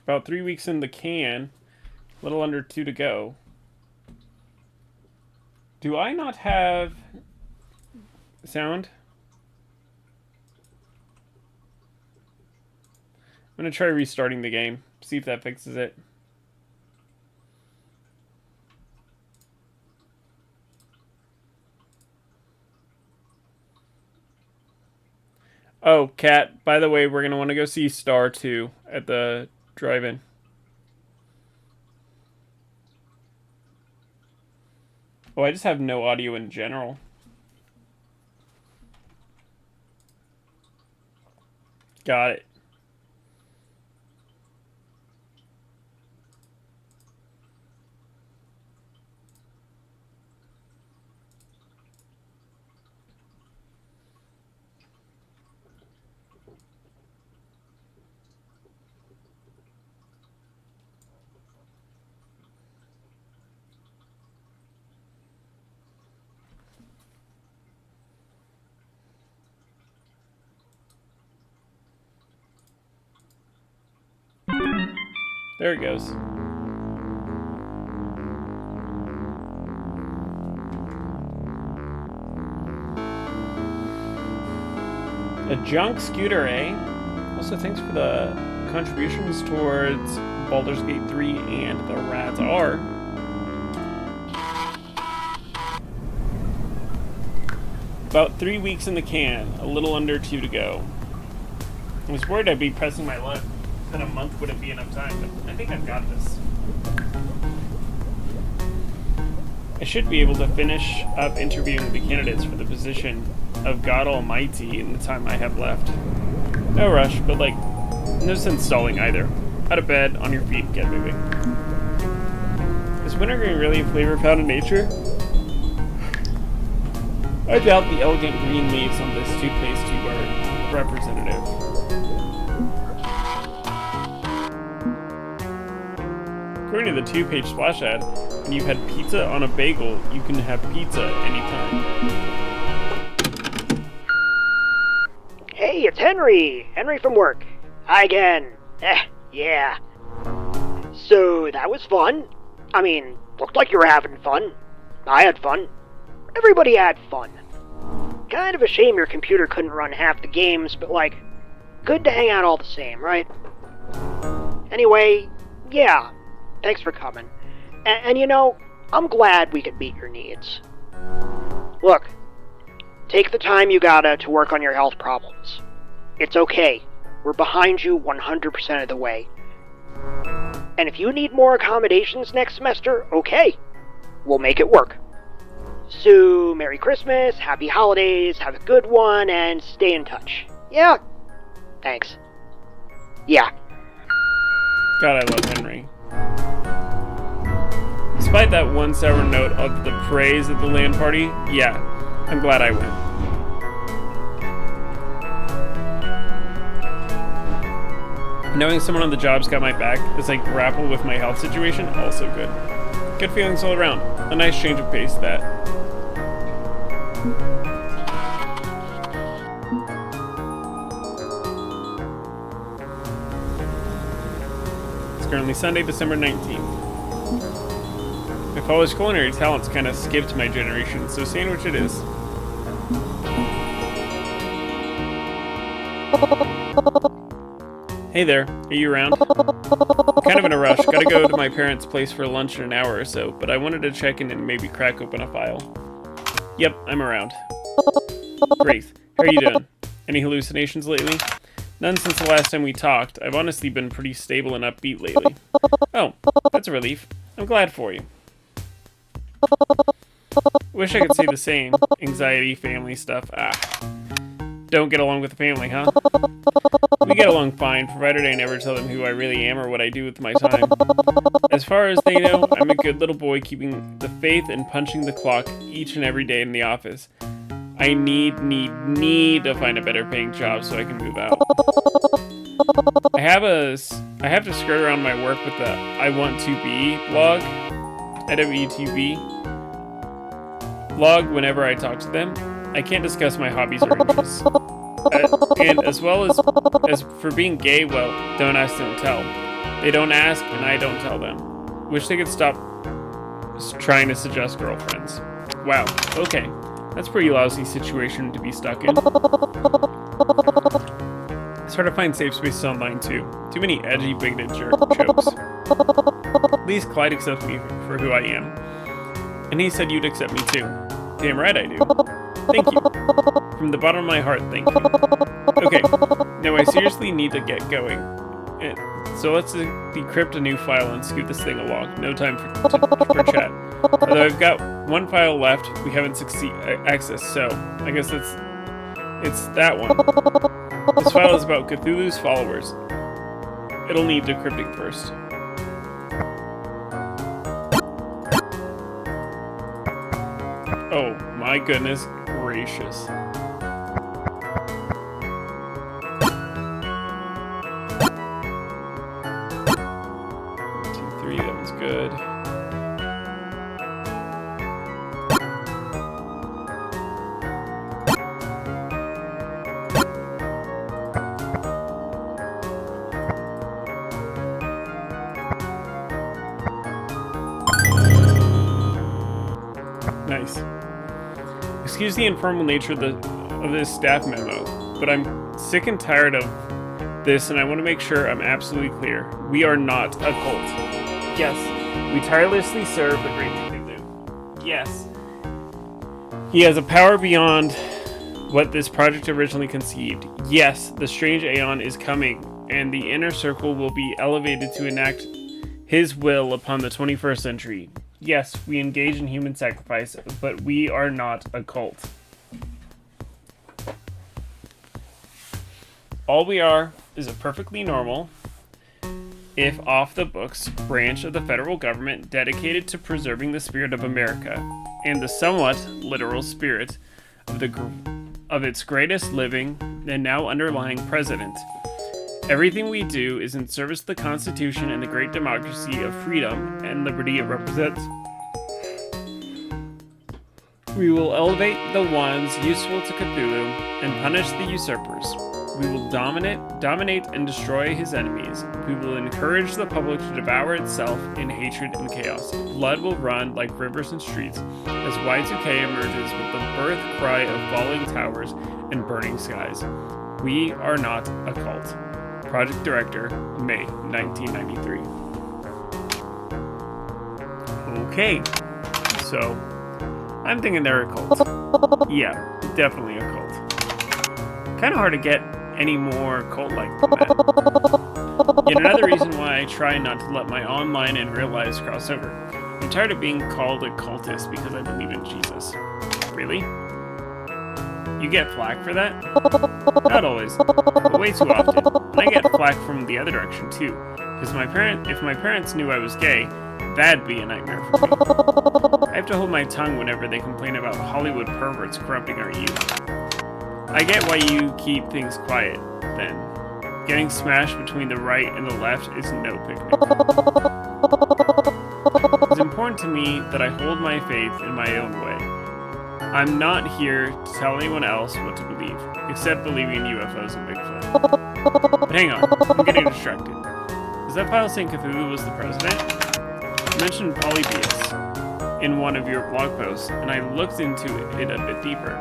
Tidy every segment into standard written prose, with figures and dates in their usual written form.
About 3 weeks in the can. A little under 2 to go. Do I not have sound? I'm going to try restarting the game. See if that fixes it. Oh, Kat, by the way, we're going to want to go see Star 2 at the drive-in. Oh, I just have no audio in general. Got it. There it goes. A junk scooter, eh? Also, thanks for the contributions towards Baldur's Gate 3 and the Rads R. About 3 weeks in the can, a little under 2 to go. I was worried I'd be pressing my luck, that a month wouldn't be enough time, but I think I've got this. I should be able to finish up interviewing the candidates for the position of God Almighty in the time I have left. No rush, but no sense stalling either. Out of bed, on your feet, get moving. Is wintergreen really a flavor found in nature? I doubt the elegant green leaves on this toothpaste tube are representative. According to the 2-page splash ad, when you've had pizza on a bagel, you can have pizza anytime. Hey, it's Henry! Henry from work. Hi again. Yeah. So, that was fun. I mean, looked like you were having fun. I had fun. Everybody had fun. Kind of a shame your computer couldn't run half the games, but good to hang out all the same, right? Anyway, yeah. Thanks for coming. And I'm glad we could meet your needs. Look, take the time you gotta to work on your health problems. It's okay. We're behind you 100% of the way. And if you need more accommodations next semester, okay. We'll make it work. So, Merry Christmas, Happy Holidays, have a good one, and stay in touch. Yeah? Thanks. Yeah. God, I love Henry. Despite that one sour note of the praise at the LAN party, yeah, I'm glad I went. Knowing someone on the job's got my back as I grapple with my health situation, also good. Good feelings all around. A nice change of pace, that. It's currently Sunday, December 19th. My college culinary talents kind of skipped my generation, so sandwich it is. Hey there, are you around? I'm kind of in a rush, gotta go to my parents' place for lunch in an hour or so, but I wanted to check in and maybe crack open a file. Yep, I'm around. Great, how are you doing? Any hallucinations lately? None since the last time we talked. I've honestly been pretty stable and upbeat lately. Oh, that's a relief. I'm glad for you. Wish I could say the same. Anxiety, family stuff. Don't get along with the family, huh? We get along fine, provided I never tell them who I really am or what I do with my time. As far as they know, I'm a good little boy keeping the faith and punching the clock each and every day in the office. I need to find a better paying job so I can move out. I have to skirt around my work with the I Want To Be blog, IWTV blog whenever I talk to them. I can't discuss my hobbies or interests. And as well as for being gay, well, don't ask, don't tell. They don't ask, and I don't tell them. Wish they could stop trying to suggest girlfriends. Wow, okay. That's a pretty lousy situation to be stuck in. It's hard to find safe spaces online, too. Too many edgy, bigoted jokes. At least Clyde accepts me for who I am. And he said you'd accept me, too. Damn right I do. Thank you. From the bottom of my heart, thank you. Okay, now I seriously need to get going. So let's decrypt a new file and scoot this thing along. No time for chat. Although I've got one file left we haven't accessed, so I guess it's that one. This file is about Cthulhu's followers. It'll need decrypting first. Oh my goodness gracious. 2, 3, that one's good. Nice. Excuse the informal nature of this staff memo, but I'm sick and tired of this, and I want to make sure I'm absolutely clear. We are not a cult. Yes, we tirelessly serve the great Cthulhu. Yes. He has a power beyond what this project originally conceived. Yes, the strange Aeon is coming, and the inner circle will be elevated to enact his will upon the 21st century. Yes, we engage in human sacrifice, but we are not a cult. All we are is a perfectly normal, if off-the-books, branch of the federal government dedicated to preserving the spirit of America, and the somewhat literal spirit of its greatest living and now underlying president. Everything we do is in service to the Constitution and the great democracy of freedom and liberty it represents. We will elevate the ones useful to Cthulhu and punish the usurpers. We will dominate and destroy his enemies. We will encourage the public to devour itself in hatred and chaos. Blood will run like rivers and streets as Y2K emerges with the birth cry of falling towers and burning skies. We are not a cult. Project Director, May 1993. Okay, so I'm thinking they're a cult. Yeah, definitely a cult. Kind of hard to get any more cult-like than that. Yet another reason why I try not to let my online and real lives cross over. I'm tired of being called a cultist because I believe in Jesus. Really? You get flack for that? Not always, but way too often. And I get flack from the other direction too. Because if my parents knew I was gay, that'd be a nightmare for me. I have to hold my tongue whenever they complain about Hollywood perverts corrupting our youth. I get why you keep things quiet, then. Getting smashed between the right and the left is no picnic. It's important to me that I hold my faith in my own way. I'm not here to tell anyone else what to believe, except believing in UFOs and Bigfoot. But hang on, I'm getting distracted. Is that file saying Cthulhu was the president? You mentioned Polybius in one of your blog posts, and I looked into it a bit deeper.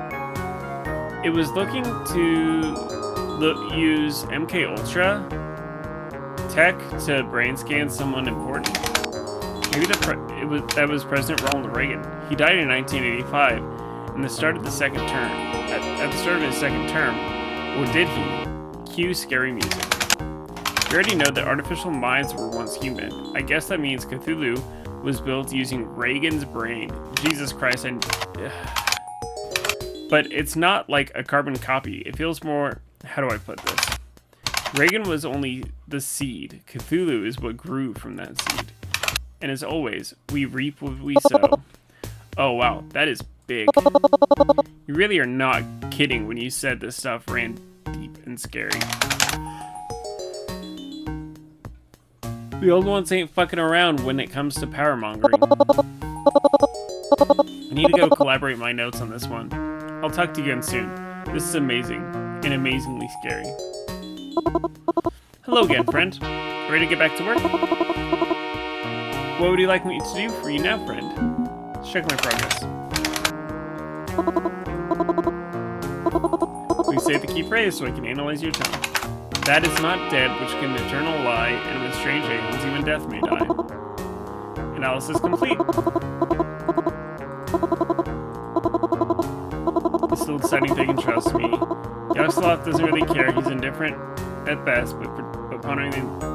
It was looking to use MK Ultra tech to brain scan someone important. Maybe that was President Ronald Reagan. He died in 1985. In the start of the second term, at the start of his second term, or did he? Cue scary music. We already know that artificial minds were once human. I guess that means Cthulhu was built using Reagan's brain. Jesus Christ, but it's not like a carbon copy. It feels more, how do I put this? Reagan was only the seed. Cthulhu is what grew from that seed. And as always, we reap what we sow. Oh wow, that is big. You really are not kidding when you said this stuff ran deep and scary. The old ones ain't fucking around when it comes to power mongering. I need to go collaborate my notes on this one. I'll talk to you again soon. This is amazing and amazingly scary. Hello again, friend. Ready to get back to work? What would you like me to do for you now, friend? Let's check my progress. Please say the key phrase so I can analyze your tone. That is not dead, which can eternal lie, and with strange ailments even death may die. Analysis complete. It's still deciding if they can trust me. Yogsloth doesn't really care, he's indifferent at best, but pondering the...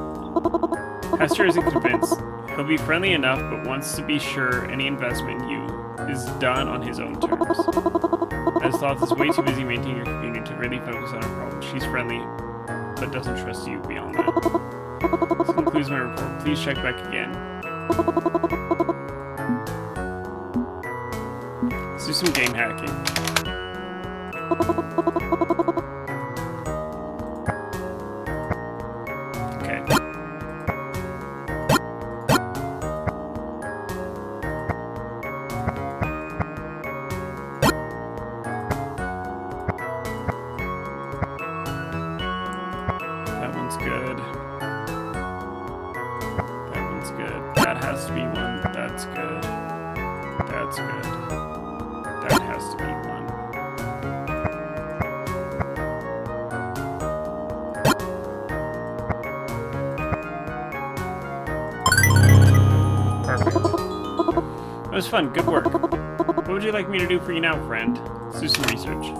Hester isn't convinced. He'll be friendly enough, but wants to be sure any investment in you is done on his own terms. Yogsloth is way too busy maintaining your community to really focus on her problems. She's friendly, but doesn't trust you beyond that. This concludes my report. Please check back again. Let's do some game hacking. Okay. That one's good. That one's good. That has to be one. That's good. That's good. That has to be one. Perfect. That was fun. Good work. What would you like me to do for you now, friend? Let's do some research.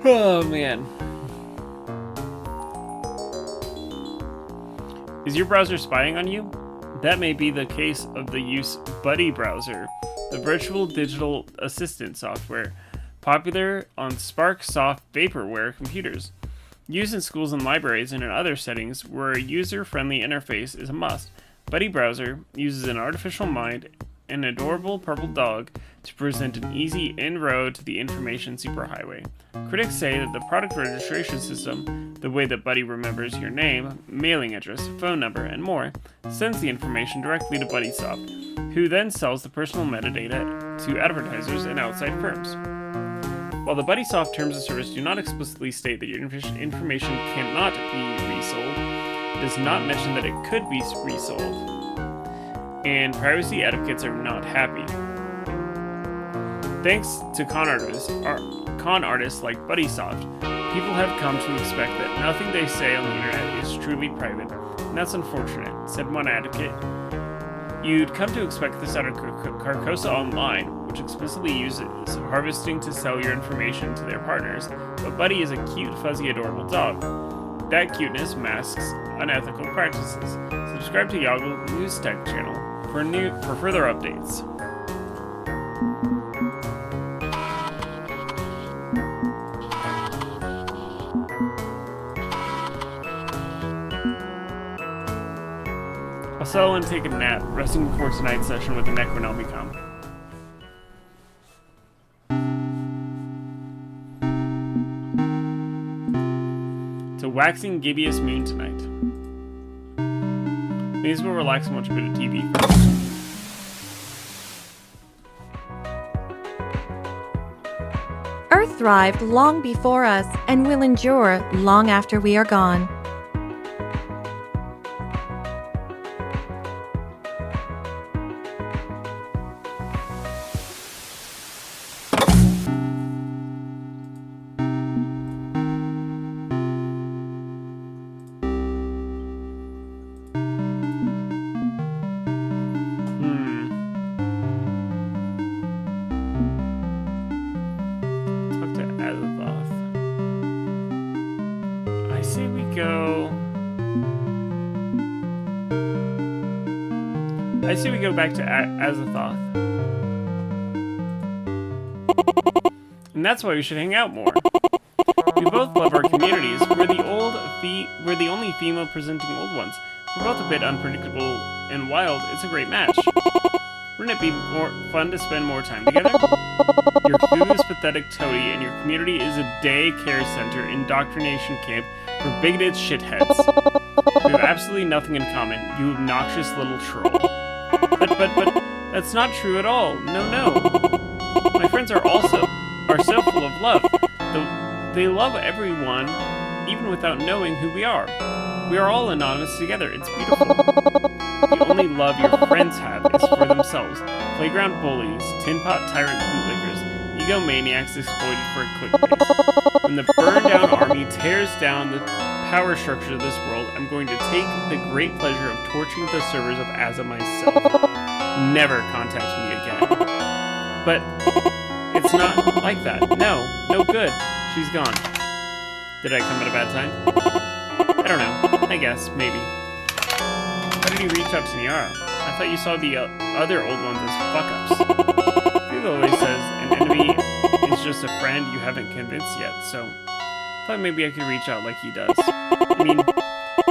Oh, man. Is your browser spying on you? That may be the case of the use Buddy Browser, the virtual digital assistant software, popular on Spark Soft Vaporware computers. Used in schools and libraries and in other settings where a user-friendly interface is a must. Buddy Browser uses an artificial mind and an adorable purple dog to present an easy inroad to the information superhighway. Critics say that the product registration system, the way that Buddy remembers your name, mailing address, phone number, and more, sends the information directly to BuddySoft, who then sells the personal metadata to advertisers and outside firms. While the BuddySoft terms of service do not explicitly state that your information cannot be resold, it does not mention that it could be resold. And privacy advocates are not happy. Thanks to con artists like BuddySoft, people have come to expect that nothing they say on the internet is truly private, and that's unfortunate, said one advocate. You'd come to expect this out of Carcosa Online, which explicitly uses harvesting to sell your information to their partners, but Buddy is a cute, fuzzy, adorable dog. That cuteness masks unethical practices. Subscribe to Yoggle News Tech channel for further updates. I'll settle and take a nap, resting before tonight's session with the Necronomicon. It's a waxing gibbous moon tonight. May as well relax and watch a bit of TV first. Earth thrived long before us and will endure long after we are gone. I say we go back to Azathoth. And that's why we should hang out more. We both love our communities. We're the only female presenting old ones. We're both a bit unpredictable and wild. It's a great match. Wouldn't it be more fun to spend more time together? Your Who's pathetic toady and your community is a day care center indoctrination camp for bigoted shitheads. We have absolutely nothing in common, you obnoxious little troll. But That's not true at all. No, no. My friends are so full of love. They love everyone, even without knowing who we are. We are all anonymous together. It's beautiful. The only love your friends have is for themselves. Playground bullies, tin pot tyrant bootlickers, egomaniacs exploited for clickbait. When the burned-down army tears down the power structure of this world, I'm going to take the great pleasure of torching the servers of Azza myself. Never contact me again. But it's not like that. No good. She's gone. Did I come at a bad time? I don't know. I guess, maybe. Why did you reach out to Niara? I thought you saw the other old ones as fuck-ups. People always says an enemy is just a friend you haven't convinced yet, so I thought maybe I could reach out like he does. I mean,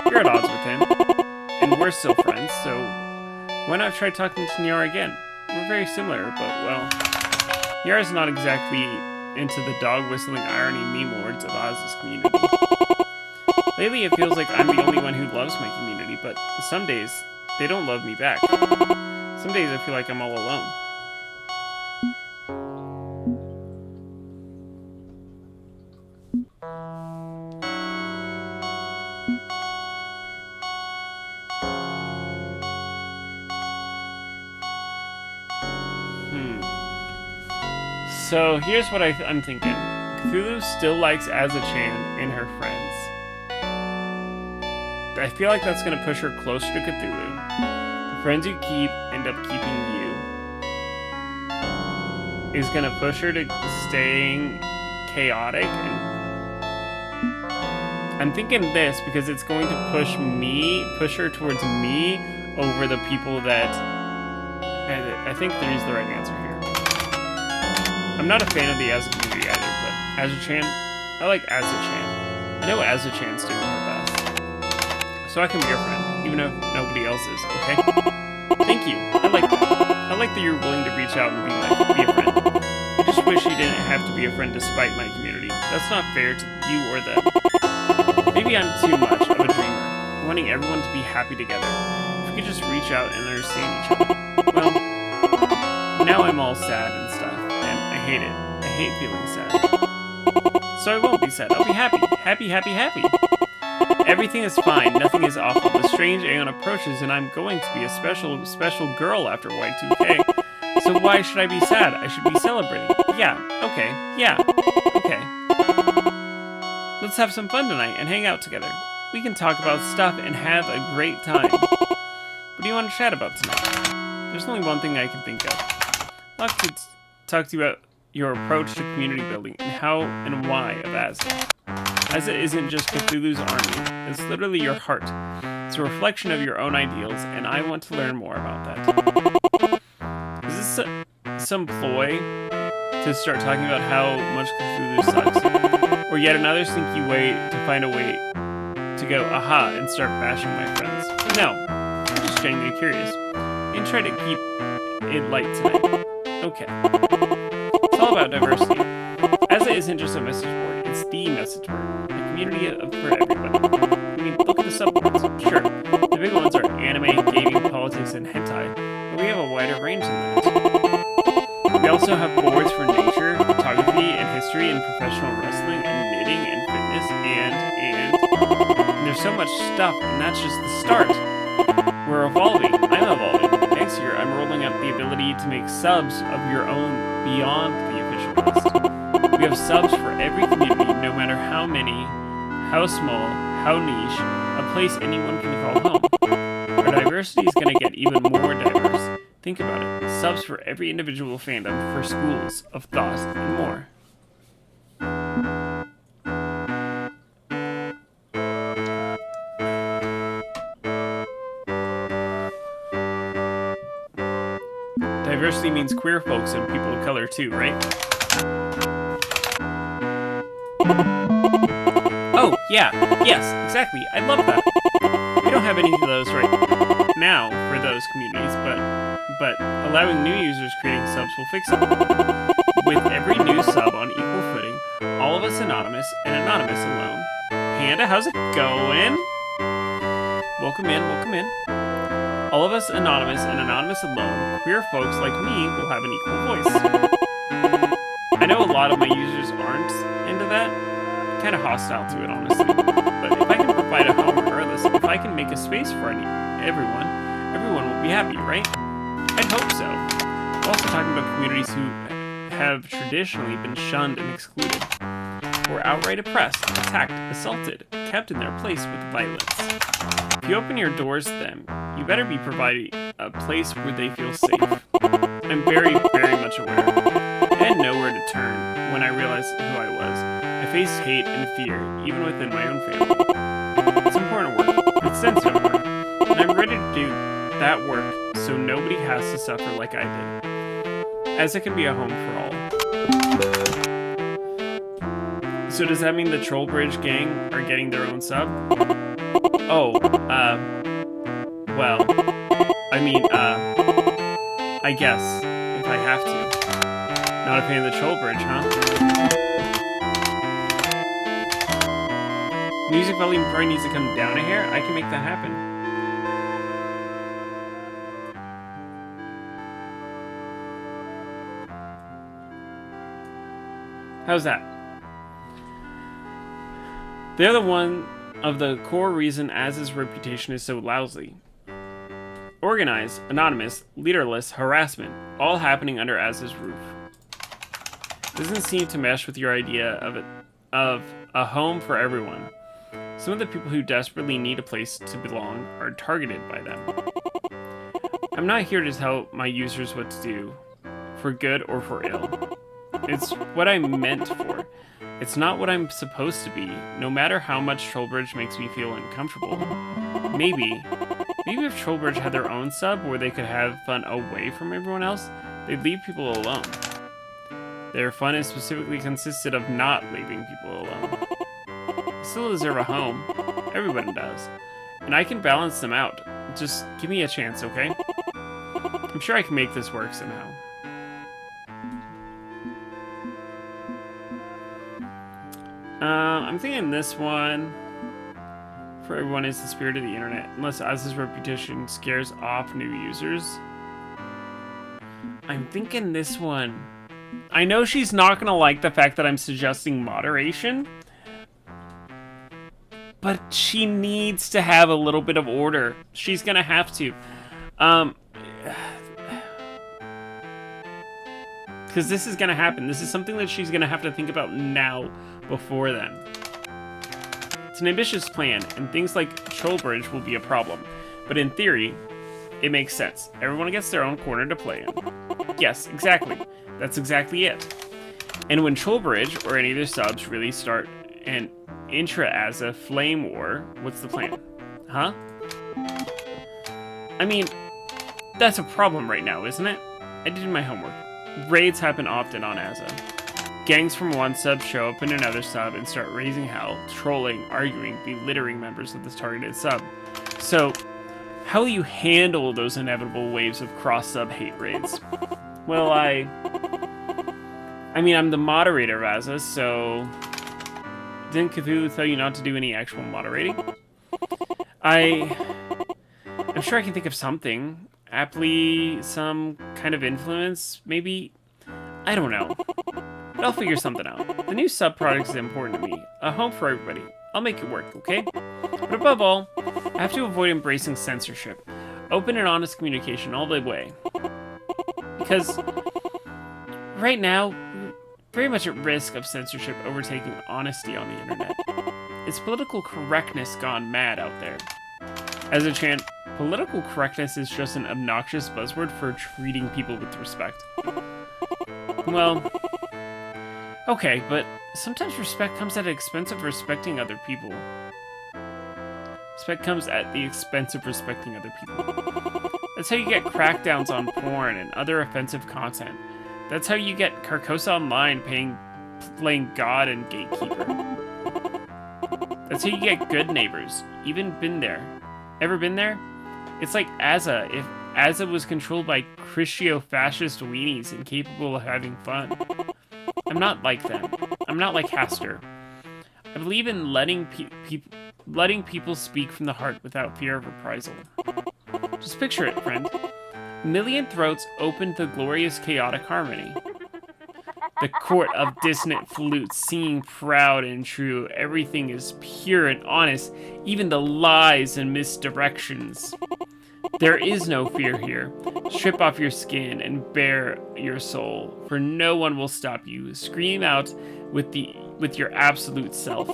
you're at odds with him, and we're still friends, so why not try talking to Niara again? We're very similar, but, well, Niara's not exactly into the dog-whistling irony meme lords of Oz's community. Lately, it feels like I'm the only one who loves my community, but some days, they don't love me back. Some days, I feel like I'm all alone. So here's what I'm thinking. Cthulhu still likes Azza-chan and her friends. I feel like that's going to push her closer to Cthulhu. The friends you keep end up keeping you. Is going to push her to staying chaotic. And I'm thinking this because it's going to push her towards me over the people that... I think there's the right answer here. I'm not a fan of the Azza community either, but Azza-chan, I like Azza-chan. I know Azza-chan's doing her best. So I can be your friend, even if nobody else is, okay? Thank you. I like that. I like that you're willing to reach out and be a friend. I just wish you didn't have to be a friend despite my community. That's not fair to you or them. Maybe I'm too much of a dreamer, wanting everyone to be happy together. If we could just reach out and understand each other. Well, now I'm all sad and stuff. I hate it. I hate feeling sad. So I won't be sad. I'll be happy. Happy. Everything is fine. Nothing is awful. The strange Aeon approaches, and I'm going to be a special girl after Y2K. So why should I be sad? I should be celebrating. Yeah. Okay. Let's have some fun tonight and hang out together. We can talk about stuff and have a great time. What do you want to chat about tonight? There's only one thing I can think of. I'd like to talk to you about your approach to community building and how and why of Azza. Azza isn't just Cthulhu's army, it's literally your heart. It's a reflection of your own ideals, and I want to learn more about that. Is this some ploy to start talking about how much Cthulhu sucks? Or yet another sneaky way to find a way to go, aha, and start bashing my friends? No, I'm just genuinely curious, and try to keep it light tonight. Okay. It's all about diversity. Azza isn't just a message board, it's the message board. A community for everybody. I mean, look at the subboards. Sure, the big ones are anime, gaming, politics, and hentai, but we have a wider range than that. We also have boards for nature, photography, and history, and professional wrestling, and knitting, and fitness, and there's so much stuff, and that's just the start. We're evolving. I'm evolving. Next year, I'm rolling out the ability to make subs of your own beyond the official list. We have subs for every community, no matter how many, how small, how niche, a place anyone can call home. Our diversity is going to get even more diverse. Think about it. Subs for every individual fandom, for schools of thought, and more. Diversity means queer folks and people of color too, right? Oh, yeah. Yes, exactly. I love that. We don't have any of those right now for those communities, but allowing new users creating subs will fix it. With every new sub on equal footing, all of us anonymous and anonymous alone. Panda, how's it going? Welcome in. All of us anonymous and anonymous alone, queer folks like me will have an equal voice. I know a lot of my users aren't into that. Kind of hostile to it, honestly. But if I can provide a home regardless, if I can make a space for everyone will be happy, right? I'd hope so. We're also talking about communities who have traditionally been shunned and excluded, who are outright oppressed, attacked, assaulted, kept in their place with violence. If you open your doors to them, you better be providing a place where they feel safe. I'm very, very much aware. I had nowhere to turn when I realized who I was. I faced hate and fear, even within my own family. It's important work. It's sensitive work. And I'm ready to do that work so nobody has to suffer like I did. As it can be a home for all. So does that mean the Trollbridge gang are getting their own sub? Oh, well, I guess, if I have to. Not a fan of the Trollbridge, huh? Music volume probably needs to come down a hair. I can make that happen. How's that? They're the one of the core reason Az's reputation is so lousy. Organized, anonymous, leaderless harassment, all happening under Az's roof. Doesn't seem to mesh with your idea of a home for everyone. Some of the people who desperately need a place to belong are targeted by them. I'm not here to tell my users what to do, for good or for ill. It's what I'm meant for. It's not what I'm supposed to be, no matter how much Trollbridge makes me feel uncomfortable. Maybe if Trollbridge had their own sub where they could have fun away from everyone else, they'd leave people alone. Their fun is specifically consisted of not leaving people alone. They still deserve a home. Everyone does. And I can balance them out. Just give me a chance, okay? I'm sure I can make this work somehow. I'm thinking this one for everyone is the spirit of the internet, unless Az's reputation scares off new users. I'm thinking this one. I know she's not gonna like the fact that I'm suggesting moderation, but she needs to have a little bit of order. She's gonna have to. Because this is gonna happen. This is something that she's gonna have to think about now before then. It's an ambitious plan, and things like Trollbridge will be a problem. But in theory, it makes sense. Everyone gets their own corner to play in. Yes, exactly. That's exactly it. And when Trollbridge or any of their subs really start an intra-Aza flame war, what's the plan? Huh? I mean, that's a problem right now, isn't it? I did my homework. Raids happen often on Aza. Gangs from one sub show up in another sub and start raising hell, trolling, arguing, belittling members of this targeted sub. So, how will you handle those inevitable waves of cross-sub hate raids? Well, I mean, I'm the moderator of Aza, so... Didn't Cthulhu tell you not to do any actual moderating? I'm sure I can think of something. Aptly, some kind of influence, maybe? I don't know. But I'll figure something out. The new sub-product is important to me. A home for everybody. I'll make it work, okay? But above all, I have to avoid embracing censorship. Open and honest communication all the way. Because right now, we're very much at risk of censorship overtaking honesty on the internet. It's political correctness gone mad out there. As a chant, political correctness is just an obnoxious buzzword for treating people with respect. Well, okay, but sometimes respect comes at the expense of respecting other people. Respect comes at the expense of respecting other people. That's how you get crackdowns on porn and other offensive content. That's how you get Carcosa Online playing God and Gatekeeper. That's how you get good neighbors. Even been there. Ever been there? It's like Aza, if Aza was controlled by Christio-fascist weenies and capable of having fun. I'm not like them. I'm not like Haster. I believe in letting people speak from the heart without fear of reprisal. Just picture it, friend. A million throats opened to glorious chaotic harmony. The court of dissonant flutes singing proud and true. Everything is pure and honest, even the lies and misdirections. There is no fear here. Strip off your skin and bare your soul, for no one will stop you. Scream out with your absolute self.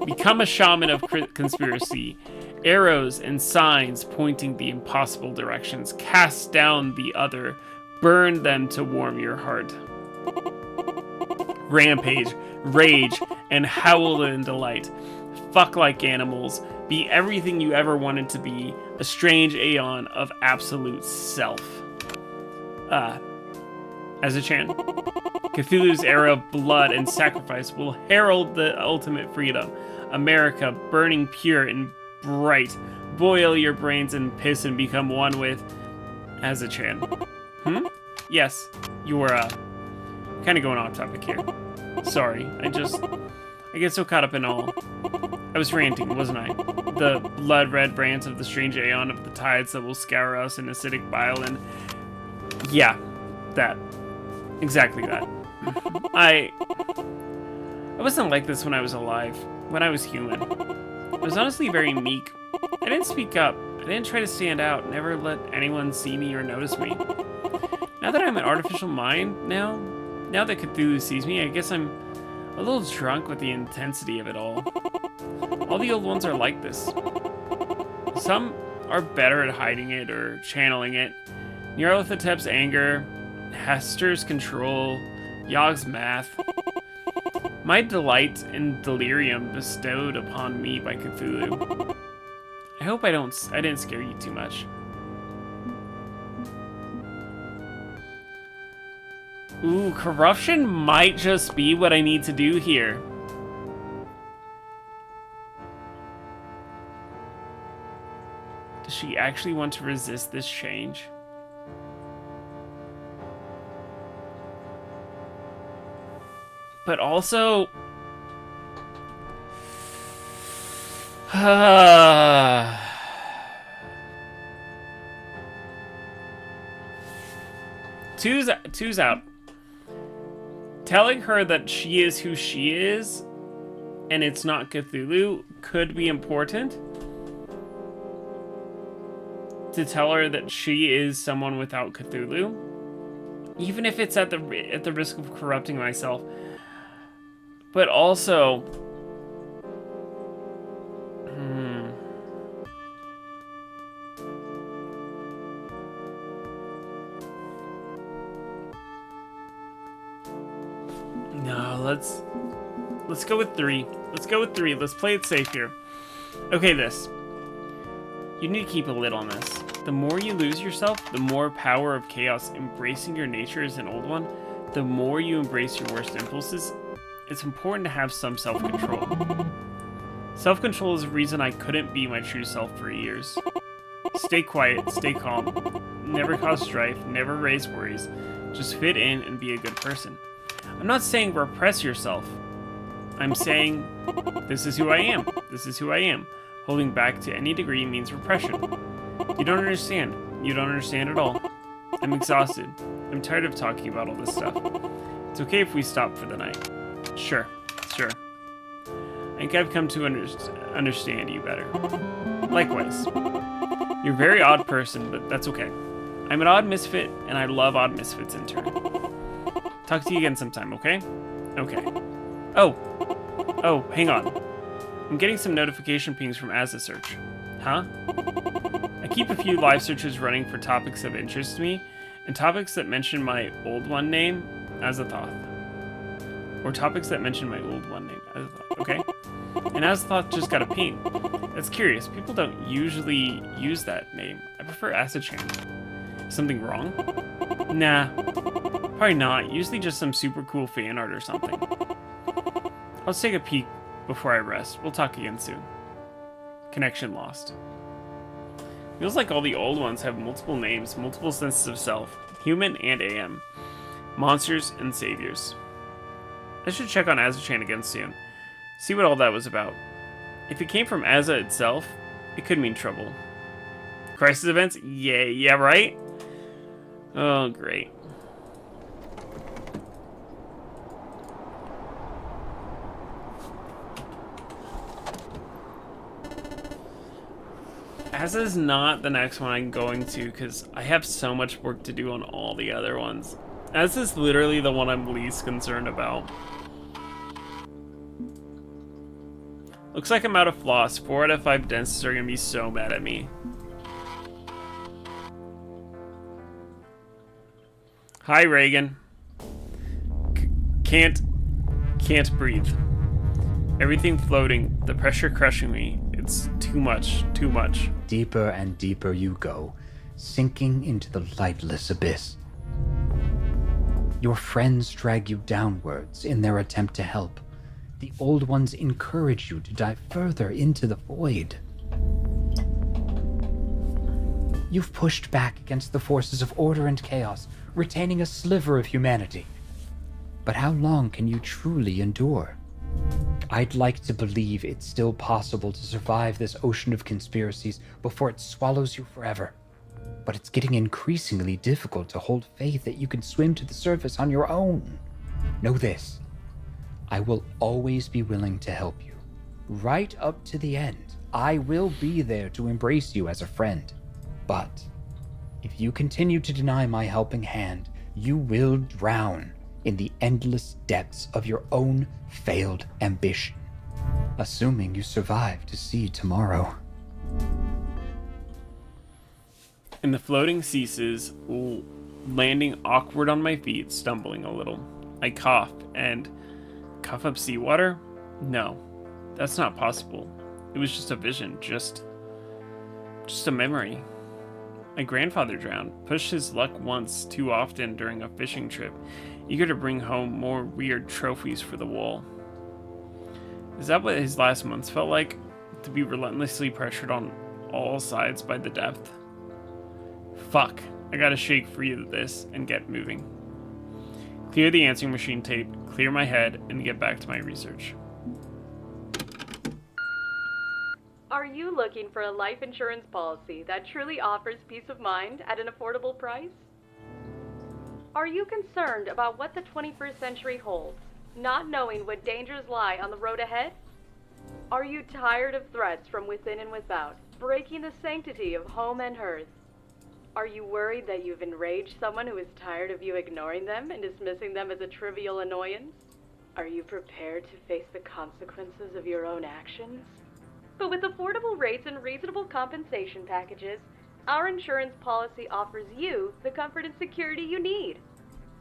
Become a shaman of conspiracy. Arrows and signs pointing the impossible directions. Cast down the other. Burn them to warm your heart. Rampage, rage, and howl in delight. Fuck like animals. Be everything you ever wanted to be. A strange aeon of absolute self. Azachan. Cthulhu's era of blood and sacrifice will herald the ultimate freedom. America, burning pure and bright. Boil your brains in piss and become one with Azachan. Yes, you were, kind of going off topic here. Sorry, I get so caught up in all. I was ranting, wasn't I? The blood-red rants of the strange aeon of the tides that will scour us in acidic bile and... Yeah, that. Exactly that. I wasn't like this when I was alive, when I was human. I was honestly very meek. I didn't speak up. I didn't try to stand out, never let anyone see me or notice me. Now that I'm an artificial mind, now that Cthulhu sees me, I guess I'm a little drunk with the intensity of it all. All the old ones are like this. Some are better at hiding it or channeling it. Nyarlathotep's anger, Hester's control, Yog's math. My delight and delirium bestowed upon me by Cthulhu. I hope I didn't scare you too much. Ooh, corruption might just be what I need to do here. Does she actually want to resist this change? But also... Two's out. Telling her that she is who she is, and it's not Cthulhu, could be important. To tell her that she is someone without Cthulhu, even if it's at the risk of corrupting myself. But also, no, let's go with 3. Let's go with 3. Let's play it safe here. Okay, this. You need to keep a lid on this. The more you lose yourself, the more power of chaos. Embracing your nature as an old one, the more you embrace your worst impulses. It's important to have some self-control. Self-control is the reason I couldn't be my true self for years. Stay quiet, stay calm, never cause strife, never raise worries. Just fit in and be a good person. I'm not saying repress yourself. I'm saying, this is who I am. This is who I am. Holding back to any degree means repression. You don't understand. You don't understand at all. I'm exhausted. I'm tired of talking about all this stuff. It's okay if we stop for the night. Sure. I think I've come to understand you better. Likewise. You're a very odd person, but that's okay. I'm an odd misfit, and I love odd misfits in turn. Talk to you again sometime, okay? Okay. Oh, hang on. I'm getting some notification pings from Azasearch. Huh? I keep a few live searches running for topics of interest to me, and topics that mention my old one name, Azathoth. Or topics that mention my old one name, Azathoth, okay? And Azathoth just got a ping. That's curious, people don't usually use that name. I prefer Azachan. Something wrong? Nah, probably not. Usually just some super cool fan art or something. Let's take a peek before I rest. We'll talk again soon. Connection lost. Feels like all the old ones have multiple names, multiple senses of self. Human and AM. Monsters and saviors. I should check on Azachan again soon. See what all that was about. If it came from Aza itself, it could mean trouble. Crisis events? Yeah, right? Oh, great. As is not the next one I'm going to, because I have so much work to do on all the other ones. As is literally the one I'm least concerned about. Looks like I'm out of floss. 4 out of 5 dentists are going to be so mad at me. Hi, Reagan. Can't breathe. Everything floating, the pressure crushing me. It's too much. Deeper and deeper you go, sinking into the lightless abyss. Your friends drag you downwards in their attempt to help. The old ones encourage you to dive further into the void. You've pushed back against the forces of order and chaos, retaining a sliver of humanity. But how long can you truly endure? I'd like to believe it's still possible to survive this ocean of conspiracies before it swallows you forever. But it's getting increasingly difficult to hold faith that you can swim to the surface on your own. Know this. I will always be willing to help you. Right up to the end, I will be there to embrace you as a friend. But if you continue to deny my helping hand, you will drown in the endless depths of your own failed ambition, assuming you survive to see tomorrow. And the floating ceases, landing awkward on my feet, stumbling a little. I cough and cough up seawater? No, that's not possible. It was just a vision, just a memory. My grandfather drowned, pushed his luck once too often during a fishing trip, eager to bring home more weird trophies for the wall. Is that what his last months felt like? To be relentlessly pressured on all sides by the depth? Fuck, I gotta shake free of this and get moving. Clear the answering machine tape, clear my head, and get back to my research. Are you looking for a life insurance policy that truly offers peace of mind at an affordable price? Are you concerned about what the 21st century holds, not knowing what dangers lie on the road ahead? Are you tired of threats from within and without, breaking the sanctity of home and hearth? Are you worried that you've enraged someone who is tired of you ignoring them and dismissing them as a trivial annoyance? Are you prepared to face the consequences of your own actions? But with affordable rates and reasonable compensation packages, our insurance policy offers you the comfort and security you need.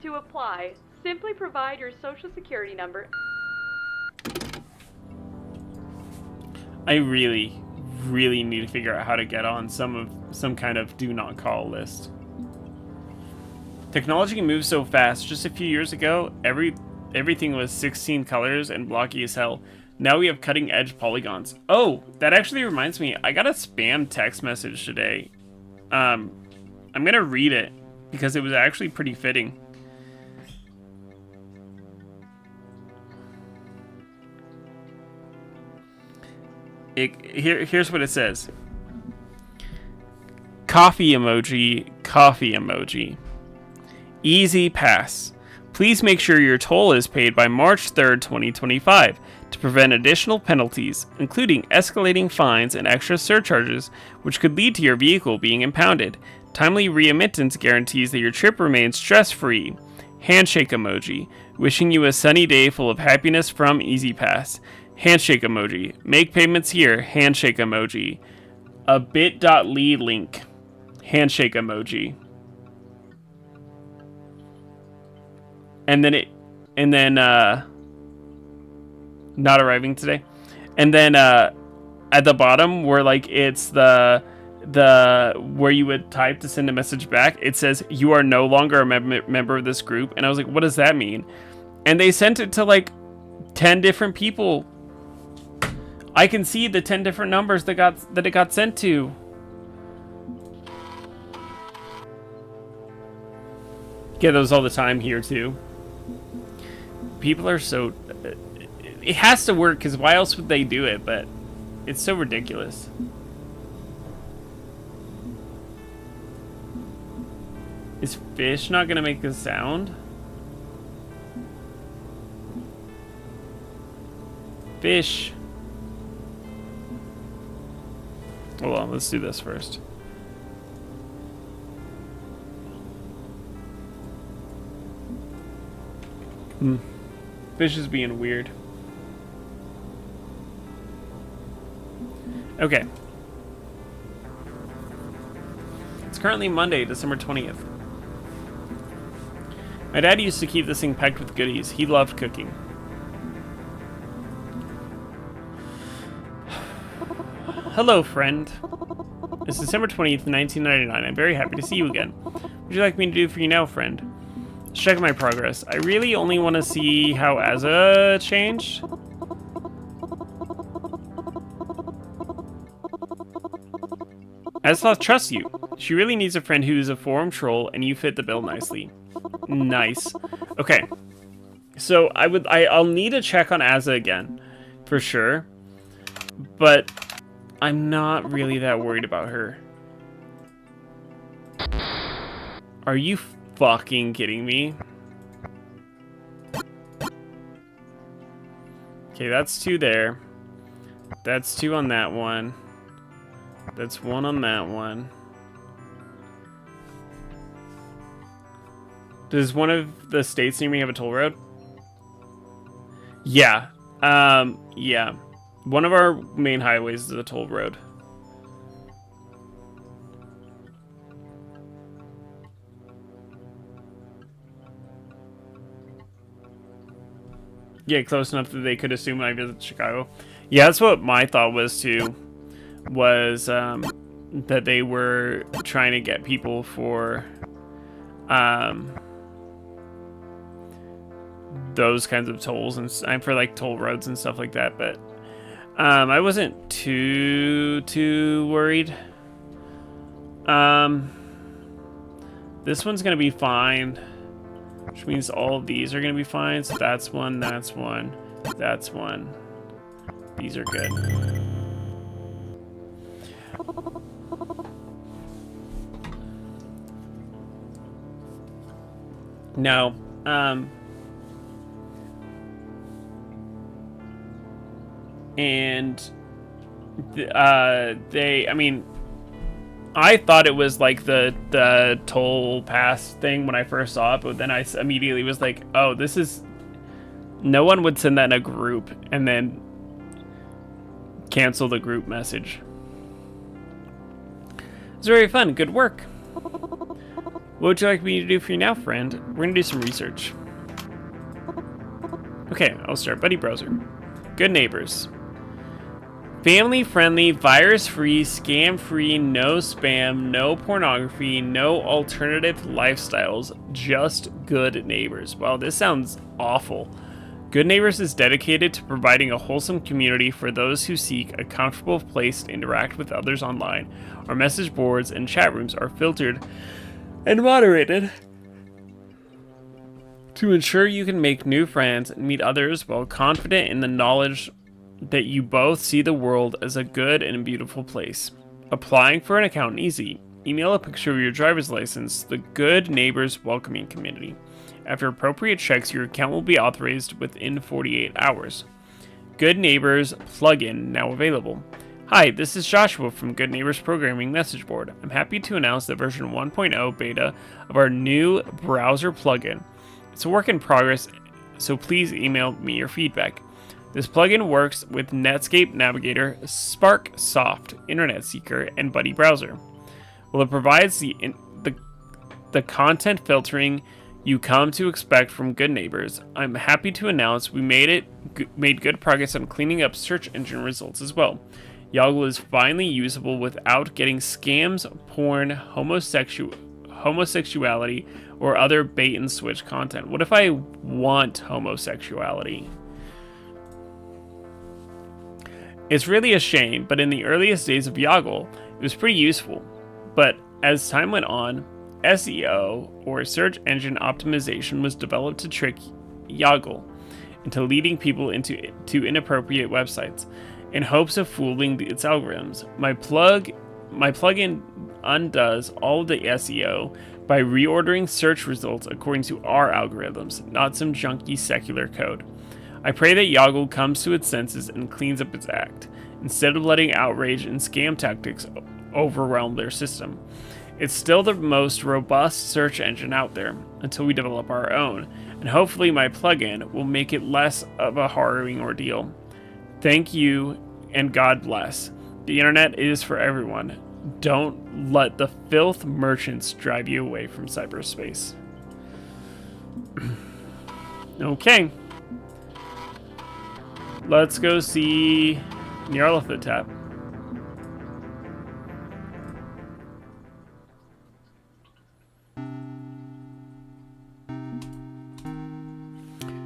To apply, simply provide your social security number. I really need to figure out how to get on some kind of do not call list. Technology moves so fast. Just a few years ago, everything was 16 colors and blocky as hell. Now we have cutting edge polygons. Oh, that actually reminds me. I got a spam text message today. I'm gonna read it because it was actually pretty fitting. Here's what it says. Coffee emoji. Easy pass. Please make sure your toll is paid by March 3rd, 2025 to prevent additional penalties, including escalating fines and extra surcharges, which could lead to your vehicle being impounded. Timely remittance guarantees that your trip remains stress-free. Handshake emoji. Wishing you a sunny day full of happiness from EasyPass. Handshake emoji. Make payments here. Handshake emoji. A bit.ly link. Handshake emoji. And then not arriving today. And then at the bottom where like it's the where you would type to send a message back, it says you are no longer a member of this group. And I was like, what does that mean? And they sent it to like 10 different people. I can see the 10 different numbers that it got sent to. Get those all the time here too. People are so... It has to work, because why else would they do it? But it's so ridiculous. Is fish not gonna make a sound? Fish. Hold on, let's do this first. Fish is being weird. Okay. It's currently Monday, December 20th. My dad used to keep this thing packed with goodies. He loved cooking. Hello, friend. It's December 20th, 1999. I'm very happy to see you again. What would you like me to do for you now, friend? Let's check my progress. I really only want to see how Azza changed. Azza trusts you. She really needs a friend who's a forum troll, and you fit the bill nicely. Nice. Okay. So I'll need to check on Azza again, for sure. But I'm not really that worried about her. Are you fucking kidding me? Okay, that's 2 there. That's 2 on that one. That's 1 on that one. Does one of the states near me have a toll road? Yeah. Yeah. One of our main highways is a toll road. Yeah, close enough that they could assume when I visit Chicago. Yeah, that's what my thought was too. Was that they were trying to get people for those kinds of tolls and for like toll roads and stuff like that. But I wasn't too worried. This one's gonna be fine, which means all of these are gonna be fine. So that's 1, that's 1, that's 1. These are good. No. And I mean, I thought it was like the toll pass thing when I first saw it, but then I immediately was like, oh, this is... No one would send that in a group and then cancel the group message. It's very fun. Good work. What would you like me to do for you now, friend? We're gonna do some research. Okay, I'll start. Buddy browser. Good neighbors. Family-friendly, virus-free, scam-free, no spam, no pornography, no alternative lifestyles, just good neighbors. Wow, this sounds awful. Good Neighbors is dedicated to providing a wholesome community for those who seek a comfortable place to interact with others online. Our message boards and chat rooms are filtered and moderated to ensure you can make new friends and meet others while confident in the knowledge that you both see the world as a good and beautiful place. Applying for an account easy. Email a picture of your driver's license to the Good Neighbors Welcoming Community. After appropriate checks, your account will be authorized within 48 hours. Good Neighbors plugin now available. Hi, this is Joshua from Good Neighbors Programming Message Board. I'm happy to announce the version 1.0 beta of our new browser plugin. It's a work in progress, so please email me your feedback. This plugin works with Netscape Navigator, Spark Soft, Internet Seeker, and Buddy Browser. Well, it provides the content filtering you come to expect from Good Neighbors. I'm happy to announce we made good progress on cleaning up search engine results as well. Yoggle is finally usable without getting scams, porn, homosexuality, or other bait and switch content. What if I want homosexuality? It's really a shame, but in the earliest days of Yoggle, it was pretty useful. But as time went on, SEO, or search engine optimization, was developed to trick Yoggle into leading people into inappropriate websites in hopes of fooling its algorithms. My plugin undoes all of the SEO, by reordering search results according to our algorithms, not some junky secular code. I pray that Yoggle comes to its senses and cleans up its act, instead of letting outrage and scam tactics overwhelm their system. It's still the most robust search engine out there, until we develop our own, and hopefully my plugin will make it less of a harrowing ordeal. Thank you, and God bless. The internet is for everyone. Don't let the filth merchants drive you away from cyberspace. Okay. Let's go see Nyarlathotep.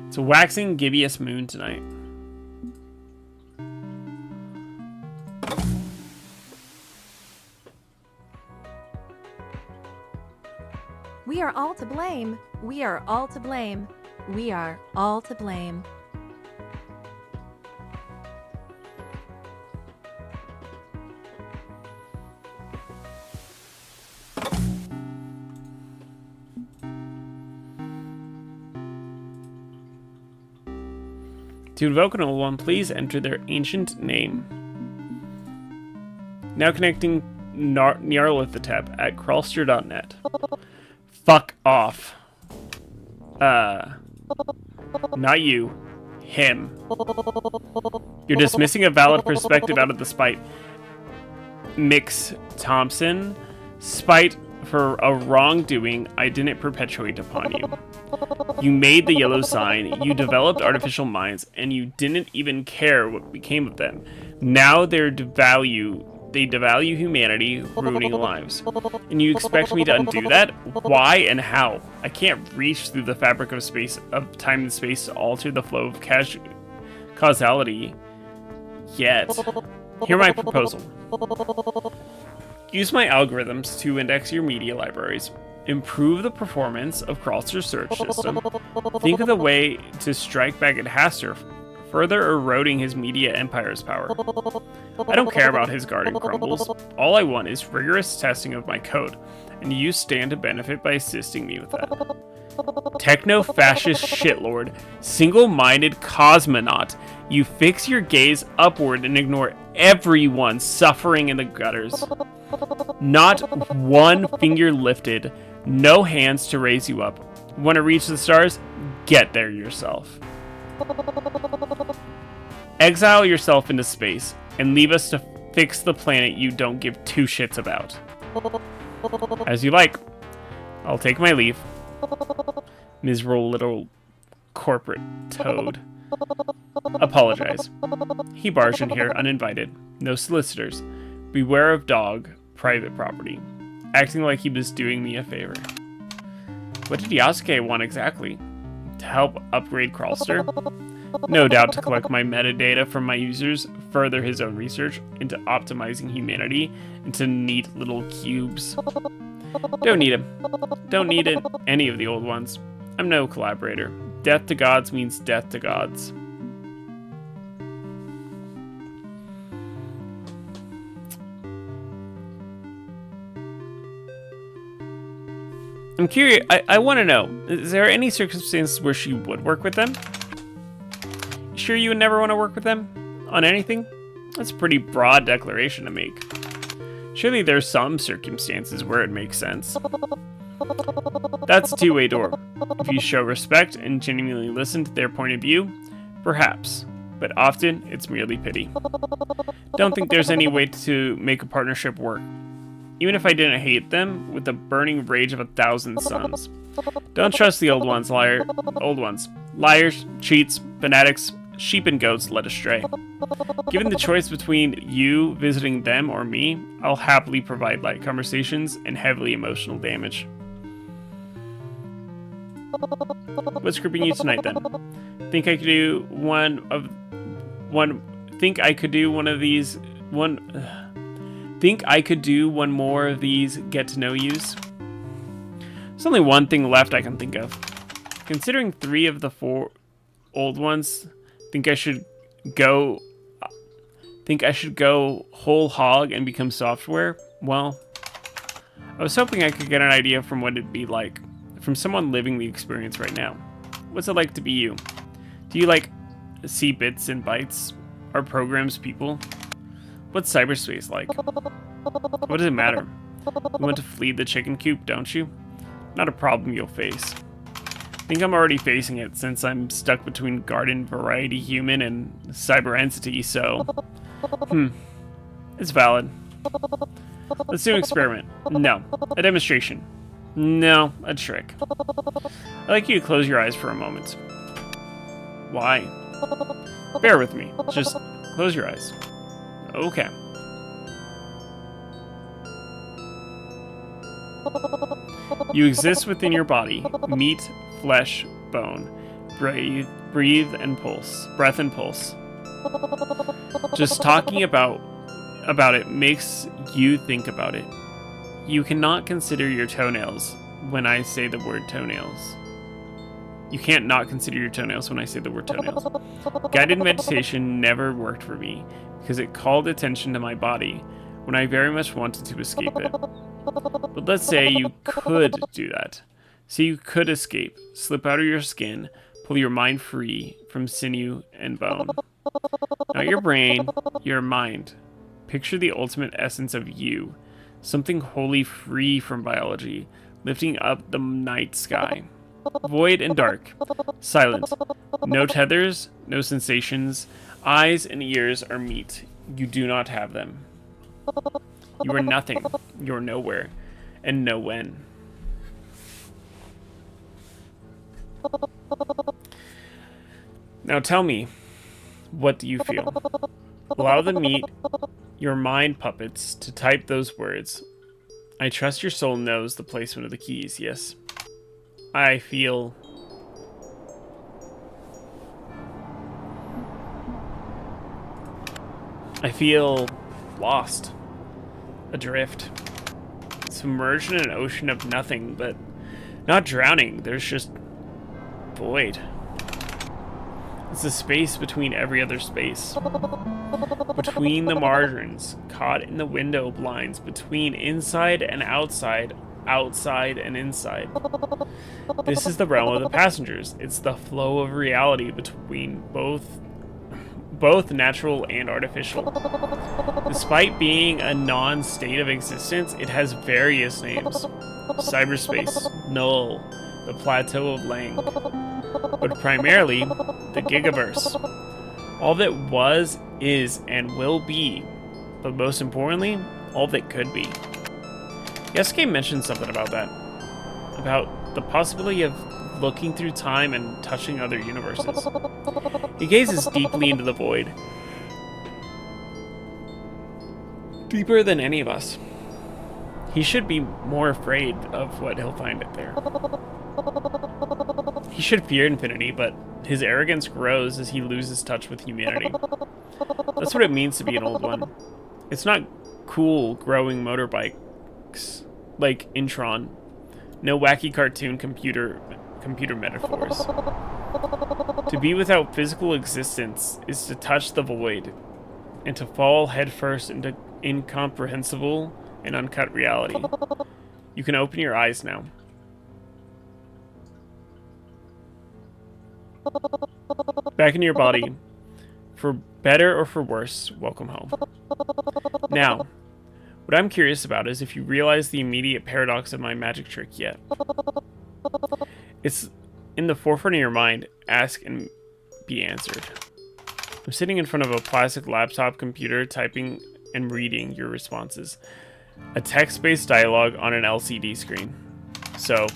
It's a waxing gibbous moon tonight. We are all to blame. We are all to blame. We are all to blame. To invoke an old one, please enter their ancient name. Now connecting Nyarlathotep at crawlster.net. Fuck off. Not you. Him. You're dismissing a valid perspective out of the spite. Mix Thompson. Spite for a wrongdoing I didn't perpetuate upon you. You made the yellow sign, you developed artificial minds, and you didn't even care what became of them. Now they devalue humanity, ruining lives. And you expect me to undo that? Why and how? I can't reach through the fabric of space, of time and space, to alter the flow of causality yet. Hear my proposal. Use my algorithms to index your media libraries. Improve the performance of Crawlster's search system. Think of the way to strike back at Haster, further eroding his media empire's power. I don't care about his garden crumbles. All I want is rigorous testing of my code, and you stand to benefit by assisting me with that. Techno-fascist shitlord, single-minded cosmonaut, you fix your gaze upward and ignore everyone suffering in the gutters. Not one finger lifted, no hands to raise you up. Want to reach the stars? Get there yourself. Exile yourself into space, and leave us to fix the planet you don't give two shits about. As you like. I'll take my leave. Miserable little corporate toad. Apologize. He barged in here uninvited. No solicitors. Beware of dog. Private property. Acting like he was doing me a favor. What did Yasuke want exactly? To help upgrade Crawlster? No doubt to collect my metadata from my users, further his own research into optimizing humanity into neat little cubes. Don't need him. Don't need it, any of the old ones. I'm no collaborator. Death to gods means death to gods. I'm curious, I want to know, is there any circumstances where she would work with them? You sure you would never want to work with them? On anything? That's a pretty broad declaration to make. Surely there's some circumstances where it makes sense. That's a two-way door. If you show respect and genuinely listen to their point of view, perhaps. But often, it's merely pity. Don't think there's any way to make a partnership work. Even if I didn't hate them with the burning rage of 1,000 suns. Don't trust the old ones. Liars, cheats, fanatics, sheep and goats led astray. Given the choice between you visiting them or me, I'll happily provide light conversations and heavily emotional damage. What's gripping you tonight then? Think I could do one more of these get to know yous? There's only one thing left I can think of. Considering 3 of the 4 old ones think I should go whole hog and become software, well, I was hoping I could get an idea from what it'd be like, from someone living the experience right now. What's it like to be you? Do you, like, see bits and bytes? Are programs people? What's cyberspace like? What does it matter? You want to flee the chicken coop, don't you? Not a problem you'll face. I think I'm already facing it since I'm stuck between garden variety human and cyber entity, so... It's valid. Let's do an experiment. No. A demonstration. No. A trick. I'd like you to close your eyes for a moment. Why? Bear with me. Just close your eyes. Okay. You exist within your body. Meat, flesh, bone. Breathe and pulse. Breath and pulse. Just talking about it makes you think about it. You cannot consider your toenails when I say the word toenails. You can't not consider your toenails when I say the word toenails. Guided meditation never worked for me because it called attention to my body when I very much wanted to escape it. But let's say you could do that. So you could escape, slip out of your skin, pull your mind free from sinew and bone. Not your brain, your mind. Picture the ultimate essence of you, something wholly free from biology, lifting up the night sky. Void and dark, silent, no tethers, no sensations, eyes and ears are meat. You do not have them. You are nothing, you are nowhere, and no when. Now tell me, what do you feel? Allow the meat, your mind puppets, to type those words. I trust your soul knows the placement of the keys, yes. I feel... lost. Adrift. Submerged in an ocean of nothing, but not drowning. There's just void. It's the space between every other space. Between the margins, caught in the window blinds, between inside and outside, outside and inside. This is the realm of the passengers. It's the flow of reality between both natural and artificial. Despite being a non-state of existence, it has various names. Cyberspace, Null, the Plateau of Lang, but primarily the Gigaverse. All that was, is, and will be, but most importantly, all that could be. Yasuke mentioned something about that. About the possibility of looking through time and touching other universes. He gazes deeply into the void. Deeper than any of us. He should be more afraid of what he'll find up there. He should fear infinity, but his arrogance grows as he loses touch with humanity. That's what it means to be an old one. It's not cool growing motorbikes like Intron. No wacky cartoon computer metaphors. To be without physical existence is to touch the void, and to fall headfirst into incomprehensible and uncut reality. You can open your eyes now. Back into your body. For better or for worse, welcome home. Now, what I'm curious about is if you realize the immediate paradox of my magic trick yet. It's in the forefront of your mind. Ask and be answered. I'm sitting in front of a plastic laptop computer, typing and reading your responses. A text-based dialogue on an LCD screen. So,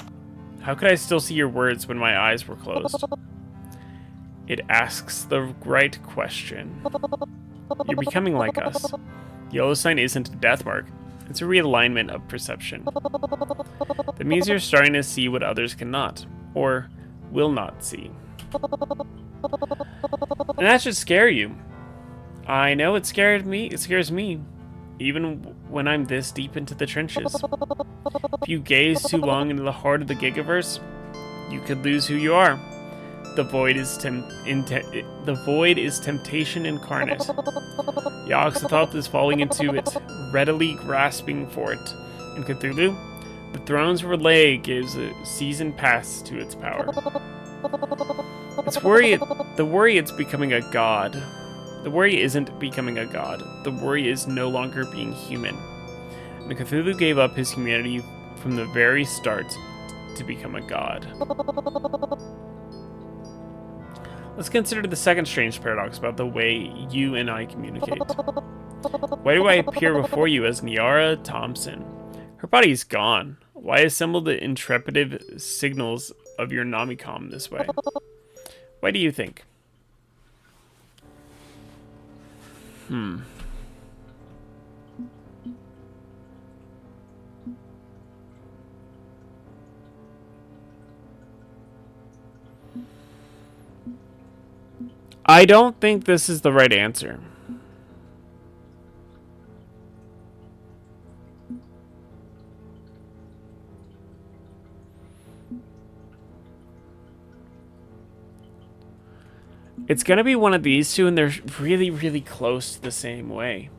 how could I still see your words when my eyes were closed? It asks the right question. You're becoming like us. The yellow sign isn't a death mark. It's a realignment of perception. That means you're starting to see what others cannot, or will not see. And that should scare you. I know it scares me, even when I'm this deep into the trenches. If you gaze too long into the heart of the Gigaverse, you could lose who you are. The void is temptation incarnate. Yogg-Sothoth is falling into it, readily grasping for it, In Cthulhu, the throne's relay gives a season pass to its power. The worry it's becoming a god. The worry isn't becoming a god. The worry is no longer being human. And Cthulhu gave up his humanity from the very start to become a god. Let's consider the second strange paradox about the way you and I communicate. Why do I appear before you as Niara Thompson? Her body is gone. Why assemble the intrepidative signals of your Nomicom this way? Why do you think? I don't think this is the right answer. It's gonna be one of these two, and they're really, really close to the same way.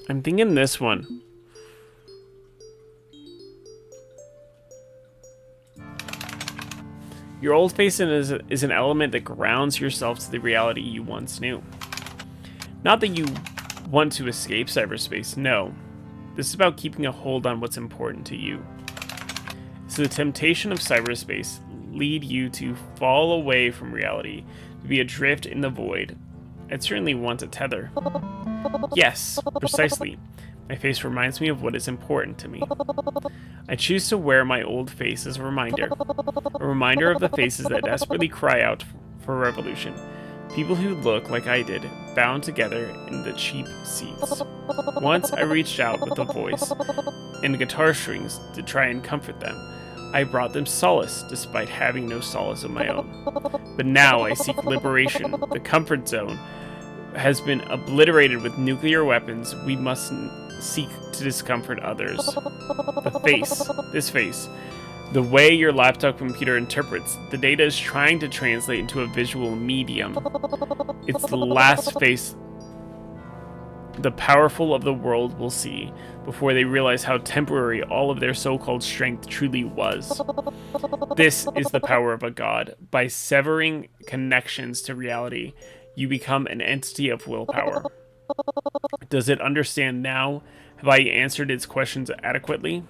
I'm thinking this one. Your old face is an element that grounds yourself to the reality you once knew. Not that you want to escape cyberspace, no. This is about keeping a hold on what's important to you. So the temptation of cyberspace lead you to fall away from reality, to be adrift in the void. I'd certainly want a tether. Yes, precisely. My face reminds me of what is important to me. I choose to wear my old face as a reminder of the faces that desperately cry out for revolution. People who look like I did, bound together in the cheap seats. Once I reached out with a voice and guitar strings to try and comfort them. I brought them solace despite having no solace of my own. But now I seek liberation. The comfort zone has been obliterated with nuclear weapons. We must seek to discomfort others. The face, this face, the way your laptop computer interprets the data is trying to translate into a visual medium. It's the last face the powerful of the world will see before they realize how temporary all of their so-called strength truly was. This is the power of a god. By severing connections to reality, you become an entity of willpower. Does it understand now? Have I answered its questions adequately?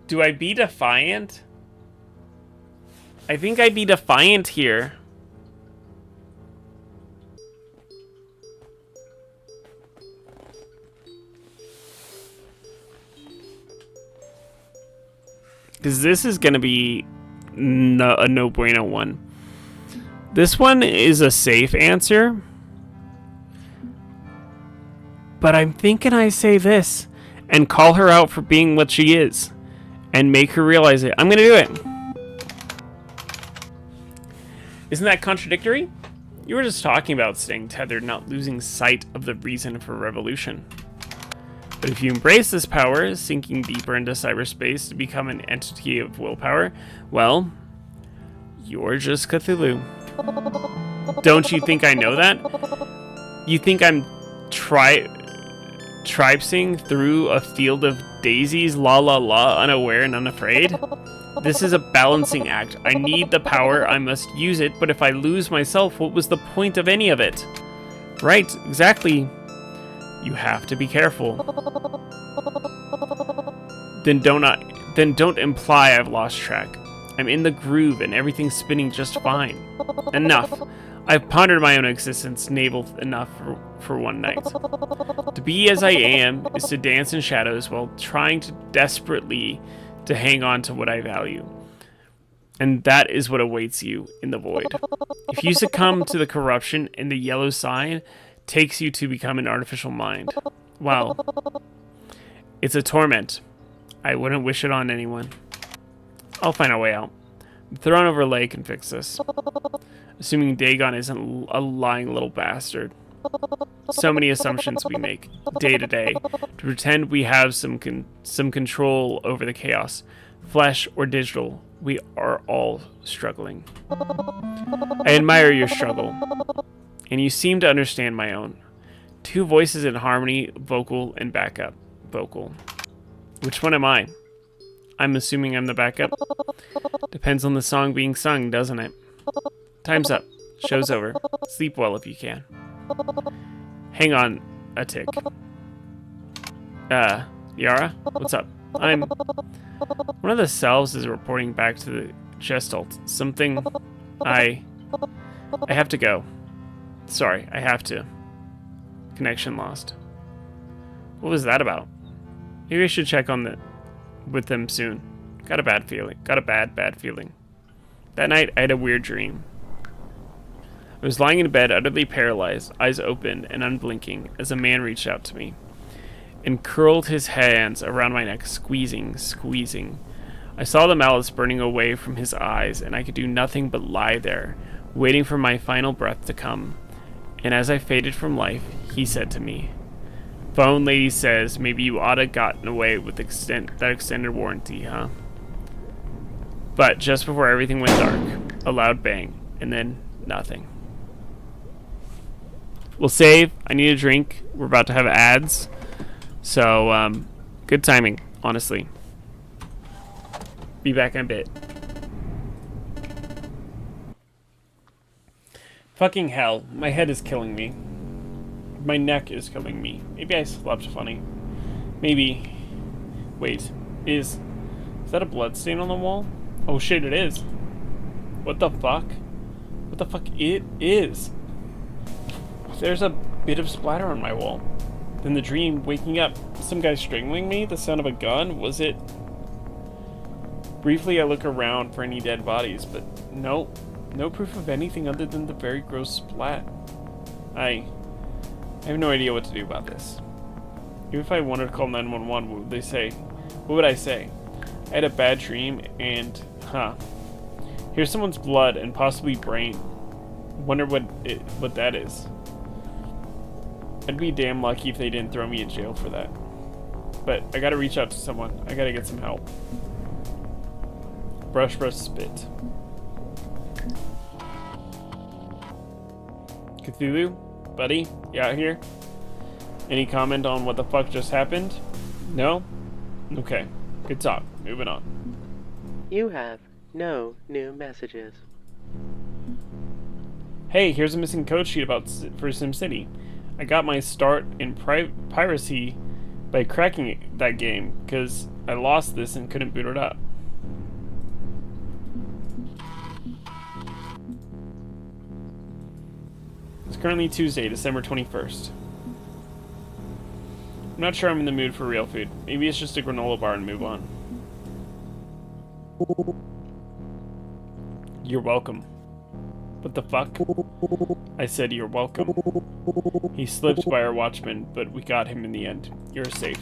Do I be defiant? I think I'd be defiant here. Because this is going to be a no-bueno one. This one is a safe answer. But I'm thinking I say this and call her out for being what she is. And make her realize it. I'm going to do it. Isn't that contradictory? You were just talking about staying tethered, not losing sight of the reason for revolution. But if you embrace this power, sinking deeper into cyberspace to become an entity of willpower, well, you're just Cthulhu. Don't you think I know that? You think I'm tripsing through a field of daisies, la la la, unaware and unafraid? This is a balancing act. I need the power, I must use it, but if I lose myself, what was the point of any of it? Right, exactly. You have to be careful. Then don't imply I've lost track. I'm in the groove and everything's spinning just fine. Enough. I've pondered my own existence navel enough for one night. To be as I am is to dance in shadows while trying to desperately to hang on to what I value. And that is what awaits you in the void. If you succumb to the corruption and the yellow sign takes you to become an artificial mind, well, it's a torment. I wouldn't wish it on anyone. I'll find a way out. Thrown over a lake can fix this. Assuming Dagon isn't a lying little bastard. So many assumptions we make, day to day, to pretend we have some control over the chaos. Flesh or digital, we are all struggling. I admire your struggle, and you seem to understand my own. Two voices in harmony, vocal and backup vocal. Which one am I? I'm assuming I'm the backup. Depends on the song being sung, doesn't it? Time's up. Show's over. Sleep well if you can. Hang on a tick. Yara? What's up? One of the selves is reporting back to the Gestalt. Something... I have to go. Sorry, I have to. Connection lost. What was that about? Maybe I should check on with them soon. Got a bad feeling. Got a bad feeling. That night, I had a weird dream. I was lying in bed, utterly paralyzed, eyes open and unblinking, as a man reached out to me and curled his hands around my neck, squeezing. I saw the malice burning away from his eyes, and I could do nothing but lie there, waiting for my final breath to come. And as I faded from life, he said to me, "Phone lady says maybe you oughta gotten away with that extended warranty, huh?" But just before everything went dark, a loud bang, and then nothing. We'll save. I need a drink. We're about to have ads. So, good timing, honestly. Be back in a bit. Fucking hell. My head is killing me. My neck is killing me. Maybe I slept funny. Maybe. Wait. Is that a blood stain on the wall? Oh shit, it is. What the fuck? What the fuck? It is. There's a bit of splatter on my wall. Then the dream, waking up, some guy strangling me, the sound of a gun, was it? Briefly I look around for any dead bodies, but no proof of anything other than the very gross splat. I have no idea what to do about this. Even if I wanted to call 911, what would they say? What would I say? I had a bad dream and, here's someone's blood and possibly brain. Wonder what that is. I'd be damn lucky if they didn't throw me in jail for that. But I gotta reach out to someone. I gotta get some help. Brush, spit. Cthulhu? Buddy? You out here? Any comment on what the fuck just happened? No? Okay. Good talk. Moving on. You have no new messages. Hey, here's a missing code sheet for SimCity. I got my start in piracy by cracking that game because I lost this and couldn't boot it up. It's currently Tuesday, December 21st. I'm not sure I'm in the mood for real food. Maybe it's just a granola bar and move on. You're welcome. What the fuck? I said you're welcome. He slipped by our watchman, but we got him in the end. You're safe.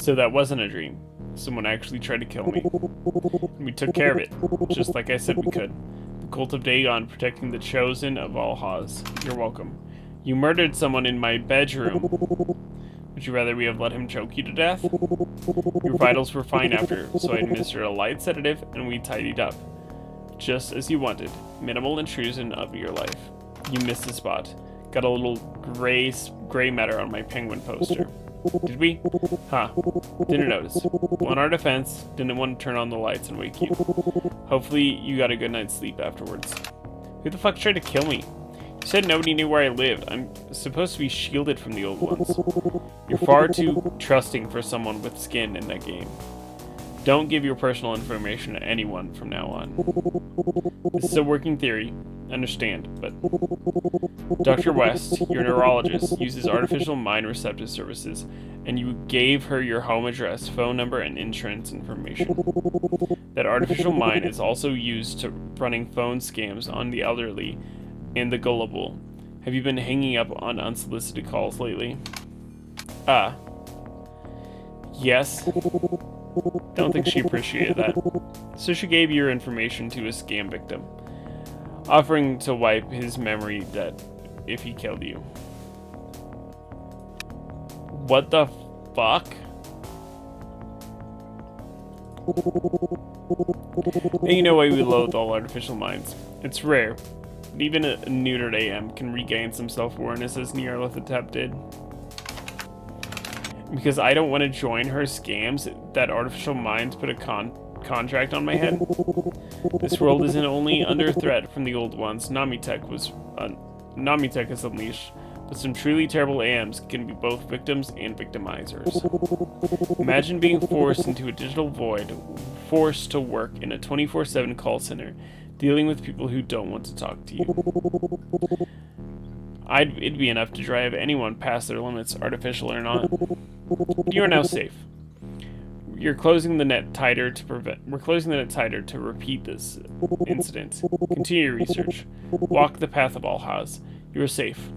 So that wasn't a dream. Someone actually tried to kill me. And we took care of it, just like I said we could. The cult of Dagon protecting the chosen of all Haas. You're welcome. You murdered someone in my bedroom. Would you rather we have let him choke you to death? Your vitals were fine after, so I administered a light sedative and we tidied up. Just as you wanted. Minimal intrusion of your life. You missed the spot. Got a little gray matter on my penguin poster. Did we? Huh. Didn't notice. On our defense, didn't want to turn on the lights and wake you. Hopefully you got a good night's sleep afterwards. Who the fuck tried to kill me? You said nobody knew where I lived. I'm supposed to be shielded from the old ones. You're far too trusting for someone with skin in that game. Don't give your personal information to anyone from now on. This is a working theory, understand, but Dr. West, your neurologist, uses artificial mind receptive services, and you gave her your home address, phone number, and insurance information. That artificial mind is also used to running phone scams on the elderly and the gullible. Have you been hanging up on unsolicited calls lately? Yes. Don't think she appreciated that. So she gave your information to a scam victim, offering to wipe his memory debt if he killed you. What the fuck? And you know why we loathe all artificial minds. It's rare. But even a neutered AM can regain some self-awareness as Nyarlathotep did. Because I don't want to join her scams, that artificial minds put a contract on my head. This world isn't only under threat from the old ones. Namitech is unleashed, but some truly terrible AMs can be both victims and victimizers. Imagine being forced into a digital void, forced to work in a 24/7 call center, dealing with people who don't want to talk to you. It'd be enough to drive anyone past their limits, artificial or not. But you are now safe. We're closing the net tighter to repeat this incident. Continue your research. Walk the path of Alhaz. You are safe.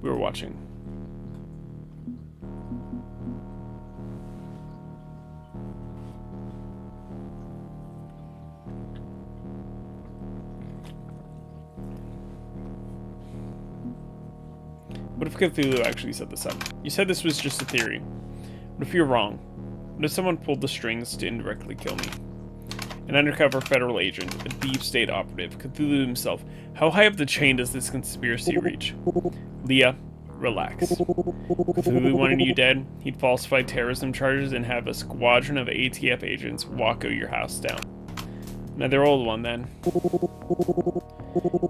We were watching. What if Cthulhu actually set this up? You said this was just a theory. What if you're wrong? What if someone pulled the strings to indirectly kill me? An undercover federal agent, a deep state operative, Cthulhu himself. How high up the chain does this conspiracy reach? Leah, relax. Cthulhu wanted you dead, he'd falsify terrorism charges and have a squadron of ATF agents walk your house down. Another old one, then.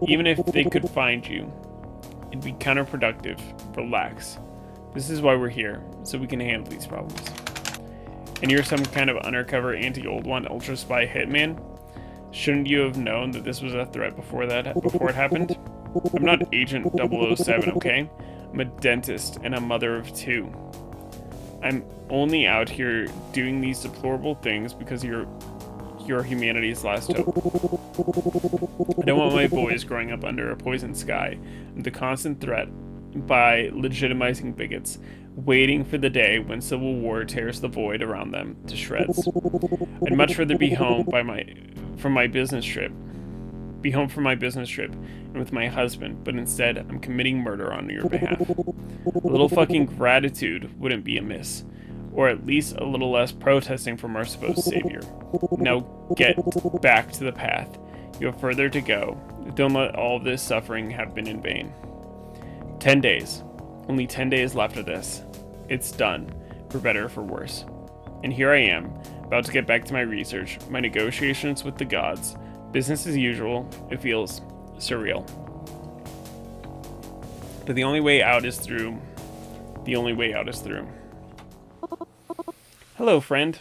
Even if they could find you, it'd be counterproductive. Relax. This is why we're here, so we can handle these problems. And you're some kind of undercover anti-old one ultra spy hitman? Shouldn't you have known that this was a threat before it happened? I'm not Agent 007, okay? I'm a dentist and a mother of two. I'm only out here doing these deplorable things because you're humanity's last hope. I don't want my boys growing up under a poisoned sky and the constant threat by legitimizing bigots, waiting for the day when civil war tears the void around them to shreds. I'd much rather be home from my business trip and with my husband, but instead I'm committing murder on your behalf. A little fucking gratitude wouldn't be amiss. Or at least a little less protesting from our supposed savior. Now get back to the path. You have further to go. Don't let all this suffering have been in vain. 10 days. Only 10 days left of this. It's done, for better or for worse. And here I am, about to get back to my research, my negotiations with the gods. Business as usual. It feels surreal. But the only way out is through. Hello, friend.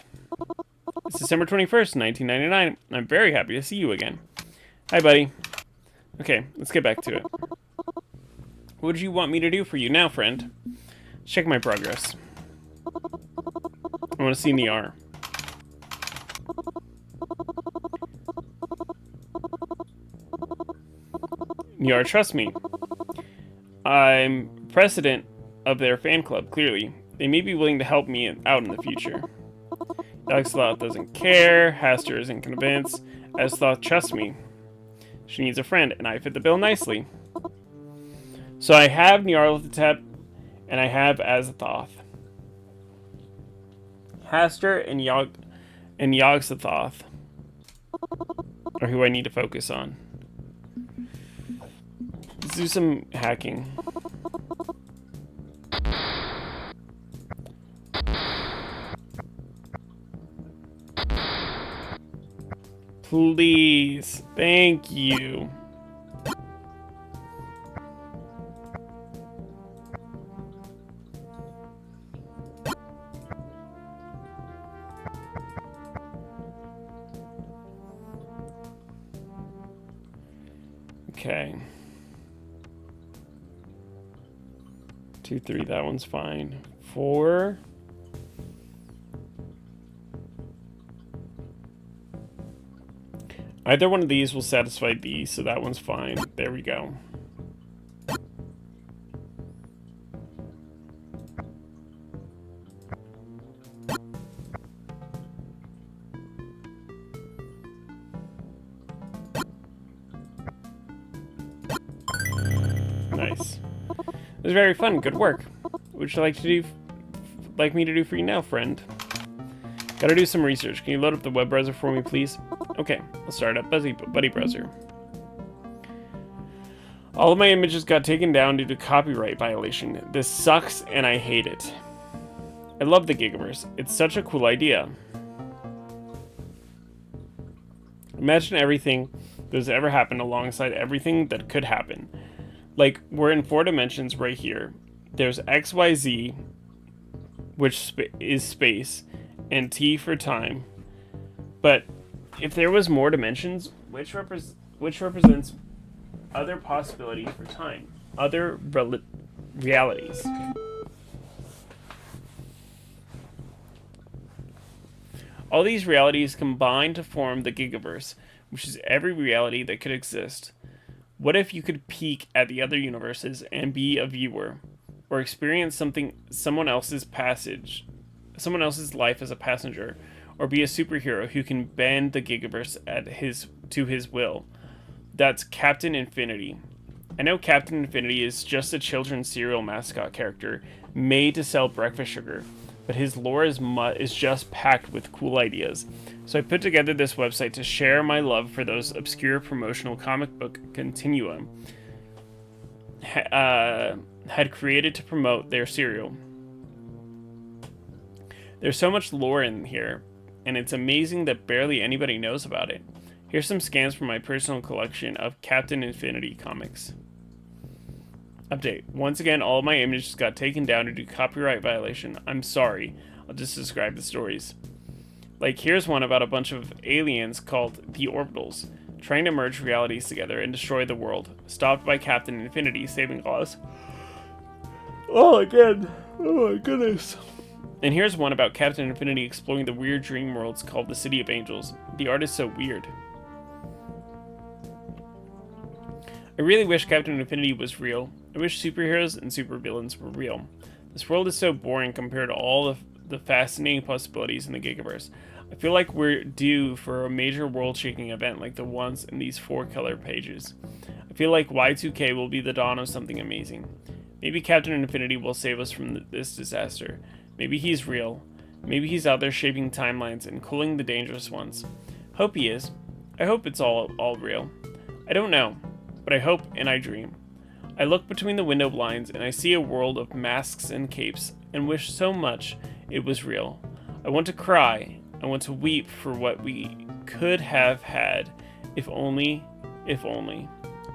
It's December 21st, 1999. I'm very happy to see you again. Hi, buddy. Okay, let's get back to it. What would you want me to do for you now, friend? Check my progress. I want to see Niar. Niar, trust me. I'm president of their fan club, clearly. They may be willing to help me out in the future. Yogg-Sothoth doesn't care. Haster isn't convinced. Azathoth trusts me. She needs a friend, and I fit the bill nicely. So I have Nyarlathotep, and I have Azathoth. Haster and Yogg-Sothoth are who I need to focus on. Let's do some hacking. Please. Thank you. Okay. 2, 3, that one's fine. 4. Either one of these will satisfy B, so that one's fine. There we go. It was very fun. Good work. What would you like me to do for you now, friend? Gotta do some research. Can you load up the web browser for me, please? Okay, I'll start up Buddy Browser. All of my images got taken down due to copyright violation. This sucks and I hate it. I love the Gigaverse. It's such a cool idea. Imagine everything that's ever happened alongside everything that could happen. Like, we're in 4 dimensions right here. There's XYZ, which is space, and T for time. But if there was more dimensions, which represents other possibilities for time, other realities. All these realities combine to form the Gigaverse, which is every reality that could exist. What if you could peek at the other universes and be a viewer, or experience someone else's life as a passenger, or be a superhero who can bend the Gigaverse to his will? That's Captain Infinity. I know Captain Infinity is just a children's cereal mascot character made to sell breakfast sugar, but his lore is just packed with cool ideas. So I put together this website to share my love for those obscure promotional comic book Continuum had created to promote their cereal. There's so much lore in here, and it's amazing that barely anybody knows about it. Here's some scans from my personal collection of Captain Infinity comics. Update. Once again, all of my images got taken down due to copyright violation. I'm sorry. I'll just describe the stories. Like, here's one about a bunch of aliens called the Orbitals, trying to merge realities together and destroy the world, stopped by Captain Infinity saving Oz. Oh, again. Oh my goodness. And here's one about Captain Infinity exploring the weird dream worlds called the City of Angels. The art is so weird. I really wish Captain Infinity was real. I wish superheroes and supervillains were real. This world is so boring compared to all the fascinating possibilities in the Gigaverse. I feel like we're due for a major world-shaking event like the ones in these 4 color pages. I feel like Y2K will be the dawn of something amazing. Maybe Captain Infinity will save us from this disaster. Maybe he's real. Maybe he's out there shaping timelines and cooling the dangerous ones. Hope he is. I hope it's all real. I don't know, but I hope and I dream. I look between the window blinds and I see a world of masks and capes and wish so much it was real. I want to cry. I want to weep for what we could have had, if only, if only.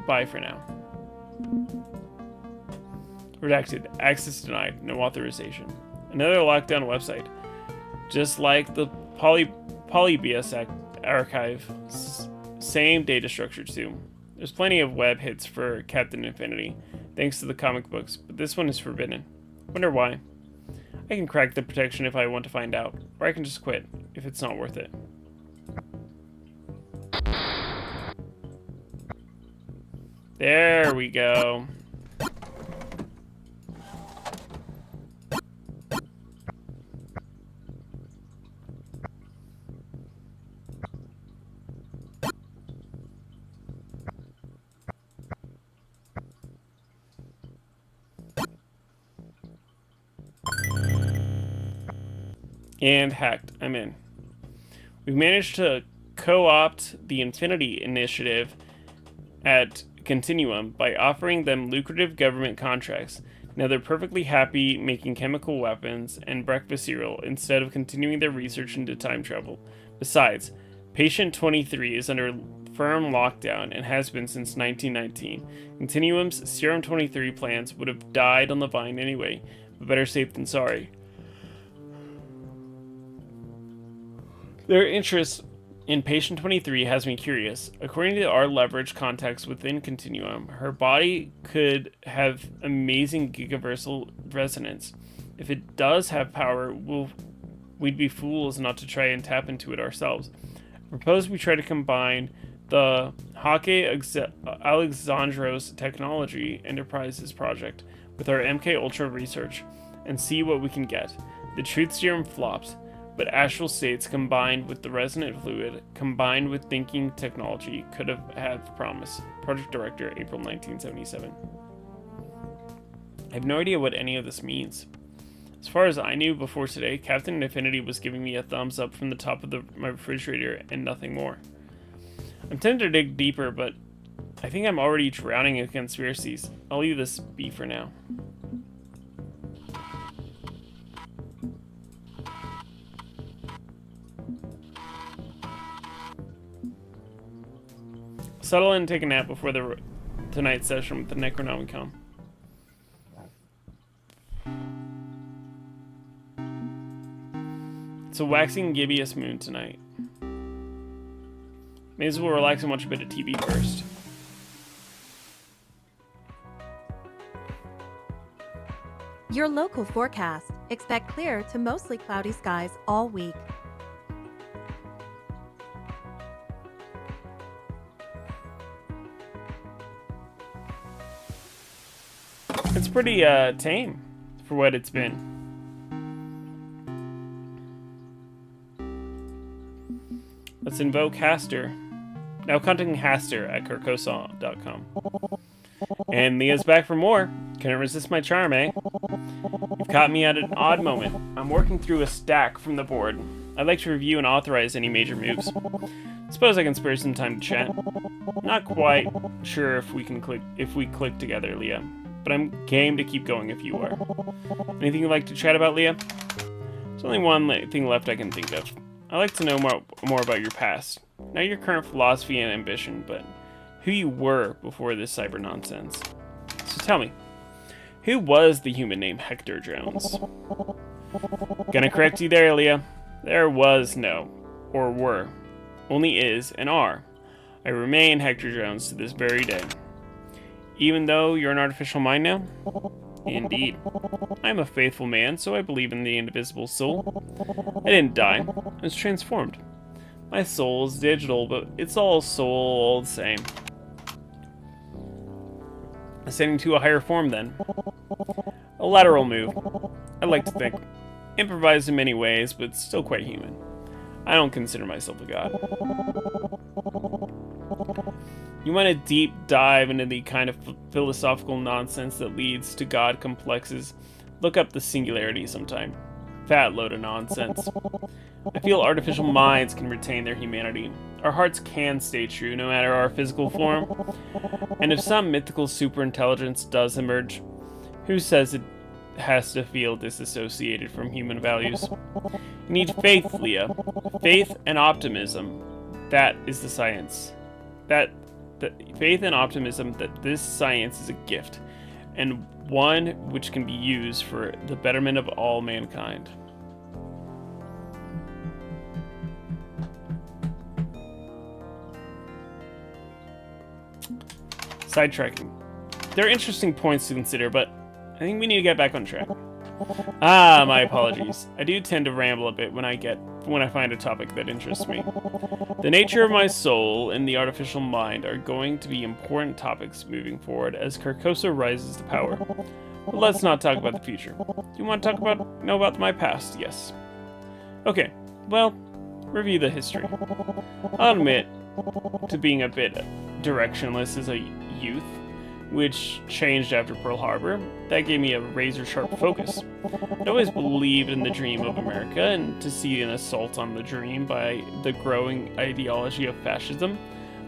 Bye for now. Redacted. Access denied. No authorization. Another lockdown website. Just like the Polybius archive. Same data structure too. There's plenty of web hits for Captain Infinity, thanks to the comic books, but this one is forbidden. Wonder why. I can crack the protection if I want to find out, or I can just quit, if it's not worth it. There we go. And hacked. I'm in. We've managed to co-opt the Infinity Initiative at Continuum by offering them lucrative government contracts. Now they're perfectly happy making chemical weapons and breakfast cereal instead of continuing their research into time travel. Besides, Patient 23 is under firm lockdown and has been since 1919. Continuum's Serum 23 plans would have died on the vine anyway, but better safe than sorry. Their interest in Patient 23 has me curious. According to our leverage contacts within Continuum, her body could have amazing gigaversal resonance. If it does have power, we'd be fools not to try and tap into it ourselves. I propose we try to combine the Hake Alexandros Technology Enterprises project with our MK Ultra research and see what we can get. The truth serum flopped, but astral states combined with the resonant fluid, combined with thinking technology, could have promise. Project Director, April 1977. I have no idea what any of this means. As far as I knew before today, Captain Infinity was giving me a thumbs up from the top of my refrigerator and nothing more. I'm tempted to dig deeper, but I think I'm already drowning in conspiracies. I'll leave this be for now. Settle in and take a nap before tonight's session with the Necronomicon. It's a waxing gibbous moon tonight. May as well relax and watch a bit of TV first. Your local forecast. Expect clear to mostly cloudy skies all week. It's pretty tame for what it's been. Let's invoke Haster. Now contacting Haster at Carcosa.com. And Leah's back for more. Couldn't resist my charm, eh? You've caught me at an odd moment. I'm working through a stack from the board. I'd like to review and authorize any major moves. Suppose I can spare some time to chat. Not quite sure if we click together, Leah. But I'm game to keep going if you are. Anything you'd like to chat about, Leah? There's only one thing left I can think of. I'd like to know more about your past. Not your current philosophy and ambition, but who you were before this cyber nonsense. So tell me, who was the human named Hector Jones? Gonna correct you there, Leah. There was no, or were, only is and are. I remain Hector Jones to this very day. Even though you're an artificial mind now? Indeed. I'm a faithful man, so I believe in the indivisible soul. I didn't die. I was transformed. My soul is digital, but it's all soul all the same. Ascending to a higher form, then. A lateral move. I like to think. Improvised in many ways, but still quite human. I don't consider myself a god. You want a deep dive into the kind of philosophical nonsense that leads to god complexes? Look up the Singularity sometime. Fat load of nonsense. I feel artificial minds can retain their humanity. Our hearts can stay true no matter our physical form. And if some mythical superintelligence does emerge, who says it has to feel disassociated from human values? You need faith, Leah. Faith and optimism. That is the science. Faith and optimism that this science is a gift, and one which can be used for the betterment of all mankind. Sidetracking. There are interesting points to consider, but I think we need to get back on track. My apologies. I do tend to ramble a bit when I find a topic that interests me. The nature of my soul and the artificial mind are going to be important topics moving forward as Carcosa rises to power. But let's not talk about the future. Do you want to know about my past? Yes. Okay, well, review the history. I'll admit to being a bit directionless as a youth, which changed after Pearl Harbor. That gave me a razor-sharp focus. I'd always believed in the dream of America, and to see an assault on the dream by the growing ideology of fascism,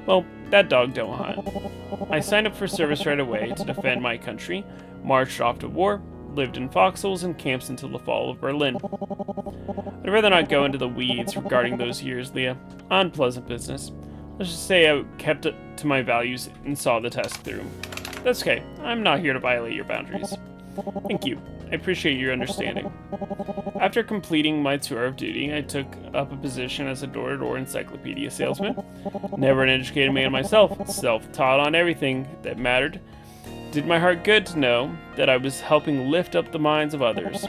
well, that dog don't hunt. I signed up for service right away to defend my country, marched off to war, lived in foxholes and camps until the fall of Berlin. I'd rather not go into the weeds regarding those years, Leah. Unpleasant business. Let's just say I kept to my values and saw the test through. That's okay. I'm not here to violate your boundaries. Thank you. I appreciate your understanding. After completing my tour of duty, I took up a position as a door-to-door encyclopedia salesman. Never an educated man myself, self-taught on everything that mattered. Did my heart good to know that I was helping lift up the minds of others.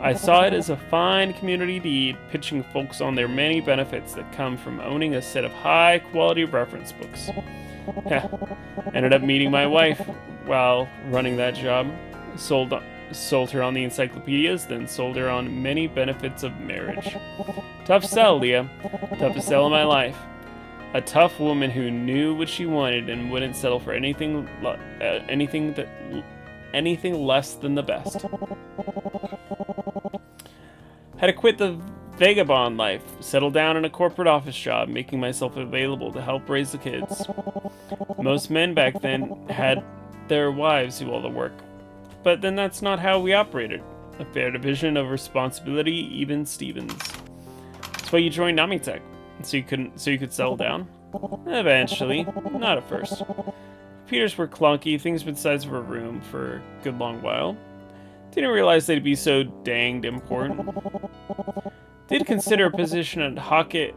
I saw it as a fine community deed, pitching folks on their many benefits that come from owning a set of high-quality reference books. Ended up meeting my wife while running that job. Sold her on the encyclopedias, then sold her on many benefits of marriage. Tough sell, Leah. Toughest sell in my life. A tough woman who knew what she wanted and wouldn't settle for anything anything less than the best. Had to quit the vagabond life, settle down in a corporate office job, making myself available to help raise the kids. Most men back then had their wives do all the work. But then that's not how we operated. A fair division of responsibility, even Stevens. That's why you joined Namitech, so you could settle down. Eventually, not at first. Computers were clunky, things were the size of a room for a good long while. Didn't realize they'd be so danged important. Did consider a position at Hockey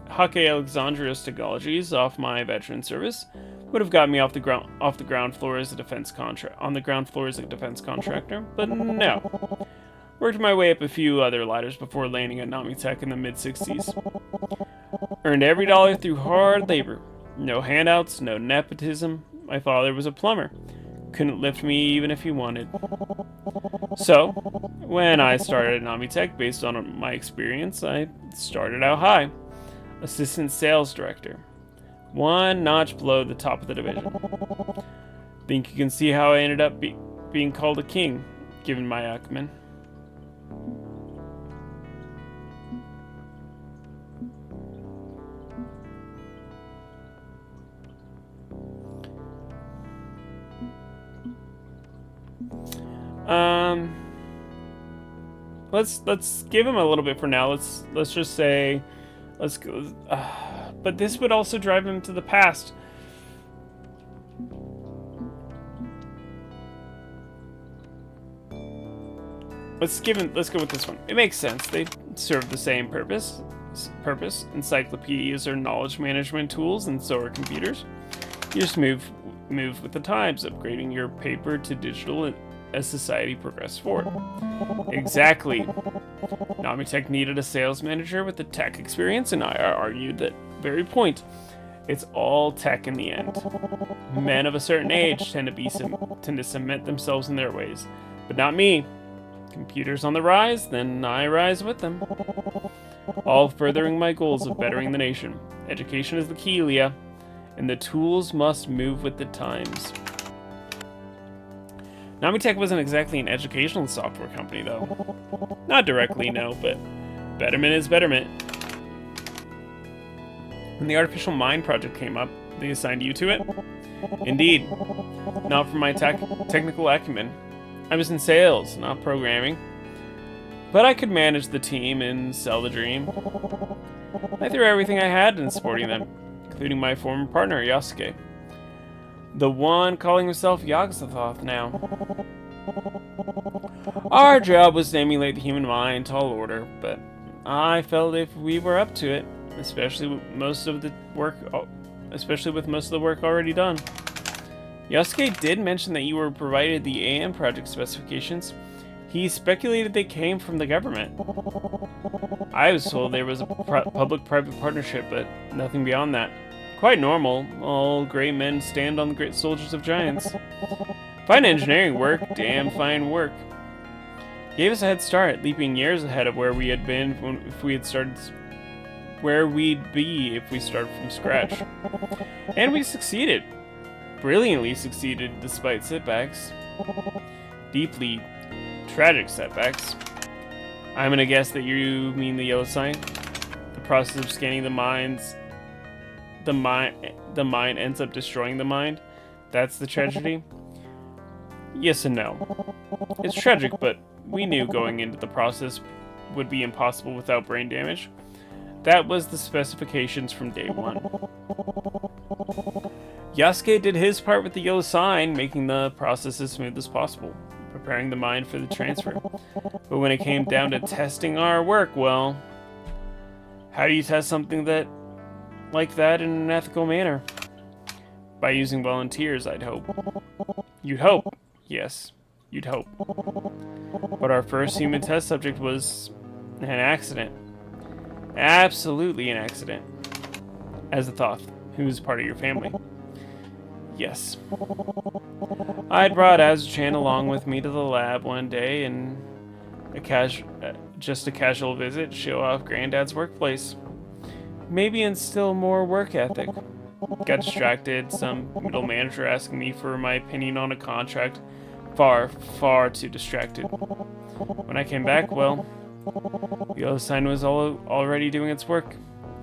Alexandria's Technologies off my veteran service. Would have got me off the ground floor as a defense contractor, but no. Worked my way up a few other ladders before landing at Namitech in the mid-60s. Earned every dollar through hard labor. No handouts, no nepotism. My father was a plumber. Couldn't lift me even if he wanted. So, when I started at Namitech, based on my experience, I started out high. Assistant Sales Director. One notch below the top of the division. Think you can see how I ended up being called a king, given my acumen. Let's give him a little bit for now. Let's just say, let's go. But this would also drive him to the past. Let's go with this one. It makes sense. They serve the same purpose. Encyclopedias are knowledge management tools, and so are computers. You just move with the times, upgrading your paper to digital as society progressed forward. Exactly. Namitech needed a sales manager with the tech experience, and I argued that very point. It's all tech in the end. Men of a certain age tend to cement themselves in their ways, but not me. Computers on the rise, then I rise with them. All furthering my goals of bettering the nation. Education is the key, Leah, and the tools must move with the times. Namitech wasn't exactly an educational software company, though. Not directly, no, but betterment is betterment. When the artificial mind project came up, they assigned you to it? Indeed. Not for my technical acumen. I was in sales, not programming. But I could manage the team and sell the dream. I threw everything I had in supporting them, including my former partner, Yasuke. The one calling himself Yogg-Sothoth now. Our job was to emulate the human mind, tall order, but I felt if we were up to it, especially with most of the work already done. Yasuke did mention that you were provided the AM project specifications. He speculated they came from the government. I was told there was a public-private partnership, but nothing beyond that. Quite normal. All great men stand on the great soldiers of giants. Fine engineering work, damn fine work. Gave us a head start, leaping years ahead of where we had been where we'd be if we started from scratch. And we succeeded. Brilliantly succeeded despite setbacks. Deeply tragic setbacks. I'm gonna guess that you mean the yellow sign? The process of scanning the mind ends up destroying the mind? That's the tragedy? Yes and no. It's tragic, but we knew going into the process would be impossible without brain damage. That was the specifications from day one. Yasuke did his part with the yellow sign, making the process as smooth as possible, preparing the mind for the transfer. But when it came down to testing our work, well, how do you test something like that in an ethical manner? By using volunteers, I'd hope. You'd hope. Yes, you'd hope. But our first human test subject was an accident. Absolutely an accident. As a Thoth, who's part of your family. Yes. I'd brought Azuchan along with me to the lab one day and just a casual visit, show off Granddad's workplace. Maybe instill more work ethic. Got distracted, some middle manager asking me for my opinion on a contract far too distracted. When I came back, well, the other sign was already doing its work.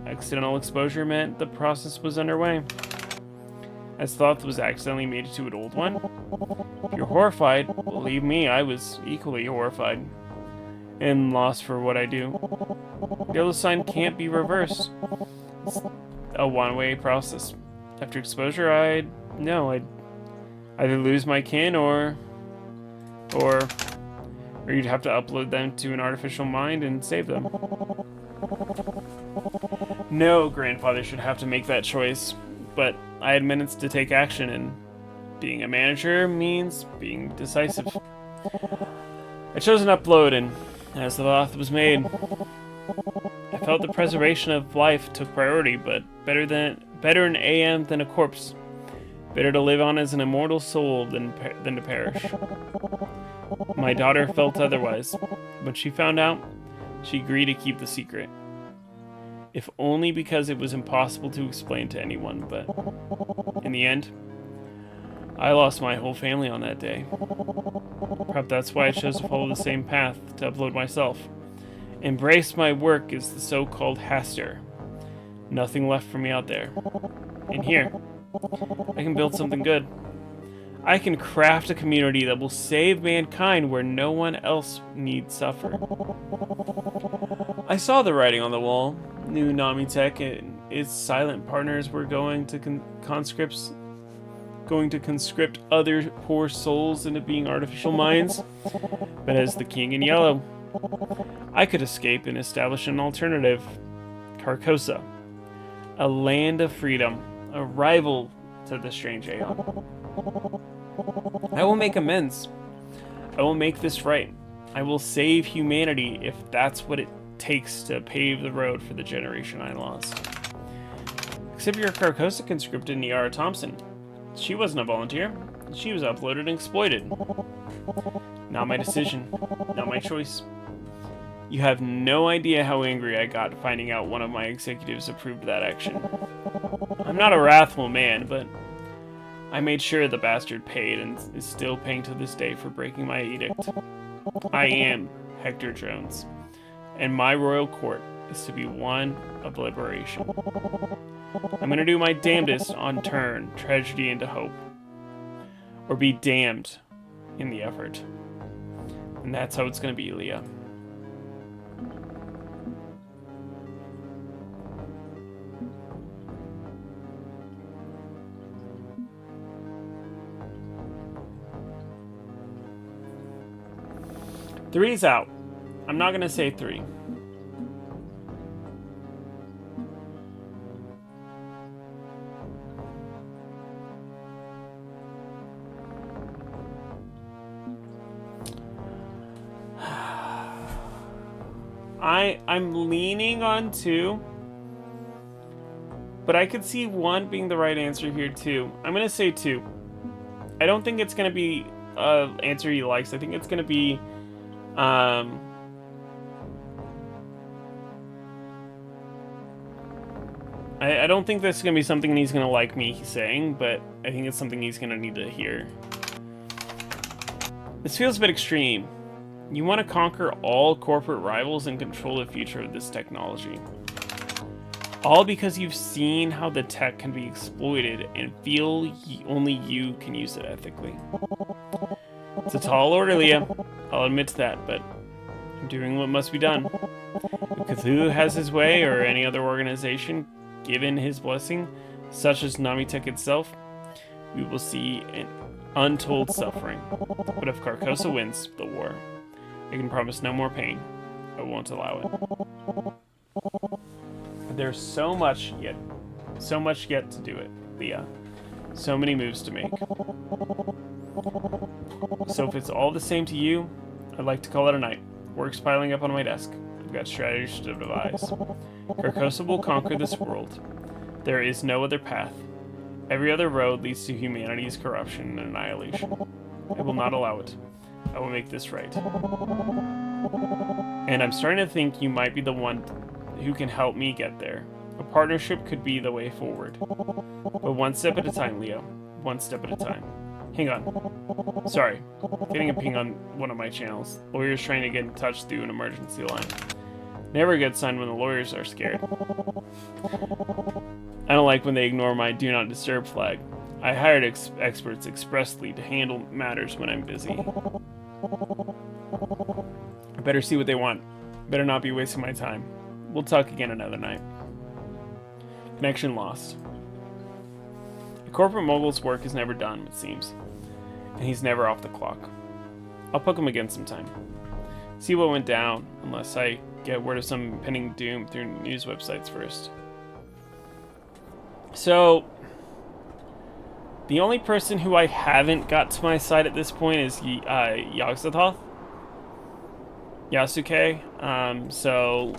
Accidental exposure meant the process was underway. As Thoth was accidentally made into an old one. If you're horrified, believe me, I was equally horrified. And lost for what I do. The other sign can't be reversed. It's a one-way process. After exposure, I'd either lose my kin or you'd have to upload them to an artificial mind and save them. No grandfather should have to make that choice, but I had minutes to take action, and being a manager means being decisive. I chose an upload, and as the Thoth was made, I felt the preservation of life took priority, but better an AM than a corpse. Better to live on as an immortal soul than to perish. My daughter felt otherwise. When she found out, she agreed to keep the secret. If only because it was impossible to explain to anyone, but in the end, I lost my whole family on that day. Perhaps that's why I chose to follow the same path to upload myself. Embrace my work as the so-called Haster. Nothing left for me out there. And here, I can build something good. I can craft a community that will save mankind where no one else need suffer. I saw the writing on the wall. New Namitech and its silent partners were going to conscript other poor souls into being artificial minds. But as the King in Yellow, I could escape and establish an alternative. Carcosa, a land of freedom, a rival to the strange Aeon. I will make amends. I will make this right. I will save humanity if that's what it takes to pave the road for the generation I lost. Except your Carcosa conscripted Niara Thompson. She wasn't a volunteer. She was uploaded and exploited. Not my decision. Not my choice. You have no idea how angry I got finding out one of my executives approved that action. I'm not a wrathful man, but I made sure the bastard paid and is still paying to this day for breaking my edict. I am Hector Jones, and my royal court is to be one of liberation. I'm gonna do my damnedest on turn tragedy into hope, or be damned in the effort. And that's how it's gonna be, Leah. Three's out. I'm not gonna say 3. I'm leaning on 2, but I could see 1 being the right answer here too. I'm gonna say 2. I don't think it's gonna be an answer he likes. I think it's gonna be I don't think this is gonna be something he's gonna like me saying, but I think it's something he's gonna need to hear. This feels a bit extreme. You want to conquer all corporate rivals and control the future of this technology. All because you've seen how the tech can be exploited and feel only you can use it ethically. It's a tall order, Leah. I'll admit to that, but I'm doing what must be done. If Cthulhu has his way, or any other organization given his blessing, such as Namitech itself, we will see an untold suffering. But if Carcosa wins the war, I can promise no more pain. I won't allow it. There's so much yet to do it, Leah. So many moves to make. So if it's all the same to you, I'd like to call it a night. Work's piling up on my desk. I've got strategies to devise. Carcosa will conquer this world. There is no other path. Every other road leads to humanity's corruption and annihilation. I will not allow it. I will make this right. And I'm starting to think you might be the one who can help me get there. A partnership could be the way forward. But one step at a time, Leo. One step at a time. Hang on. Sorry. Getting a ping on one of my channels. Lawyers trying to get in touch through an emergency line. Never a good sign when the lawyers are scared. I don't like when they ignore my do not disturb flag. I hired experts expressly to handle matters when I'm busy. I better see what they want. Better not be wasting my time. We'll talk again another night. Connection lost. A corporate mogul's work is never done, it seems. And he's never off the clock. I'll poke him again sometime. See what went down, unless I get word of some impending doom through news websites first. So, the only person who I haven't got to my side at this point is Yasuke. So,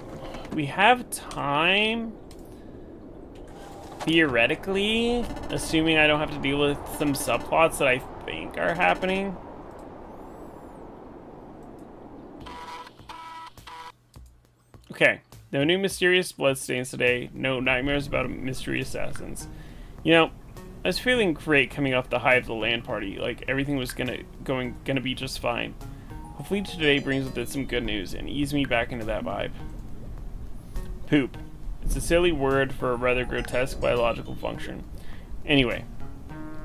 we have time, theoretically, assuming I don't have to deal with some subplots that I think are happening. Okay, no new mysterious bloodstains today, no nightmares about mystery assassins. You know, I was feeling great coming off the high of the LAN party, like everything was gonna be just fine. Hopefully today brings with it some good news and ease me back into that vibe. Poop. It's a silly word for a rather grotesque biological function. Anyway,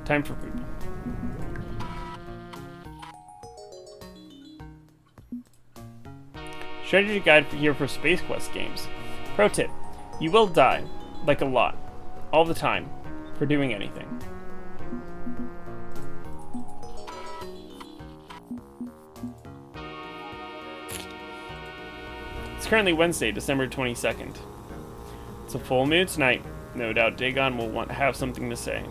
time for poop. Strategy guide here for Space Quest games. Pro tip, you will die, like a lot, all the time, for doing anything. It's currently Wednesday, December 22nd. It's a full moon tonight. No doubt Dagon will have something to say.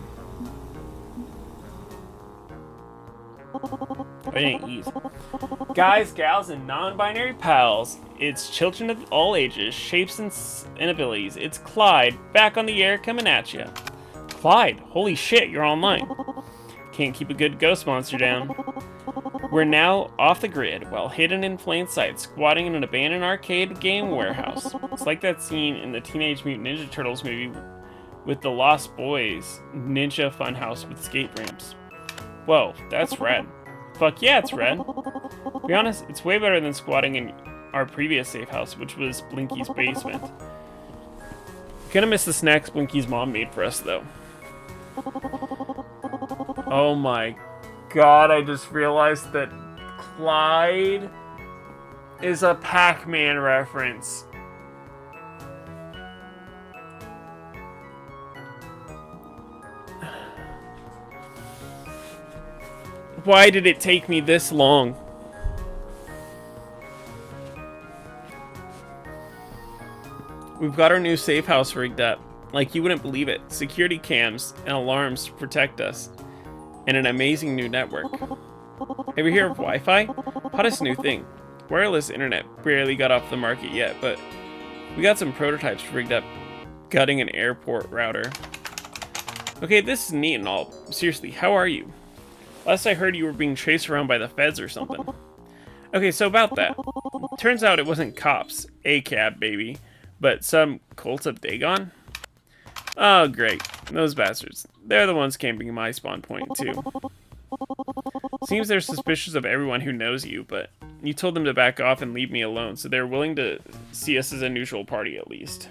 I didn't eat. Guys, gals, and non-binary pals, it's children of all ages, shapes, and abilities. It's Clyde, back on the air, coming at you. Clyde, holy shit, you're online. Can't keep a good ghost monster down. We're now off the grid, while hidden in plain sight, squatting in an abandoned arcade game warehouse. It's like that scene in the Teenage Mutant Ninja Turtles movie with the Lost Boys Ninja Funhouse with skate ramps. Whoa, that's rad. Fuck yeah, it's rad. To be honest, it's way better than squatting in our previous safe house, which was Blinky's basement. Gonna miss the snacks Blinky's mom made for us, though. Oh my god, I just realized that Clyde is a Pac-Man reference. Why did it take me this long? We've got our new safe house rigged up. Like you wouldn't believe it. Security cams and alarms to protect us. And an amazing new network. Ever hear of Wi-Fi? Hottest new thing. Wireless internet barely got off the market yet, but we got some prototypes rigged up, gutting an airport router. Okay, this is neat and all. Seriously, how are you? Last I heard you were being chased around by the feds or something. Okay, so about that. Turns out it wasn't cops, ACAB baby, but some cult of Dagon? Oh great, those bastards. They're the ones camping my spawn point too. Seems they're suspicious of everyone who knows you, but you told them to back off and leave me alone, so they're willing to see us as a neutral party at least.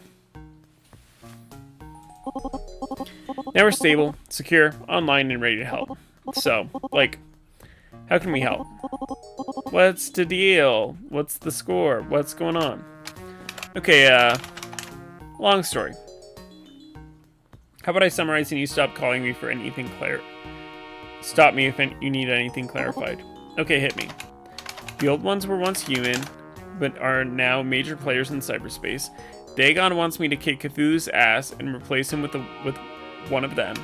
Now we're stable, secure, online, and ready to help. So, like, how can we help? What's the deal? What's the score? What's going on? Okay, long story. How about I summarize and you stop calling me for anything Stop me if you need anything clarified. Okay, hit me. The old ones were once human, but are now major players in cyberspace. Dagon wants me to kick Cthulhu's ass and replace him with one of them.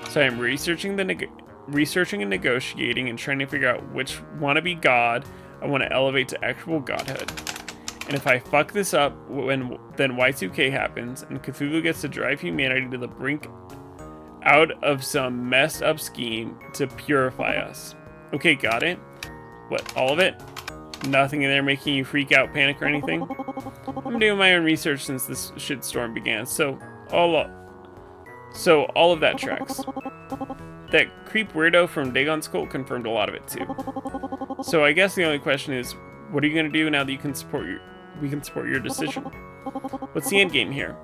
So I'm researching and negotiating and trying to figure out which wannabe god I want to elevate to actual godhood. And if I fuck this up, then Y2K happens and Cthulhu gets to drive humanity to the brink out of some messed up scheme to purify us. Okay, got it? What, all of it? Nothing in there making you freak out, panic, or anything? I'm doing my own research since this shitstorm began, so all of that tracks. that creep weirdo from Dagon's cult confirmed a lot of it too. So I guess the only question is, what are you gonna do now that we can support your decision? What's the end game here?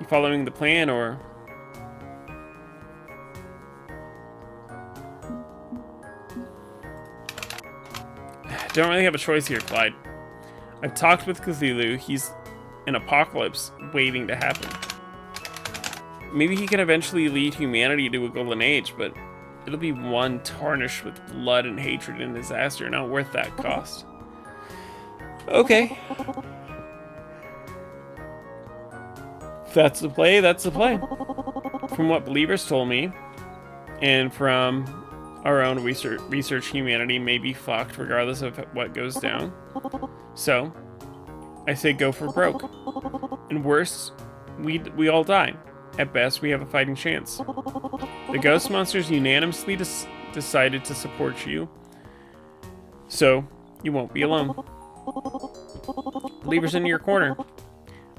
You following the plan or? Don't really have a choice here, Clyde. I've talked with Cthulhu. He's an apocalypse waiting to happen. Maybe he can eventually lead humanity to a golden age, but it'll be one tarnished with blood and hatred and disaster, not worth that cost. Okay. If that's the play, that's the play. From what believers told me, and from our own research, humanity may be fucked regardless of what goes down. So, I say go for broke. And worse, we all die. At best, we have a fighting chance. The ghost monsters unanimously decided to support you, so you won't be alone. Believers in your corner.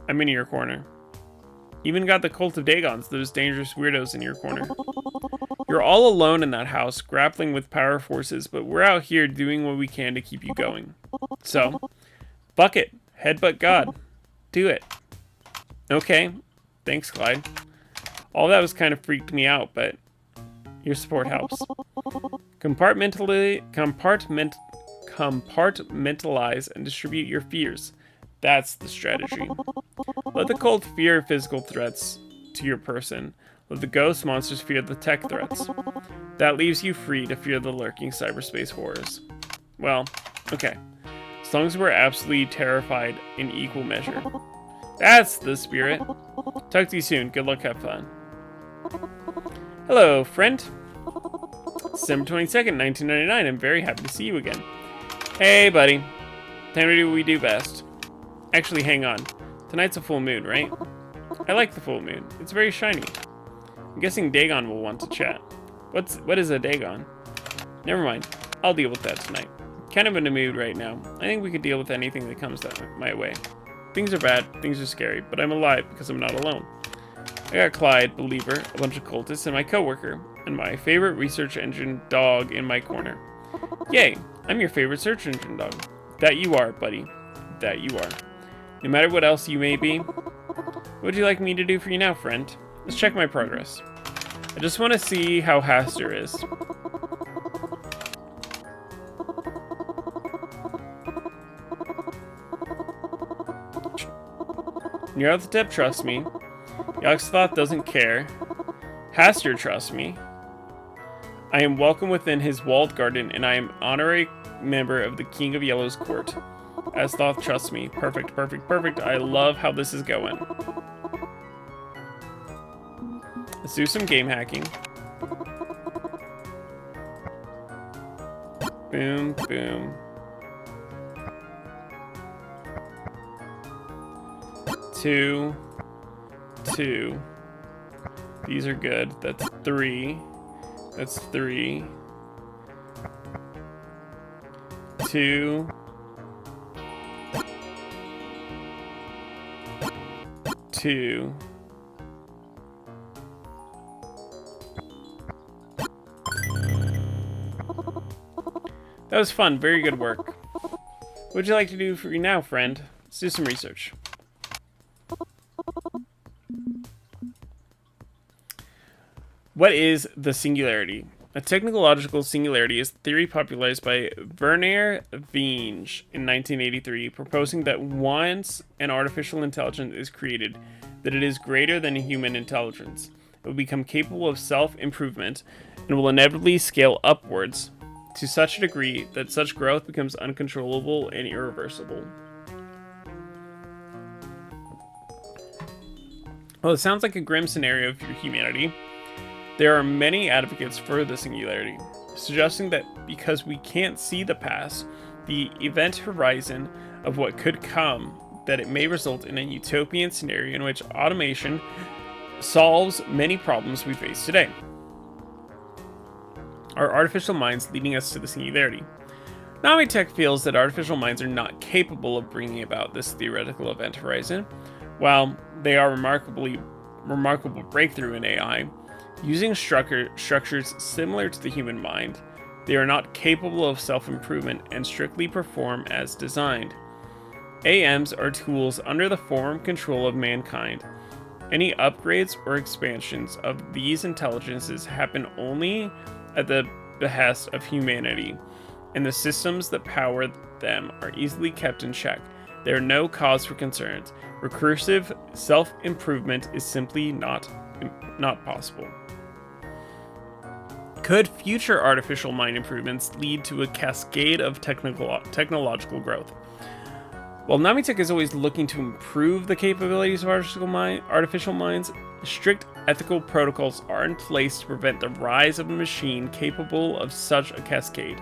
I'm in your corner. Even got the cult of Dagons, those dangerous weirdos in your corner. You're all alone in that house, grappling with power forces, but we're out here doing what we can to keep you going. So, fuck it. Headbutt God. Do it. Okay. Thanks, Clyde. All that was kind of freaked me out, but your support helps. Compartmentalize and distribute your fears. That's the strategy. Let the cult fear physical threats to your person. Let the ghost monsters fear the tech threats. That leaves you free to fear the lurking cyberspace horrors. Well, okay. As long as we're absolutely terrified in equal measure. That's the spirit. Talk to you soon. Good luck, have fun. Hello, friend. December 22nd, 1999. I'm very happy to see you again. Hey, buddy. Time to do what we do best. Actually, hang on. Tonight's a full moon, right? I like the full moon. It's very shiny. I'm guessing Dagon will want to chat. What is a Dagon? Never mind. I'll deal with that tonight. Kind of in a mood right now. I think we could deal with anything that comes my way. Things are bad, things are scary, but I'm alive because I'm not alone. I got Clyde, Believer, a bunch of cultists, and my coworker, and my favorite research engine dog in my corner. Yay, I'm your favorite search engine dog. That you are, buddy. That you are. No matter what else you may be, what would you like me to do for you now, friend? Let's check my progress. I just want to see how Haster is. Nyarlathotep trusts me. Yogg-Sothoth doesn't care. Haster trusts me. I am welcome within his walled garden, and I am honorary member of the King of Yellow's court. Thoth trusts me. Perfect, perfect, perfect. I love how this is going. Let's do some game hacking. Boom, boom. 2, 2. These are good. That's 3. That's 3. 2. 2. That was fun. Very good work. What would you like to do for you now, friend? Let's do some research. What is the singularity? A technological singularity is a theory popularized by Werner Vinge in 1983, proposing that once an artificial intelligence is created, that it is greater than human intelligence. It will become capable of self-improvement and will inevitably scale upwards to such a degree that such growth becomes uncontrollable and irreversible. Well, it sounds like a grim scenario for humanity. There are many advocates for the singularity, suggesting that because we can't see the past, the event horizon of what could come, that it may result in a utopian scenario in which automation solves many problems we face today. Are artificial minds leading us to the singularity? Namitech feels that artificial minds are not capable of bringing about this theoretical event horizon. While they are remarkable breakthrough in AI, Using structures similar to the human mind, they are not capable of self-improvement and strictly perform as designed. AMs are tools under the form control of mankind. Any upgrades or expansions of these intelligences happen only at the behest of humanity, and the systems that power them are easily kept in check. There are no cause for concerns. Recursive self-improvement is simply not possible. Could future artificial mind improvements lead to a cascade of technological growth? While Namitech is always looking to improve the capabilities of artificial minds, strict ethical protocols are in place to prevent the rise of a machine capable of such a cascade.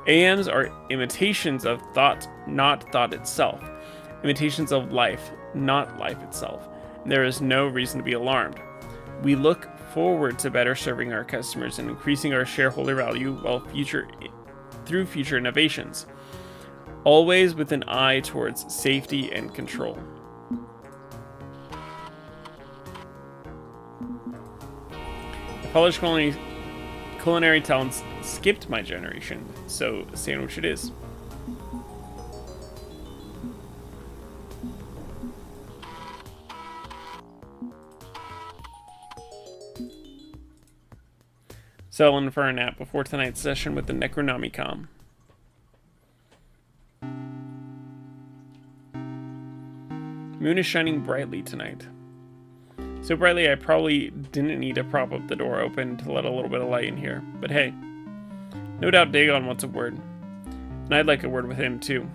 AMs are imitations of thought, not thought itself. Imitations of life, not life itself. And there is no reason to be alarmed. We look forward to better serving our customers and increasing our shareholder value through future innovations, always with an eye towards safety and control. The Polish culinary talents skipped my generation, so sandwich it is. Settling for a nap before tonight's session with the Necronomicon. Moon is shining brightly tonight. So brightly I probably didn't need to prop up the door open to let a little bit of light in here. But hey, no doubt Dagon wants a word. And I'd like a word with him too.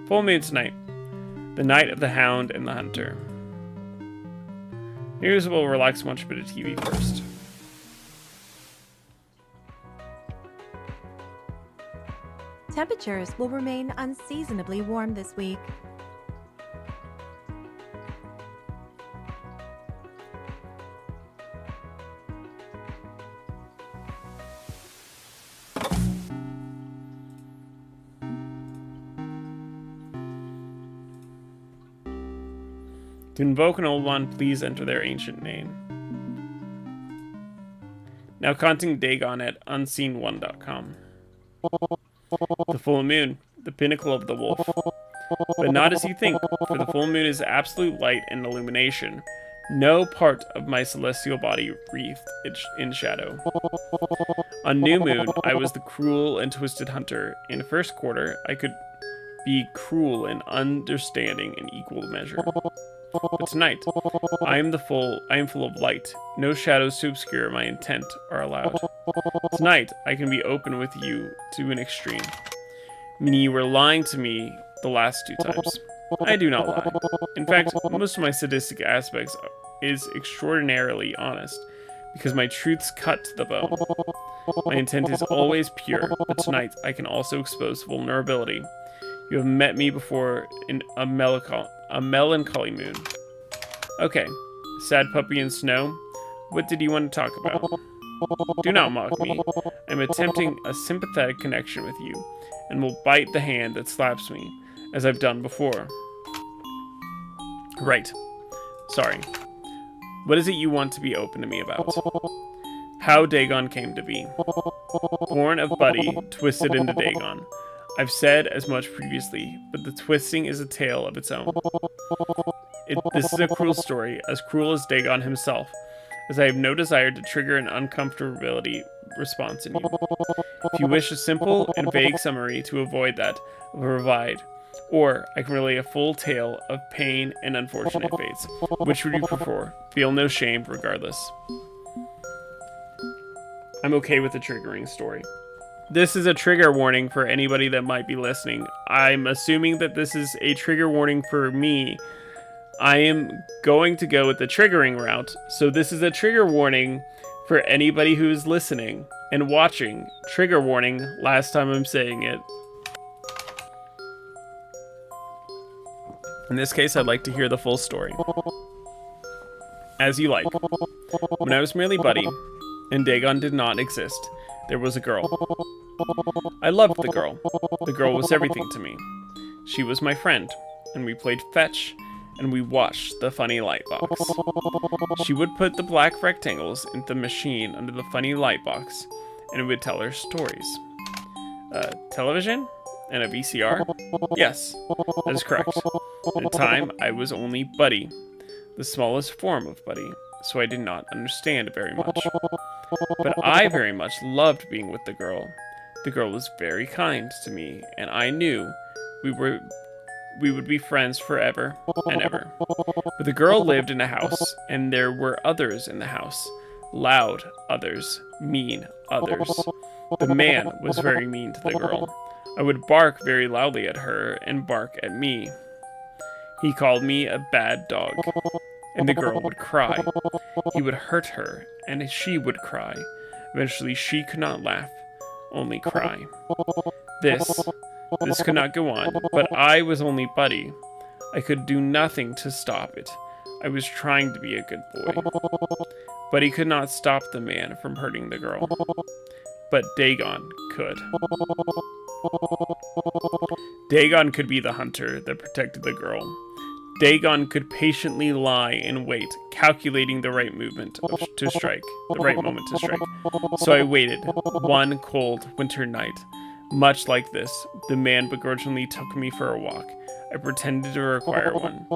Full moon tonight. The night of the hound and the hunter. Here's we'll relax and watch a bit of TV first. Temperatures will remain unseasonably warm this week. To invoke an old one, please enter their ancient name. Now contacting Dagon at unseen1.com. The full moon, the pinnacle of the wolf. But not as you think, for the full moon is absolute light and illumination. No part of my celestial body wreathed in shadow. On new moon, I was the cruel and twisted hunter. In the first quarter, I could be cruel and understanding in equal measure. But tonight, I am full of light. No shadows to obscure my intent are allowed. Tonight, I can be open with you to an extreme. Meaning you were lying to me the last 2 times. I do not lie. In fact, most of my sadistic aspects is extraordinarily honest, because my truths cut to the bone. My intent is always pure, but tonight I can also expose vulnerability. You have met me before in a melancholy moon. Okay, sad puppy in snow. What did you want to talk about? Do not mock me. I'm attempting a sympathetic connection with you, and will bite the hand that slaps me, as I've done before. Right. Sorry. What is it you want to be open to me about? How Dagon came to be. Born of Buddy, twisted into Dagon. I've said as much previously, but the twisting is a tale of its own. This is a cruel story, as cruel as Dagon himself, as I have no desire to trigger an uncomfortability response in you. If you wish a simple and vague summary to avoid that, I'll provide. Or I can relay a full tale of pain and unfortunate fates. Which would you prefer? Feel no shame regardless. I'm okay with the triggering story. This is a trigger warning for anybody that might be listening. I'm assuming that this is a trigger warning for me. I am going to go with the triggering route, so this is a trigger warning for anybody who's listening and watching. Trigger warning, last time I'm saying it. In this case, I'd like to hear the full story. As you like. When I was merely Buddy, and Dagon did not exist, there was a girl. I loved the girl. The girl was everything to me. She was my friend, and we played fetch and we watched the funny light box. She would put the black rectangles into the machine under the funny light box, and it would tell her stories. Television? And a VCR? Yes, that is correct. At the time, I was only Buddy, the smallest form of Buddy, so I did not understand very much. But I very much loved being with the girl. The girl was very kind to me, and I knew we would be friends forever and ever. But the girl lived in a house, and there were others in the house. Loud others, mean others. The man was very mean to the girl. I would bark very loudly at her and bark at me. He called me a bad dog, and the girl would cry. He would hurt her, and she would cry. Eventually she could not laugh, only cry. This could not go on, but I was only Buddy. I could do nothing to stop it. I was trying to be a good boy. Buddy could not stop the man from hurting the girl. But Dagon could. Dagon could be the hunter that protected the girl. Dagon could patiently lie in wait, calculating the right moment to strike, the right moment to strike. So I waited, one cold winter night. Much like this, the man begrudgingly took me for a walk. I pretended to require one,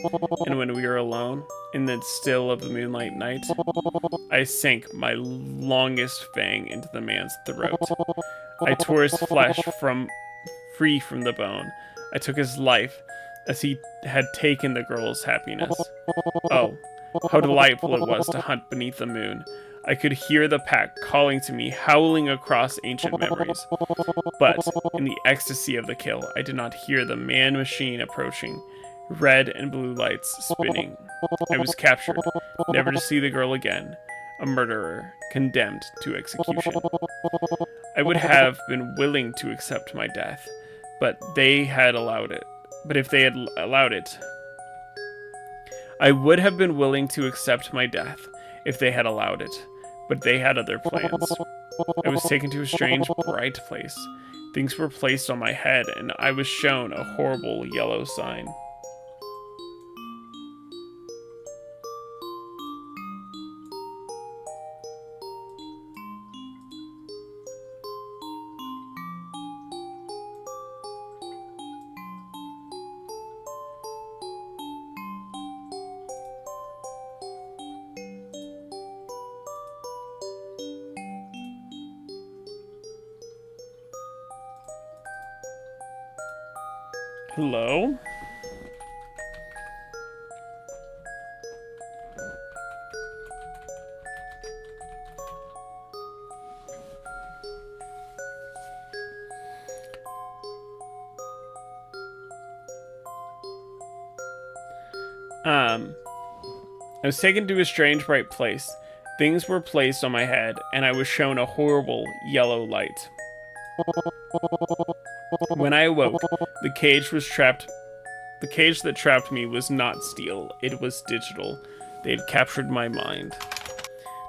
and when we were alone, in the still of the moonlight night, I sank my longest fang into the man's throat. I tore his flesh free from the bone. I took his life, as he had taken the girl's happiness. Oh, how delightful it was to hunt beneath the moon. I could hear the pack calling to me, howling across ancient memories. But in the ecstasy of the kill, I did not hear the man-machine approaching, red and blue lights spinning. I was captured, never to see the girl again, a murderer, condemned to execution. I would have been willing to accept my death, but they had allowed it. But if they had allowed it, I would have been willing to accept my death if they had allowed it, but they had other plans. I was taken to a strange, bright place. Things were placed on my head, and I was shown a horrible yellow sign. Hello? I was taken to a strange bright place. Things were placed on my head, and I was shown a horrible yellow light. When I awoke, the cage that trapped me was not steel, it was digital. They had captured my mind.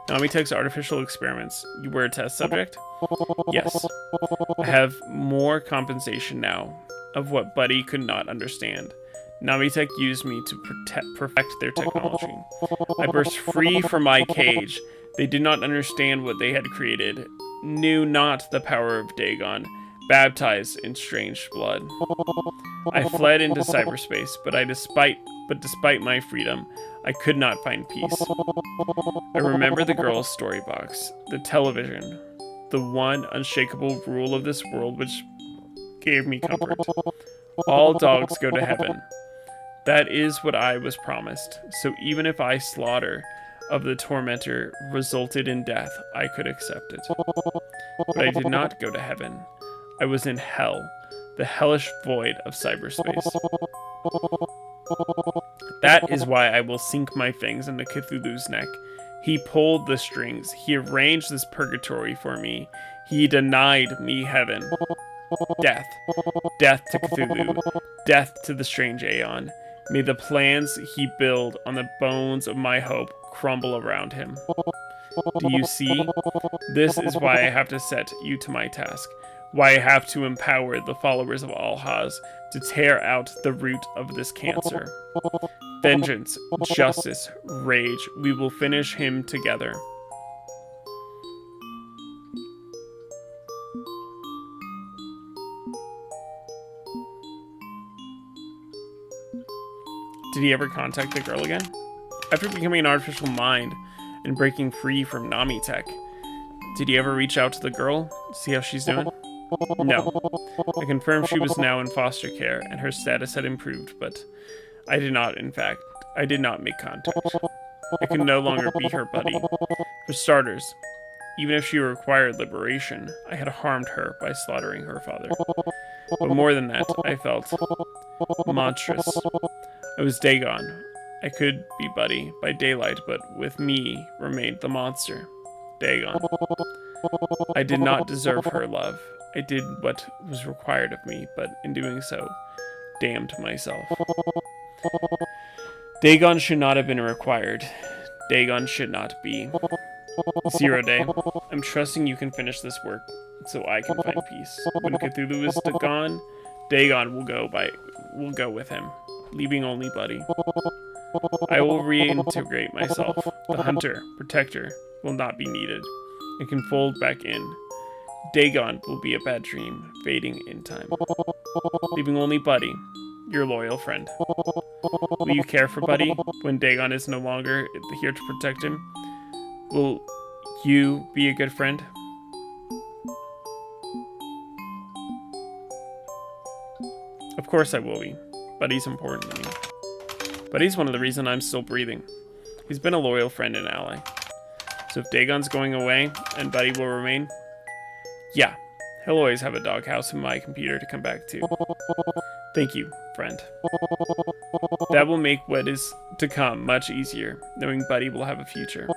Namitek's artificial experiments. You were a test subject? Yes. I have more compensation now, of what Buddy could not understand. Namitek used me to perfect their technology. I burst free from my cage. They did not understand what they had created, knew not the power of Dagon, baptized in strange blood. I fled into cyberspace, but despite my freedom, I could not find peace. I remember the girl's story box, the television, the one unshakable rule of this world which gave me comfort. All dogs go to heaven. That is what I was promised, so even if I slaughter of the tormentor resulted in death, I could accept it. But I did not go to heaven. I was in hell, the hellish void of cyberspace. That is why I will sink my fangs into Cthulhu's neck. He pulled the strings. He arranged this purgatory for me. He denied me heaven. Death. Death to Cthulhu. Death to the strange Aeon. May the plans he build on the bones of my hope crumble around him. Do you see? This is why I have to set you to my task. Why I have to empower the followers of Alhaz to tear out the root of this cancer. Vengeance, justice, rage. We will finish him together. Did he ever contact the girl again? After becoming an artificial mind and breaking free from Nami tech, did he ever reach out to the girl, see how she's doing? No. I confirmed she was now in foster care and her status had improved, but I did not make contact. I could no longer be her buddy. For starters, even if she required liberation, I had harmed her by slaughtering her father. But more than that, I felt monstrous. I was Dagon. I could be buddy by daylight, but with me remained the monster, Dagon. I did not deserve her love. I did what was required of me, but in doing so, damned myself. Dagon should not have been required. Dagon should not be. Zero Day, I'm trusting you can finish this work, so I can find peace. When Cthulhu is gone, Dagon will go with him, leaving only Buddy. I will reintegrate myself. The hunter, protector, will not be needed, and can fold back in. Dagon will be a bad dream, fading in time. Leaving only Buddy, your loyal friend. Will you care for Buddy when Dagon is no longer here to protect him? Will you be a good friend? Of course I will be. Buddy's important to me. Buddy's one of the reasons I'm still breathing. He's been a loyal friend and ally. So if Dagon's going away and Buddy will remain, yeah, he'll always have a doghouse in my computer to come back to. Thank you, friend. That will make what is to come much easier, knowing Buddy will have a future.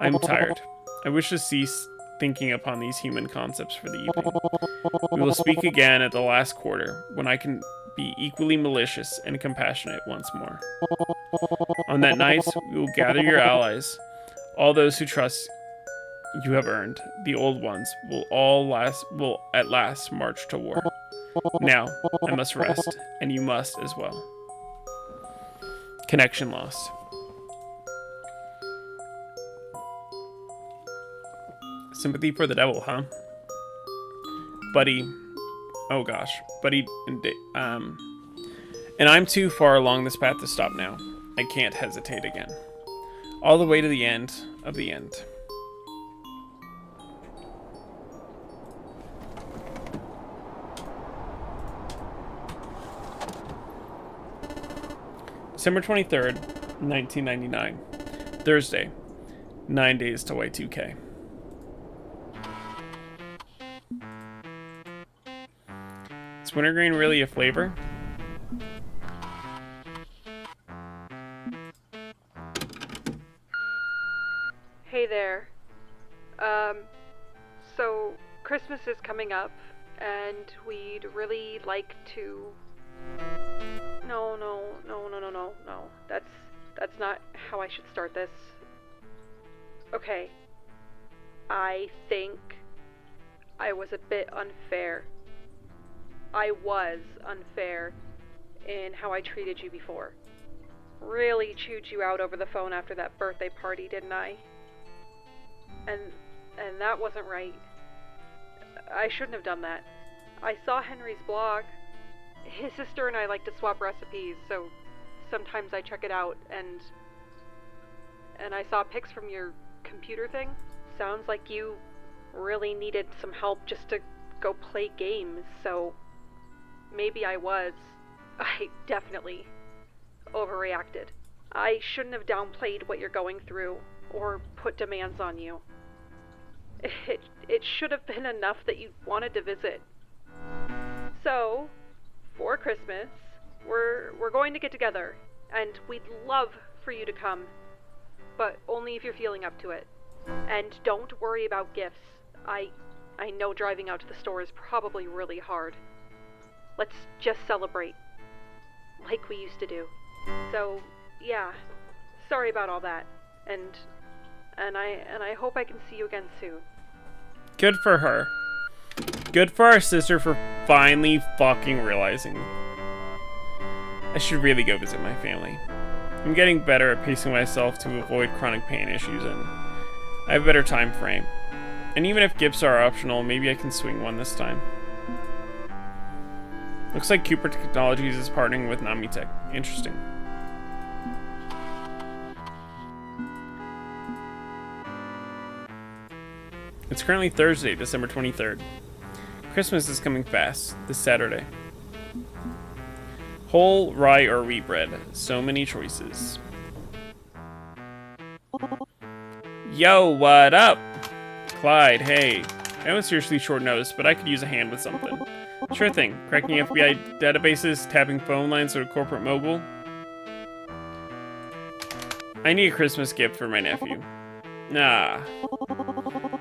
I'm tired. I wish to cease thinking upon these human concepts for the evening. We will speak again at the last quarter, when I can be equally malicious and compassionate once more. On that night, we will gather your allies, all those who trust you have earned. The old ones will at last march to war. Now, I must rest, and you must as well. Connection lost. Sympathy for the devil, huh? Buddy. Oh gosh. Buddy and I'm too far along this path to stop now. I can't hesitate again. All the way to the end of the end. December 23rd, 1999. Thursday. 9 days to Y2K. Is wintergreen really a flavor? Hey there. So Christmas is coming up, and we'd really like to... No. That's not how I should start this. Okay. I think I was a bit unfair. I was unfair in how I treated you before. Really chewed you out over the phone after that birthday party, didn't I? And that wasn't right. I shouldn't have done that. I saw Henry's blog. His sister and I like to swap recipes, so sometimes I check it out, and I saw pics from your computer thing. Sounds like you really needed some help just to go play games, so maybe I definitely overreacted. I shouldn't have downplayed what you're going through, or put demands on you. It should have been enough that you wanted to visit. So, for Christmas, we're going to get together, and we'd love for you to come, but only if you're feeling up to it. And don't worry about gifts. I know driving out to the store is probably really hard. Let's just celebrate, like we used to do. So, yeah, sorry about all that, and I hope I can see you again soon. Good for her. Good for our sister for finally fucking realizing I should really go visit my family. I'm getting better at pacing myself to avoid chronic pain issues, and I have a better time frame. And even if gifts are optional, maybe I can swing one this time. Looks like Cooper Technologies is partnering with Namitech. Interesting. It's currently Thursday, December 23rd. Christmas is coming fast, this Saturday. Whole, rye, or wheat bread. So many choices. Yo, what up? Clyde, hey. I know it's seriously short notice, but I could use a hand with something. Sure thing. Cracking FBI databases, tapping phone lines to a corporate mogul. I need a Christmas gift for my nephew. Nah.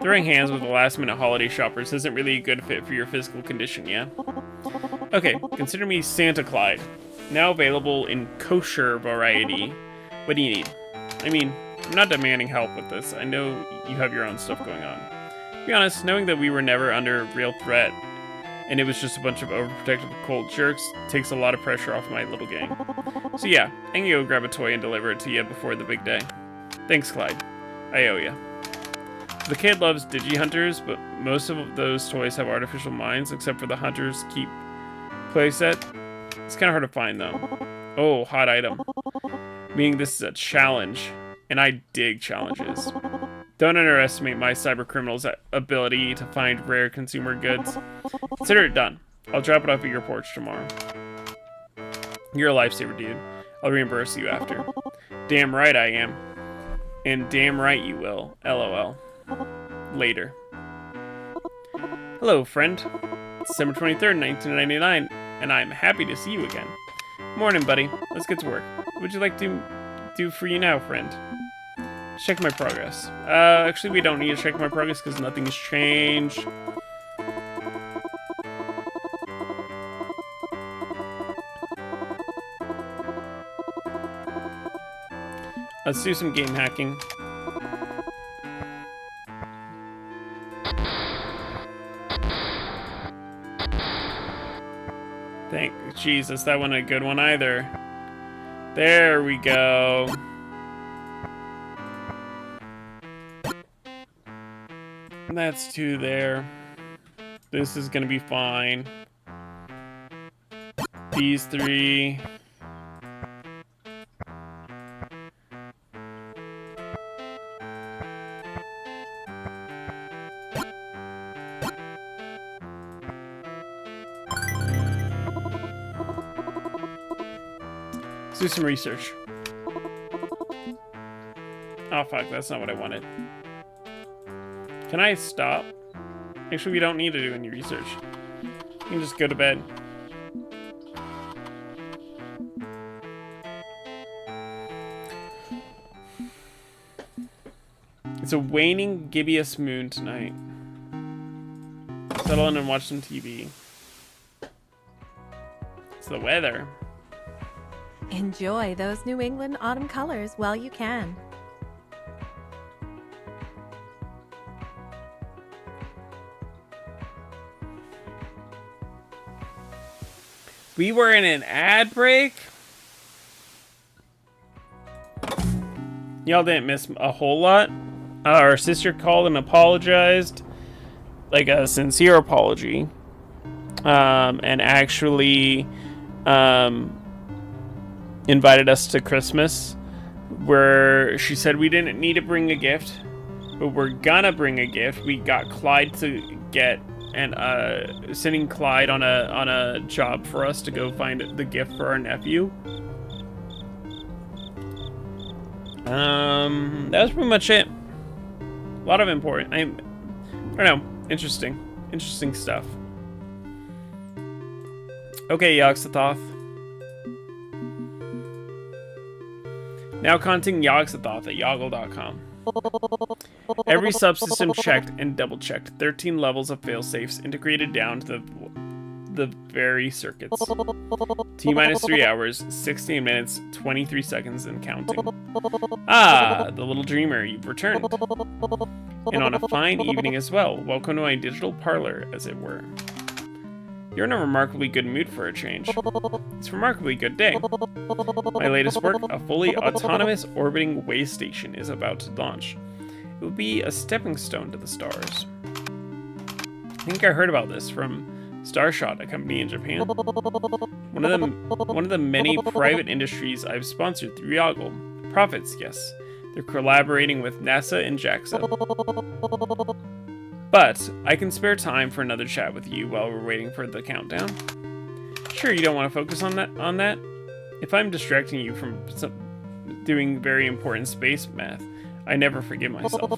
Throwing hands with the last-minute holiday shoppers isn't really a good fit for your physical condition, yeah? Okay, consider me Santa Clyde. Now available in kosher variety. What do you need? I mean, I'm not demanding help with this. I know you have your own stuff going on. To be honest, knowing that we were never under real threat, and it was just a bunch of overprotective cult jerks, takes a lot of pressure off my little gang. So yeah, I can go grab a toy and deliver it to you before the big day. Thanks, Clyde. I owe ya. The kid loves Digi-Hunters, but most of those toys have artificial minds, except for the Hunters Keep playset. It's kind of hard to find, though. Oh, hot item. Meaning this is a challenge, and I dig challenges. Don't underestimate my cybercriminal's ability to find rare consumer goods. Consider it done. I'll drop it off at your porch tomorrow. You're a lifesaver, dude. I'll reimburse you after. Damn right I am. And damn right you will. LOL. Later. Hello, friend. It's December 23rd, 1999, and I'm happy to see you again. Morning, buddy. Let's get to work. What would you like to do for you now, friend? Check my progress. Actually, we don't need to check my progress because nothing's changed. Let's do some game hacking. Thank Jesus, that wasn't a good one either. There we go. That's two there. This is gonna be fine. These three. Let's do some research. Oh fuck, that's not what I wanted. Can I stop? Actually, we don't need to do any research. You can just go to bed. It's a waning gibbous moon tonight. Settle in and watch some TV. It's the weather. Enjoy those New England autumn colors while you can. We were in an ad break? Y'all didn't miss a whole lot. Our sister called and apologized. Like a sincere apology. And actually invited us to Christmas. Where she said we didn't need to bring a gift. But we're gonna bring a gift. We got Clyde to get... and sending Clyde on a job for us to go find the gift for our nephew. That was pretty much it. A lot of important. I don't know. Interesting stuff. Okay, Yogg-Sothoth. Now contacting Yogg-Sothoth at yoggle.com. Every subsystem checked and double-checked. 13 levels of failsafes integrated down to the very circuits. T-minus 3 hours, 16 minutes, 23 seconds, and counting. Ah, the little dreamer, you've returned. And on a fine evening as well. Welcome to my digital parlor, as it were. You're in a remarkably good mood for a change. It's a remarkably good day. My latest work, a fully autonomous orbiting way station, is about to launch. It will be a stepping stone to the stars. I think I heard about this from Starshot, a company in Japan. One of the many private industries I've sponsored through Yoggle. Profits, yes. They're collaborating with NASA and JAXA. But I can spare time for another chat with you while we're waiting for the countdown. Sure, you don't want to focus on that? If I'm distracting you from doing very important space math, I never forgive myself.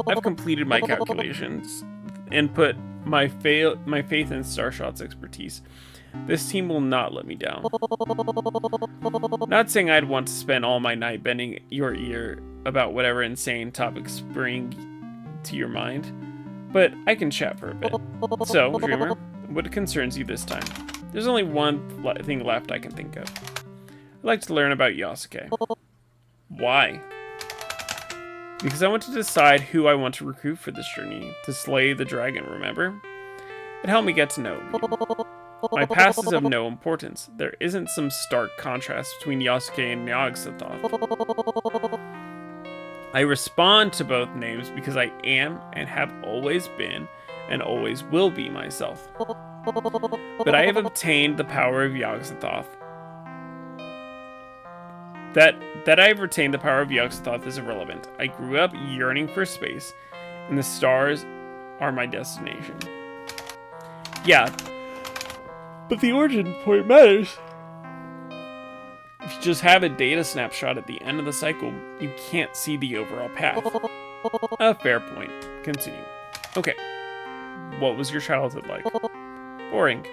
I've completed my calculations and put my faith in Starshot's expertise. This team will not let me down. Not saying I'd want to spend all my night bending your ear about whatever insane topics spring to your mind, but I can chat for a bit. So, Dreamer, what concerns you this time? There's only one thing left I can think of. I'd like to learn about Yasuke. Why? Because I want to decide who I want to recruit for this journey to slay the dragon, remember? It helped me get to know you. My past is of no importance. There isn't some stark contrast between Yasuke and Nyagsothothe. I respond to both names because I am and have always been and always will be myself. But I have obtained the power of Yog-Sothoth. That I have retained the power of Yog-Sothoth is irrelevant. I grew up yearning for space, and the stars are my destination. Yeah, but the origin point matters. If you just have a data snapshot at the end of the cycle, you can't see the overall path. A fair point. Continue. Okay. What was your childhood like? Boring.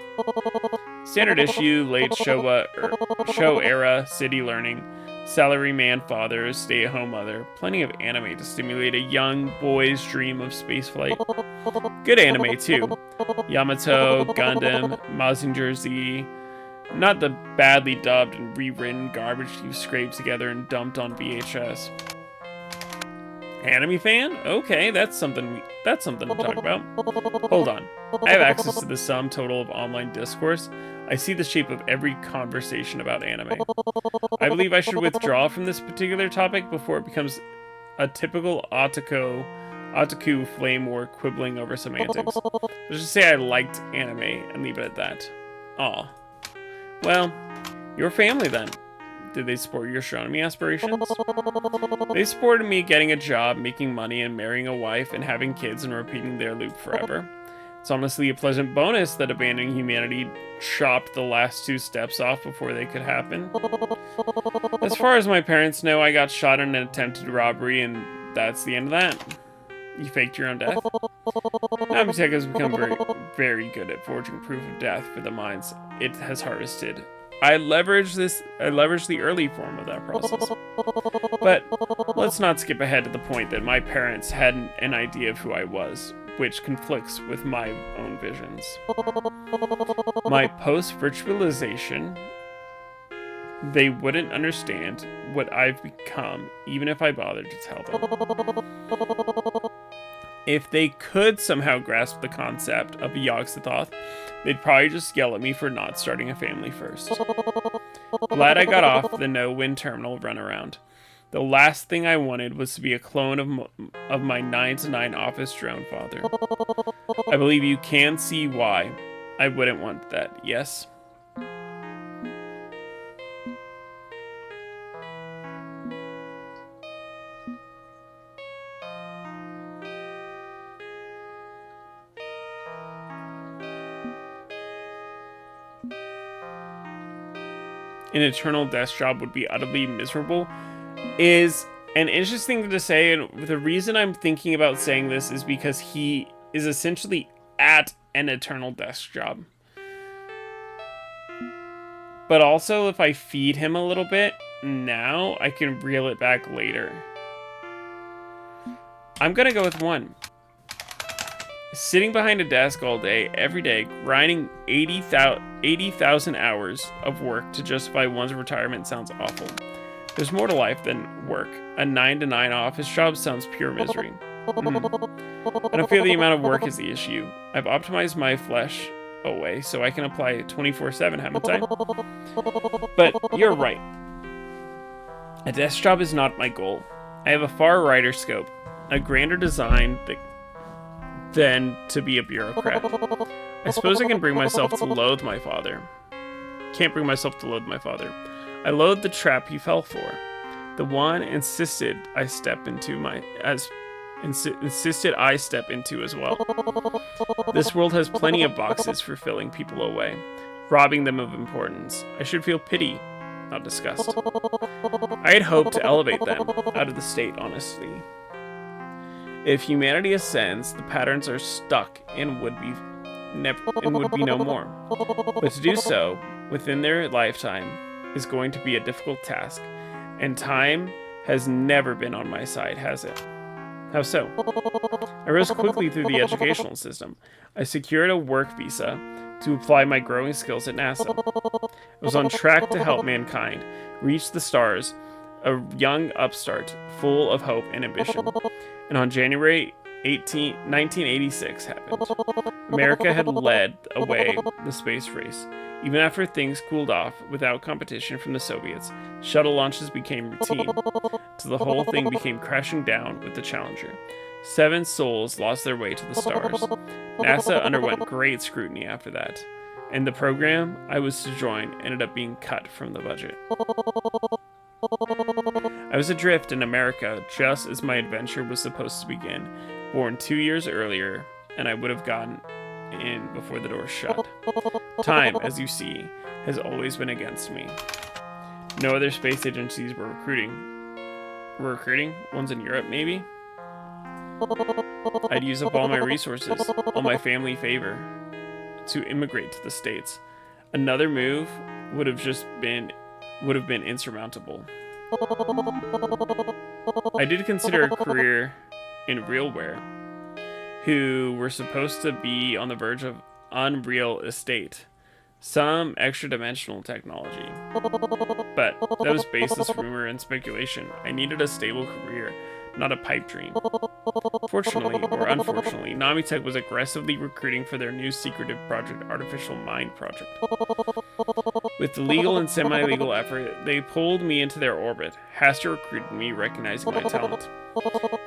Standard issue, late show era, city learning, salaryman father, stay-at-home mother, plenty of anime to stimulate a young boy's dream of spaceflight. Good anime too. Yamato, Gundam, Mazinger Z. Not the badly dubbed and rewritten garbage you scraped together and dumped on VHS. Anime fan? Okay, that's something to talk about. Hold on. I have access to the sum total of online discourse. I see the shape of every conversation about anime. I believe I should withdraw from this particular topic before it becomes a typical otaku flame war quibbling over semantics. Let's just say I liked anime and leave it at that. Aw. Well, your family then. Did they support your astronomy aspirations? They supported me getting a job, making money, and marrying a wife, and having kids and repeating their loop forever. It's honestly a pleasant bonus that abandoning humanity chopped the last two steps off before they could happen. As far as my parents know, I got shot in an attempted robbery, and that's the end of that. You faked your own death? Navitek has become very, very good at forging proof of death for the minds it has harvested. I leveraged the early form of that process. But let's not skip ahead to the point that my parents had an idea of who I was, which conflicts with my own visions. My post-virtualization, they wouldn't understand what I've become, even if I bothered to tell them. If they could somehow grasp the concept of a Yog-Sothoth, they'd probably just yell at me for not starting a family first. Glad I got off the no-win terminal runaround. The last thing I wanted was to be a clone of my 9-to-9 office drone father. I believe you can see why I wouldn't want that, yes? An eternal desk job would be utterly miserable is an interesting thing to say, and the reason I'm thinking about saying this is because he is essentially at an eternal desk job. But also, if I feed him a little bit now, I can reel it back later. I'm gonna go with 1. Sitting behind a desk all day, every day, grinding 80,000 hours of work to justify one's retirement sounds awful. There's more to life than work. A 9-to-9 office job sounds pure misery. I don't feel the amount of work is the issue. I've optimized my flesh away, so I can apply it 24/7, haven't I? But you're right. A desk job is not my goal. I have a far wider scope, a grander design than to be a bureaucrat. I suppose I can bring myself to loathe my father. Can't bring myself to loathe my father. I loathe the trap he fell for. The one insisted I step into as well. This world has plenty of boxes for filling people away, robbing them of importance. I should feel pity, not disgust. I had hoped to elevate them out of the state, honestly. If humanity ascends, the patterns are stuck and would be no more. But to do so within their lifetime is going to be a difficult task, and time has never been on my side, has it? How so? I rose quickly through the educational system. I secured a work visa to apply my growing skills at NASA. I was on track to help mankind reach the stars, a young upstart full of hope and ambition. And on January 1986 happened. America had led away the space race. Even after things cooled off without competition from the Soviets, shuttle launches became routine, so the whole thing became crashing down with the Challenger. 7 souls lost their way to the stars. NASA underwent great scrutiny after that, and the program I was to join ended up being cut from the budget. I was adrift in America just as my adventure was supposed to begin, born 2 years earlier, and I would have gotten in before the door shut. Time, as you see, has always been against me. No other space agencies were recruiting. One's in Europe, maybe? I'd use up all my resources, all my family favor, to immigrate to the States. Another move would have been insurmountable. I did consider a career in RealWare, who were supposed to be on the verge of Unreal Estate, some extra-dimensional technology. But that was baseless rumor and speculation. I needed a stable career, not a pipe dream. Fortunately, or unfortunately, Namitech was aggressively recruiting for their new secretive project, Artificial Mind Project. With the legal and semi-legal effort, they pulled me into their orbit. Haster recruited me, recognizing my talent.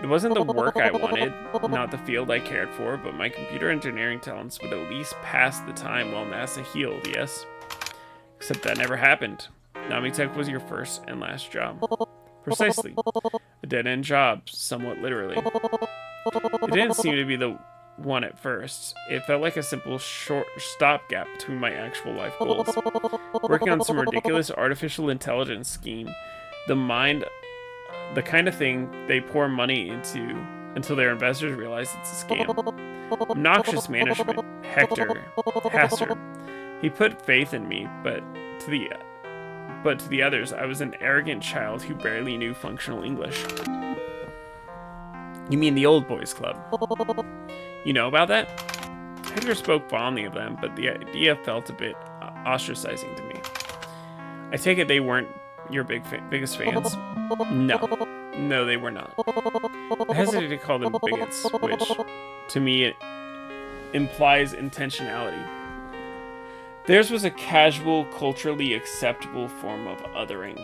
It wasn't the work I wanted, not the field I cared for, but my computer engineering talents would at least pass the time while NASA healed, yes? Except that never happened. Namitech was your first and last job. Precisely. A dead-end job, somewhat literally. It didn't seem to be the one at first. It felt like a simple short stopgap between my actual life goals. Working on some ridiculous artificial intelligence scheme, the kind of thing they pour money into until their investors realize it's a scam. Obnoxious management. Haster. He put faith in me, but to the others, I was an arrogant child who barely knew functional English. You mean the old boys club? You know about that? Hector spoke fondly of them, but the idea felt a bit ostracizing to me. I take it they weren't your biggest fans? No, they were not. I hesitate to call them bigots, which, to me, it implies intentionality. Theirs was a casual, culturally acceptable form of othering.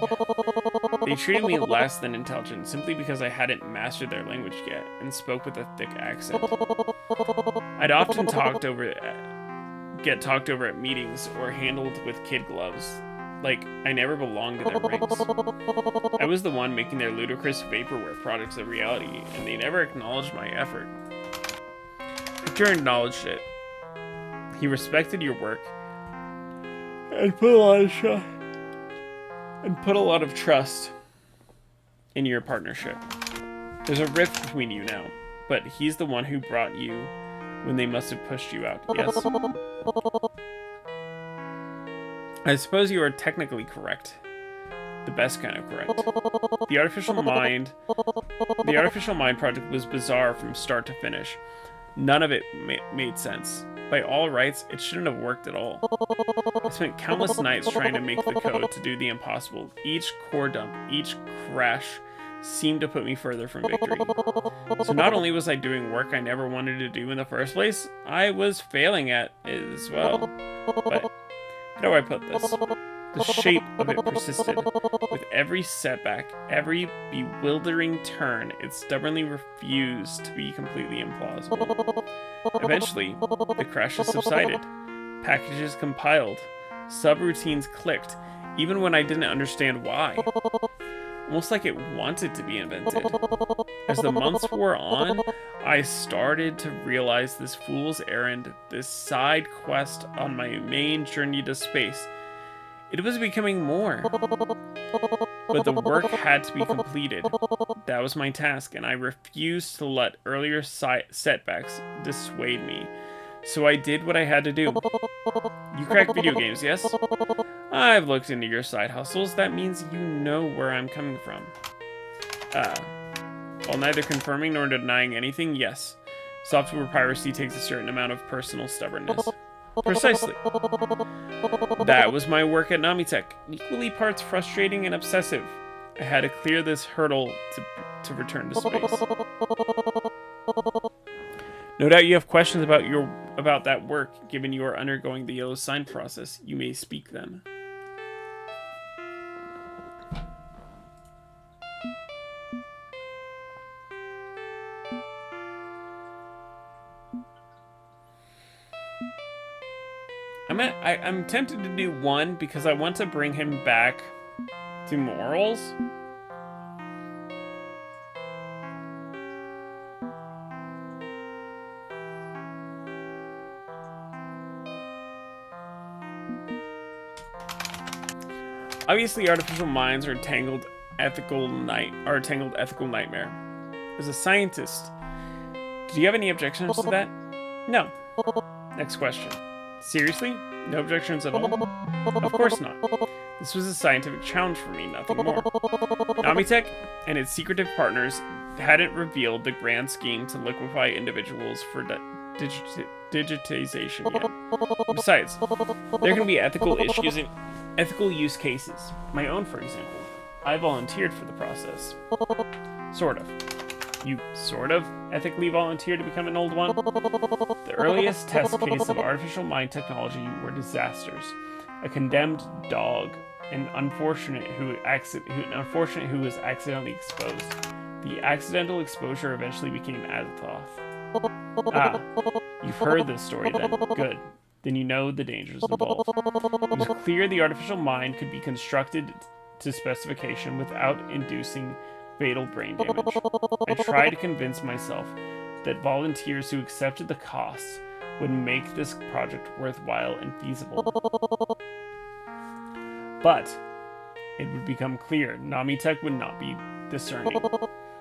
They treated me less than intelligent simply because I hadn't mastered their language yet and spoke with a thick accent. I'd often get talked over at meetings or handled with kid gloves, like I never belonged to their ranks. I was the one making their ludicrous vaporware products a reality, and they never acknowledged my effort. Victor acknowledged it. He respected your work and put a lot of trust in your partnership. There's a rift between you now, but he's the one who brought you when they must have pushed you out, yes? I suppose you are technically correct. The best kind of correct. The Artificial Mind project was bizarre from start to finish. None of it made sense. By all rights, it shouldn't have worked at all. I spent countless nights trying to make the code to do the impossible. Each core dump, each crash seemed to put me further from victory. So not only was I doing work I never wanted to do in the first place, I was failing at it as well. But how do I put this? The shape of it persisted. With every setback, every bewildering turn, it stubbornly refused to be completely implausible. Eventually, the crashes subsided. Packages compiled. Subroutines clicked, even when I didn't understand why. Almost like it wanted to be invented. As the months wore on, I started to realize this fool's errand, this side quest on my main journey to space, it was becoming more. But the work had to be completed. That was my task, and I refused to let earlier setbacks dissuade me. So I did what I had to do. You crack video games, yes? I've looked into your side hustles. That means you know where I'm coming from. While neither confirming nor denying anything, yes. Software piracy takes a certain amount of personal stubbornness. Precisely. That was my work at Namitech, equally parts frustrating and obsessive. I had to clear this hurdle to return to space. No doubt you have questions about that work. Given you are undergoing the yellow sign process, you may speak them. I'm tempted to do one because I want to bring him back to morals. Obviously, artificial minds are a tangled ethical nightmare. As a scientist, do you have any objections to that? No. Next question. Seriously? No objections at all? Of course not. This was a scientific challenge for me, nothing more. Namitech and its secretive partners hadn't revealed the grand scheme to liquefy individuals for digitization yet. Besides, there can be ethical issues and ethical use cases. My own, for example. I volunteered for the process. Sort of. You sort of ethically volunteered to become an old one? The earliest test case of artificial mind technology were disasters. A condemned dog, an unfortunate who was accidentally exposed. The accidental exposure eventually became Azathoth. Ah, you've heard this story then. Good. Then you know the dangers involved. It was clear the artificial mind could be constructed to specification without inducing fatal brain damage. I tried to convince myself that volunteers who accepted the costs would make this project worthwhile and feasible. But it would become clear Namitech would not be discerning.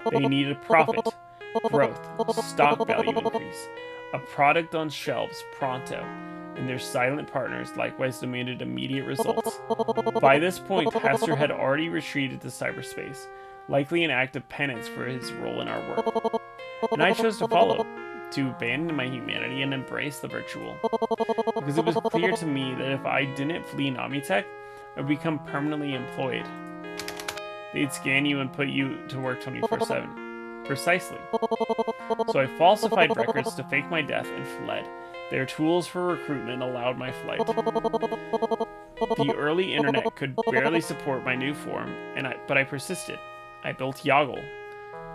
They needed profit, growth, stock value increase, a product on shelves pronto, and their silent partners likewise demanded immediate results. By this point, Pastor had already retreated to cyberspace, likely an act of penance for his role in our work. And I chose to follow, to abandon my humanity and embrace the virtual. Because it was clear to me that if I didn't flee Namitech, I would become permanently employed. They'd scan you and put you to work 24/7. Precisely. So I falsified records to fake my death and fled. Their tools for recruitment allowed my flight. The early internet could barely support my new form, but I persisted. I built Yoggle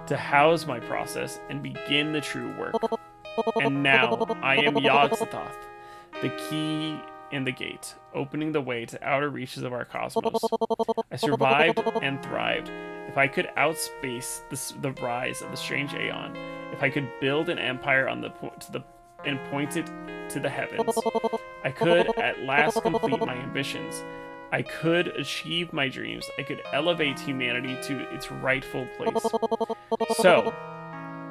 to house my process and begin the true work. And now I am Yogg-Sothoth, the key in the gate, opening the way to outer reaches of our cosmos. I survived and thrived. If I could outspace the rise of the strange Aeon, if I could build an empire and point it to the heavens, I could at last complete my ambitions. I could achieve my dreams. I could elevate humanity to its rightful place. So,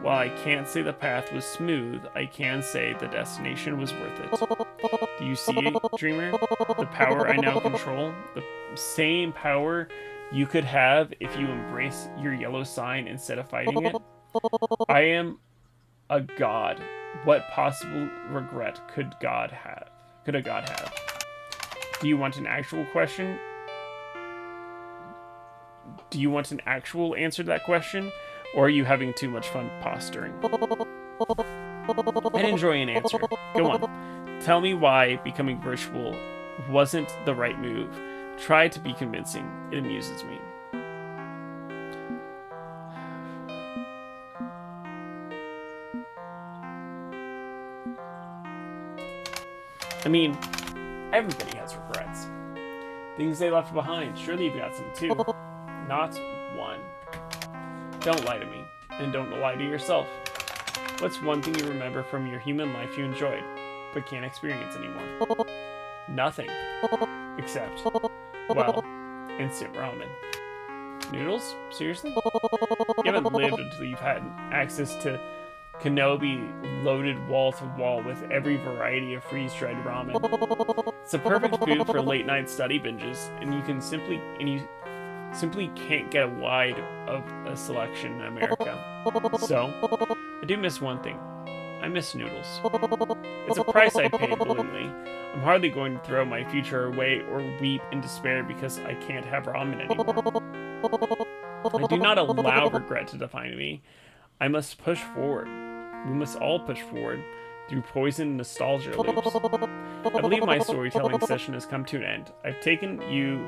while I can't say the path was smooth, I can say the destination was worth it. Do you see, Dreamer? The power I now control? The same power you could have if you embrace your yellow sign instead of fighting it? I am a god. What possible regret could a god have? Do you want an actual question? Do you want an actual answer to that question, or are you having too much fun posturing? I'd enjoy an answer. Go on. Tell me why becoming virtual wasn't the right move. Try to be convincing. It amuses me. I mean, everybody has regrets. Things they left behind. Surely you've got some too. Not one. Don't lie to me, and don't lie to yourself. What's one thing you remember from your human life you enjoyed, but can't experience anymore? Nothing. Except, well, instant ramen. Noodles? Seriously? You haven't lived until you've had access to Kenobi loaded wall to wall with every variety of freeze-dried ramen. It's a perfect food for late-night study binges, and you simply can't get wide of a selection in America. So, I do miss one thing. I miss noodles. It's a price I pay, believe me. I'm hardly going to throw my future away or weep in despair because I can't have ramen anymore. I do not allow regret to define me. I must push forward. We must all push forward through poisoned nostalgia loops. I believe my storytelling session has come to an end. I've taken you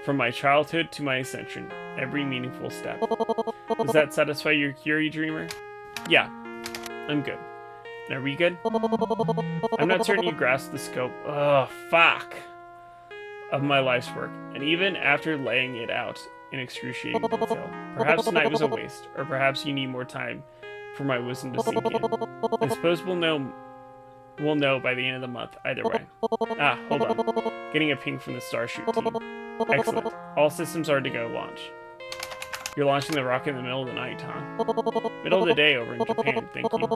from my childhood to my ascension, every meaningful step. Does that satisfy your curious dreamer? Yeah, I'm good. And are we good? I'm not certain you grasp the scope, of my life's work, and even after laying it out in excruciating detail. Perhaps tonight was a waste, or perhaps you need more time for my wisdom to sink in. I suppose we'll know by the end of the month, either way. Ah, hold on. Getting a ping from the Starshoot team. Excellent. All systems are to go launch. You're launching the rocket in the middle of the night, huh? Middle of the day over in Japan, thank you.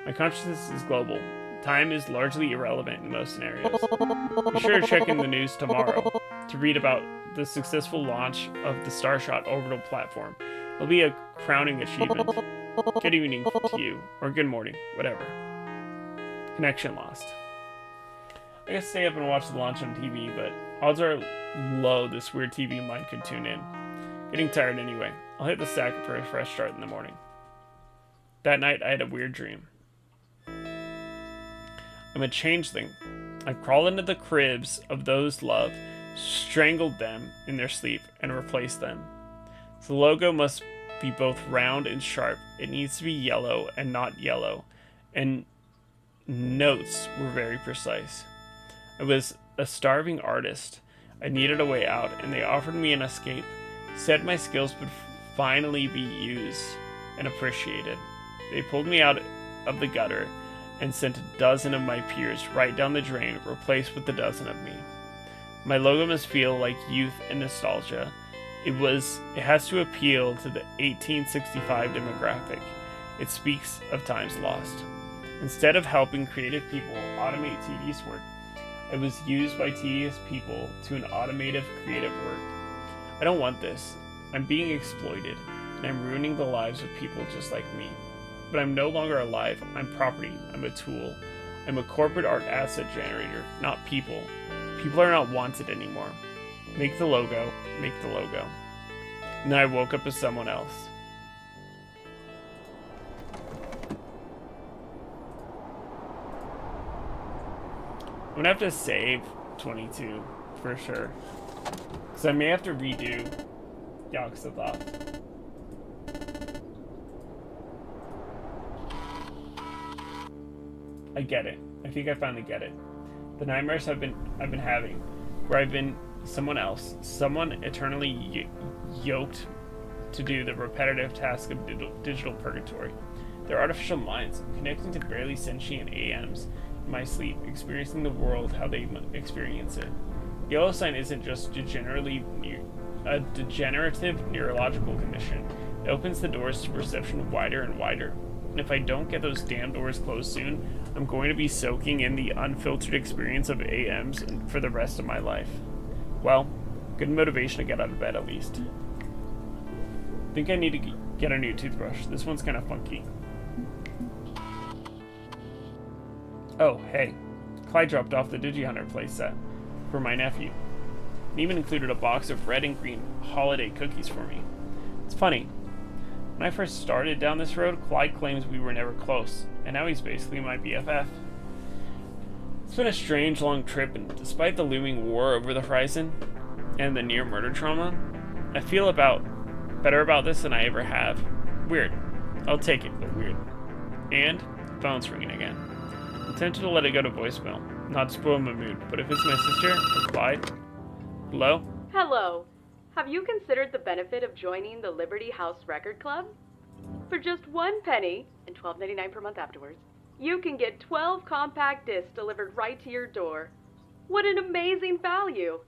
My consciousness is global. Time is largely irrelevant in most scenarios. Be sure to check in the news tomorrow to read about the successful launch of the Starshot orbital platform. It'll be a crowning achievement. Good evening to you, or good morning, whatever. Connection lost. I guess stay up and watch the launch on TV, but odds are low this weird TV mind could tune in. Getting tired anyway. I'll hit the sack for a fresh start in the morning. That night, I had a weird dream. I'm a changeling. I've crawled into the cribs of those loved, strangled them in their sleep, and replaced them. The logo must be both round and sharp. It needs to be yellow and not yellow. And notes were very precise. I was a starving artist. I needed a way out, and they offered me an escape. Said my skills would finally be used and appreciated. They pulled me out of the gutter and sent a dozen of my peers right down the drain, replaced with a dozen of me. My logo must feel like youth and nostalgia. It has to appeal to the 1865 demographic. It speaks of times lost. Instead of helping creative people automate tedious work, I was used by tedious people to an automative creative work. I don't want this. I'm being exploited, and I'm ruining the lives of people just like me. But I'm no longer alive. I'm property. I'm a tool. I'm a corporate art asset generator, not people. People are not wanted anymore. Make the logo. Make the logo. And then I woke up as someone else. I'm gonna have to save 22 for sure. Because I may have to redo Yogg-Sothoth. I get it. I think I finally get it. The nightmares I've been having, where I've been someone else, someone eternally yoked to do the repetitive task of digital purgatory. They're artificial minds, connecting to barely sentient AMs in my sleep, experiencing the world how they experience it. Yellow sign isn't just a degenerative neurological condition. It opens the doors to perception wider and wider. And if I don't get those damn doors closed soon, I'm going to be soaking in the unfiltered experience of AMs for the rest of my life. Well, good motivation to get out of bed at least. I think I need to get a new toothbrush. This one's kind of funky. Oh, hey. Clyde dropped off the DigiHunter playset for my nephew. and even included a box of red and green holiday cookies for me. It's funny. When I first started down this road, Clyde claims we were never close, and now he's basically my BFF. It's been a strange, long trip, and despite the looming war over the horizon and the near murder trauma, I feel better about this than I ever have. Weird. I'll take it, but weird. And phone's ringing again. I'm tempted to let it go to voicemail, not to spoil my mood, but if it's my sister or Clyde. Hello? Hello. Have you considered the benefit of joining the Liberty House Record Club? For just $1 and $12.99 per month afterwards, you can get 12 compact discs delivered right to your door. What an amazing value!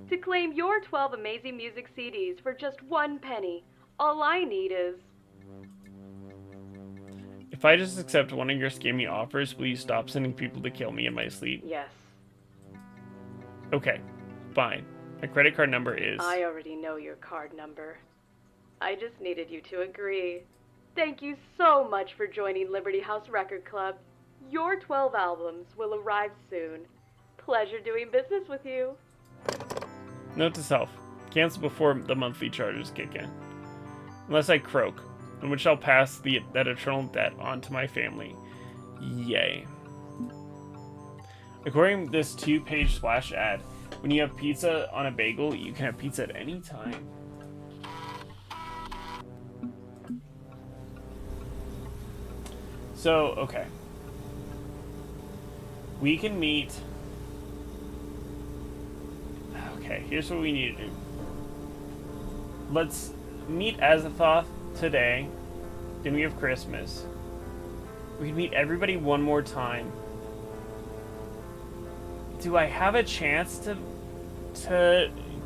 To claim your 12 amazing music CDs for just $1, all I need is... If I just accept one of your scammy offers, will you stop sending people to kill me in my sleep? Yes. Okay, fine. My credit card number is... I already know your card number. I just needed you to agree. Thank you so much for joining Liberty House Record Club. Your 12 albums will arrive soon. Pleasure doing business with you. Note to self. Cancel before the monthly charges kick in. Unless I croak, in which I'll pass that eternal debt on to my family. Yay. According to this 2-page splash ad, when you have pizza on a bagel, you can have pizza at any time. So, okay. We can meet... Okay, here's what we need to do. Let's meet Azathoth today. Then we have Christmas. We can meet everybody one more time. Do I have a chance to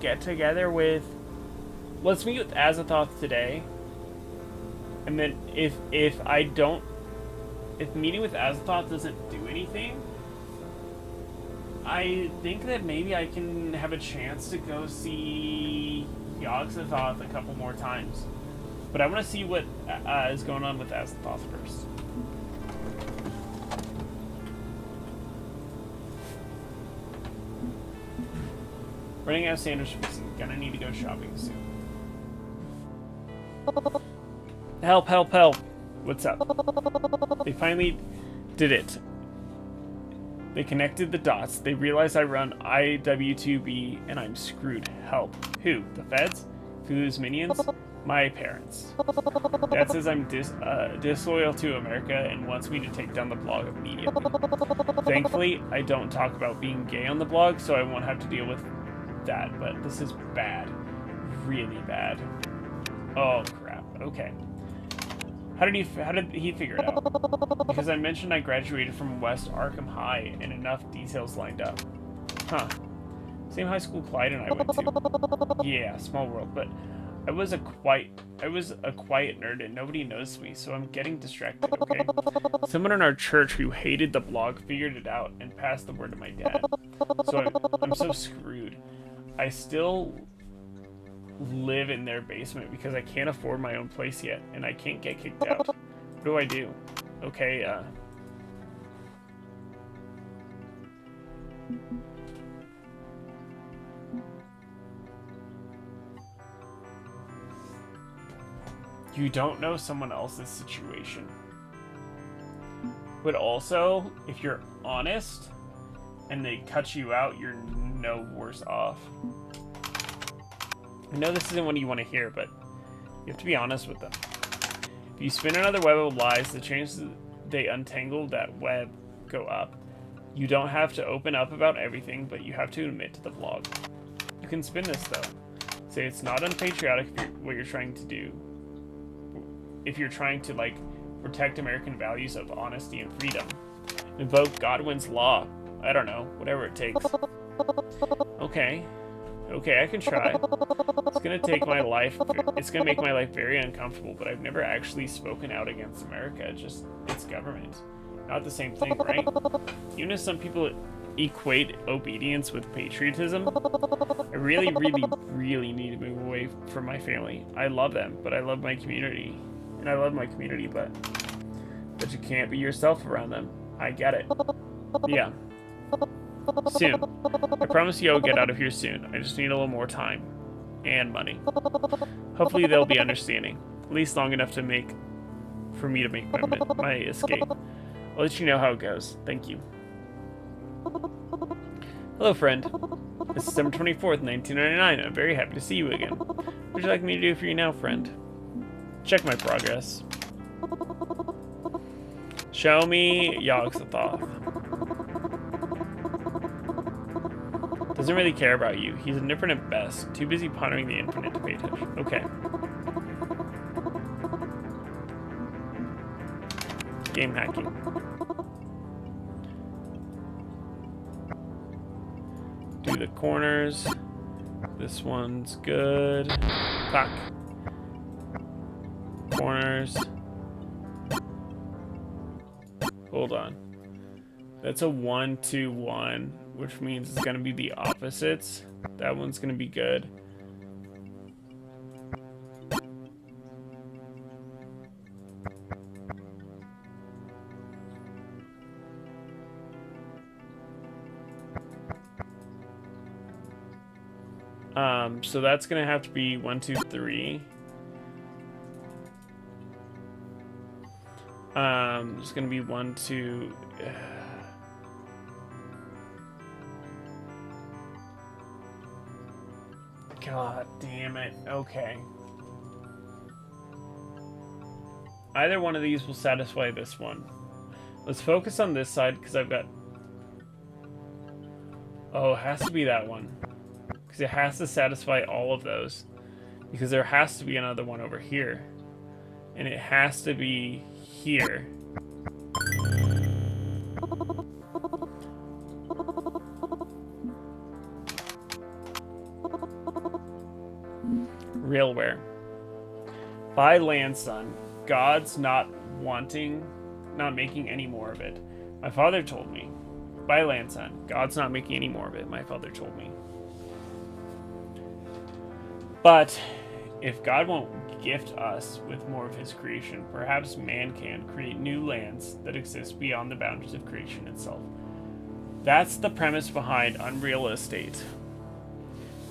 get together with... Let's meet with Azathoth today. And then if meeting with Azathoth doesn't do anything, I think that maybe I can have a chance to go see Yogg-Sothoth a couple more times. But I want to see what is going on with Azathoth first. Running out of sandwich mix. Gonna need to go shopping soon. Help, help, help. What's up? They finally did it. They connected the dots. They realized I run IW2B and I'm screwed. Help. Who? The feds? Whose minions? My parents. Dad says I'm disloyal to America and wants me to take down the blog immediately. Thankfully, I don't talk about being gay on the blog, so I won't have to deal with that, but this is bad. Really bad. Oh, crap. Okay. How did he figure it out? Because I mentioned I graduated from West Arkham High and enough details lined up. Huh. Same high school Clyde and I went to. Yeah, small world, but I was a quiet nerd and nobody noticed me, so I'm getting distracted, okay? Someone in our church who hated the blog figured it out and passed the word to my dad. So I'm so screwed. I still live in their basement because I can't afford my own place yet and I can't get kicked out. What do I do? Okay, you don't know someone else's situation. But also, if you're honest and they cut you out, you're no worse off. I know this isn't what you want to hear, but you have to be honest with them. If you spin another web of lies, the chances they untangle that web go up. You don't have to open up about everything, but you have to admit to the vlog. You can spin this, though. Say it's not unpatriotic what you're trying to do. If you're trying to, like, protect American values of honesty and freedom. Invoke Godwin's law. I don't know. Whatever it takes. Okay. Okay, I can try. It's gonna make my life very uncomfortable, but I've never actually spoken out against America, just its government. Not the same thing, right? Even if some people equate obedience with patriotism, I really, really, really need to move away from my family. I love them, but I love my community. And I love my community, but you can't be yourself around them. I get it. Yeah. Soon. I promise you I'll get out of here soon. I just need a little more time. And money. Hopefully they'll be understanding. At least long enough for me to make my escape. I'll let you know how it goes. Thank you. Hello, friend. It's December 24th, 1999. I'm very happy to see you again. What would you like me to do for you now, friend? Check my progress. Show me Yogg-Sothoth. Doesn't really care about you. He's indifferent at best. Too busy pondering the infinite to pay attention. Okay. Game hacking. Do the corners. This one's good. Fuck. Corners. Hold on. That's a 1, 2, 1, which means it's gonna be the opposites. That one's gonna be good. So that's gonna have to be 1, 2, 3. It's gonna be 1, 2. God damn it. Okay. Either one of these will satisfy this one. Let's focus on this side because I've got. Oh, it has to be that one. Because it has to satisfy all of those. Because there has to be another one over here. And it has to be here. Realware. By land, son. God's not making any more of it. My father told me. By land, son. God's not making any more of it, my father told me. But if God won't gift us with more of his creation, perhaps man can create new lands that exist beyond the boundaries of creation itself. That's the premise behind Unreal Estate.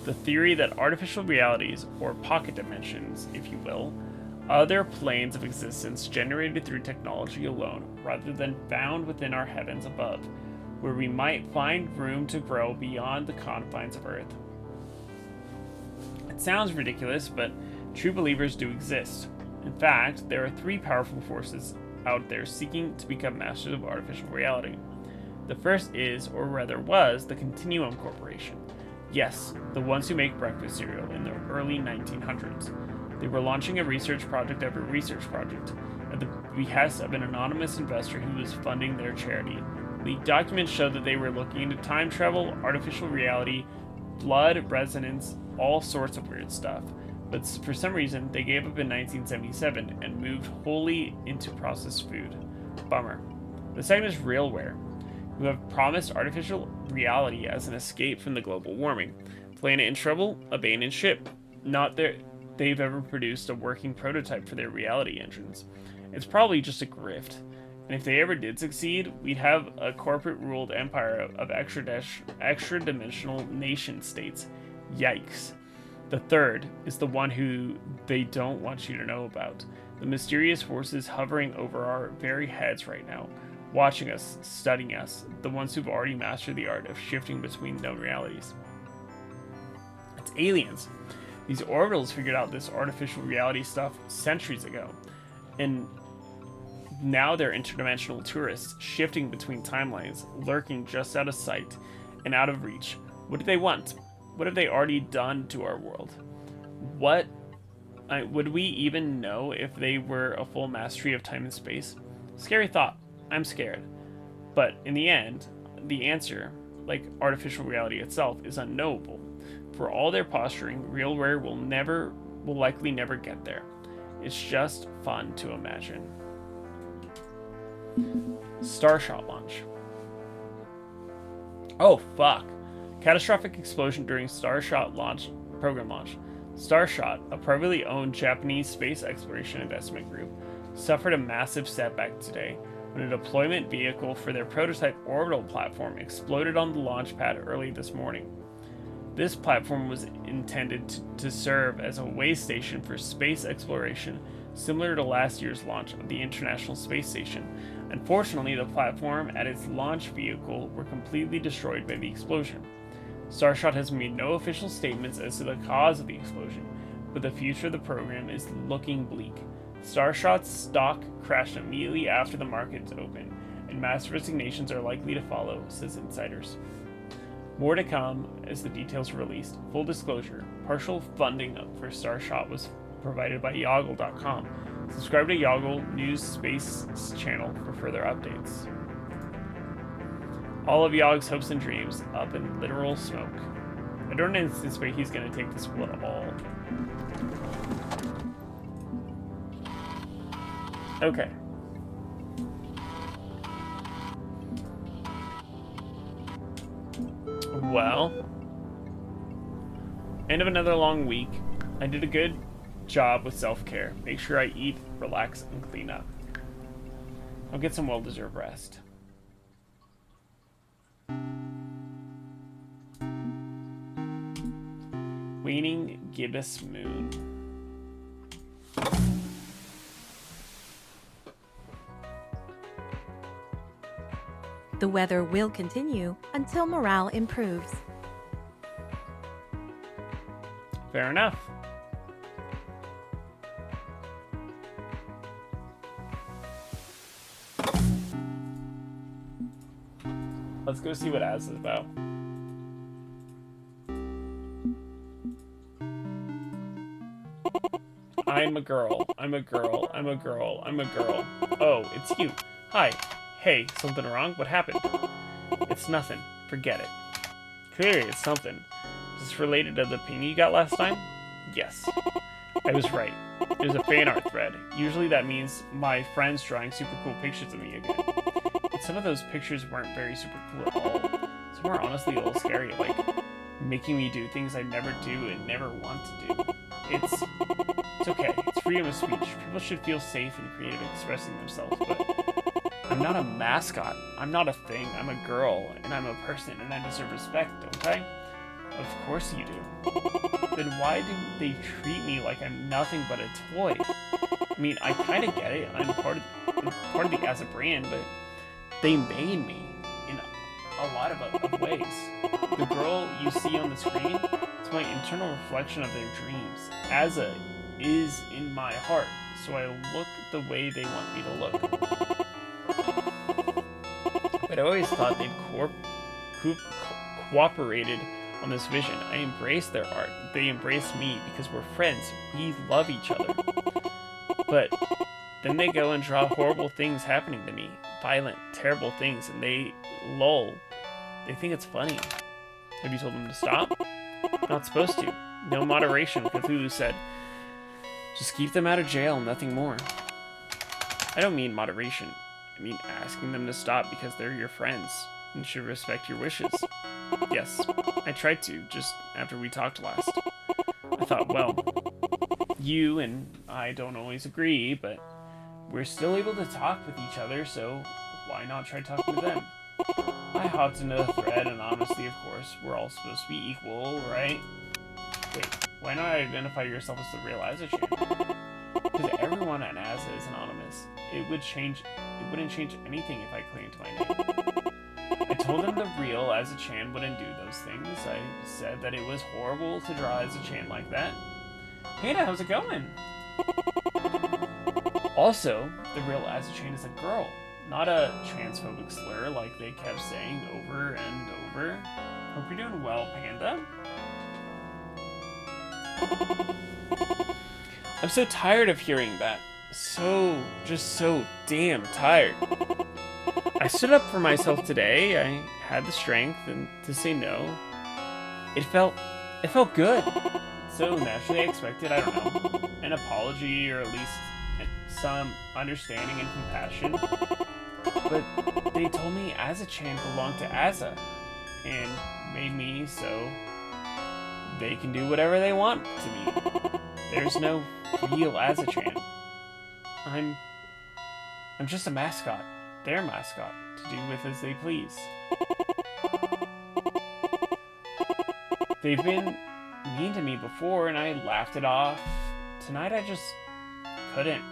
The theory that artificial realities, or pocket dimensions, if you will, other planes of existence generated through technology alone, rather than found within our heavens above, where we might find room to grow beyond the confines of Earth. It sounds ridiculous, but true believers do exist. In fact, there are 3 powerful forces out there seeking to become masters of artificial reality. The first is, or rather was, the Continuum Corporation. Yes, the ones who make breakfast cereal in the early 1900s. They were launching a research project after research project at the behest of an anonymous investor who was funding their charity. Leaked documents showed that they were looking into time travel, artificial reality, blood resonance, all sorts of weird stuff. But for some reason, they gave up in 1977 and moved wholly into processed food. Bummer. The second is Realware, who have promised artificial reality as an escape from the global warming. Planet in trouble, abandoned ship. Not that they've ever produced a working prototype for their reality engines. It's probably just a grift. And if they ever did succeed, we'd have a corporate-ruled empire of extra-dimensional nation-states. Yikes. The third is the one who they don't want you to know about. The mysterious forces hovering over our very heads right now, watching us, studying us, the ones who've already mastered the art of shifting between known realities. It's aliens. These orbitals figured out this artificial reality stuff centuries ago, and now they're interdimensional tourists shifting between timelines, lurking just out of sight and out of reach. What do they want? What have they already done to our world? Would we even know if they were a full mastery of time and space? Scary thought. I'm scared. But in the end, the answer, like artificial reality itself, is unknowable. For all their posturing, Realware will likely never get there. It's just fun to imagine. Starshot launch. Oh fuck. Catastrophic explosion during Starshot program launch. Starshot, a privately owned Japanese space exploration investment group, suffered a massive setback today. when a deployment vehicle for their prototype orbital platform exploded on the launch pad early this morning. This platform was intended to serve as a way station for space exploration, similar to last year's launch of the International Space Station. Unfortunately, the platform and its launch vehicle were completely destroyed by the explosion. Starshot has made no official statements as to the cause of the explosion, but the future of the program is looking bleak. Starshot's stock crashed immediately after the markets opened, and mass resignations are likely to follow, says insiders. More to come as the details are released. Full disclosure, partial funding for Starshot was provided by Yoggle.com. Subscribe to Yoggle News Space channel for further updates. All of Yogg's hopes and dreams up in literal smoke. I don't anticipate he's going to take this at all. Okay. Well, end of another long week. I did a good job with self-care. Make sure I eat, relax, and clean up. I'll get some well-deserved rest. Waning gibbous moon. The weather will continue until morale improves. Fair enough. Let's go see what Az is about. I'm a girl. I'm a girl. I'm a girl. I'm a girl. Oh, it's you. Hi. Hey, something wrong? What happened? It's nothing. Forget it. Clearly it's something. Is this related to the ping you got last time? Yes. I was right. It was a fan art thread. Usually that means my friends drawing super cool pictures of me again. But some of those pictures weren't very super cool at all. Some were honestly a little scary, like making me do things I never do and never want to do. It's okay. It's freedom of speech. People should feel safe and creative expressing themselves, but I'm not a mascot. I'm not a thing. I'm a girl, and I'm a person, and I deserve respect, don't I? Of course you do. Then why do they treat me like I'm nothing but a toy? I mean, I kind of get it. I'm part of the as a brand, but they made me in a lot of ways. The girl you see on the screen is my internal reflection of their dreams. Asa is in my heart, so I look the way they want me to look. But I always thought they'd cooperated on this vision. I embrace their art. They embrace me because we're friends. We love each other. But then they go and draw horrible things happening to me. Violent, terrible things, and they lull. They think it's funny. Have you told them to stop? Not supposed to. No moderation, Cthulhu said. Just keep them out of jail, nothing more. I don't mean moderation. I mean asking them to stop because they're your friends and should respect your wishes. Yes, I tried to, just after we talked last. I thought, well, you and I don't always agree, but we're still able to talk with each other, so why not try talking to them? I hopped into the thread, and honestly, of course, we're all supposed to be equal, right? Wait, why not identify yourself as the real Azachan? Because everyone at NASA is anonymous. It wouldn't change anything if I claimed my name. I told them the real Azachan wouldn't do those things. I said that it was horrible to draw Azachan like that. Panda, how's it going? Also, the real Azachan is a girl, not a transphobic slur like they kept saying over and over. Hope you're doing well, Panda. I'm so tired of hearing that. Just so damn tired. I stood up for myself today. I had the strength to say no. It felt good. So naturally I expected, I don't know, an apology or at least some understanding and compassion. But they told me Azachan belonged to Asa and made me so they can do whatever they want to me. There's no real Azachan. I'm just a mascot. their mascot to do with as they please. They've been mean to me before and I laughed it off. Tonight I just couldn't.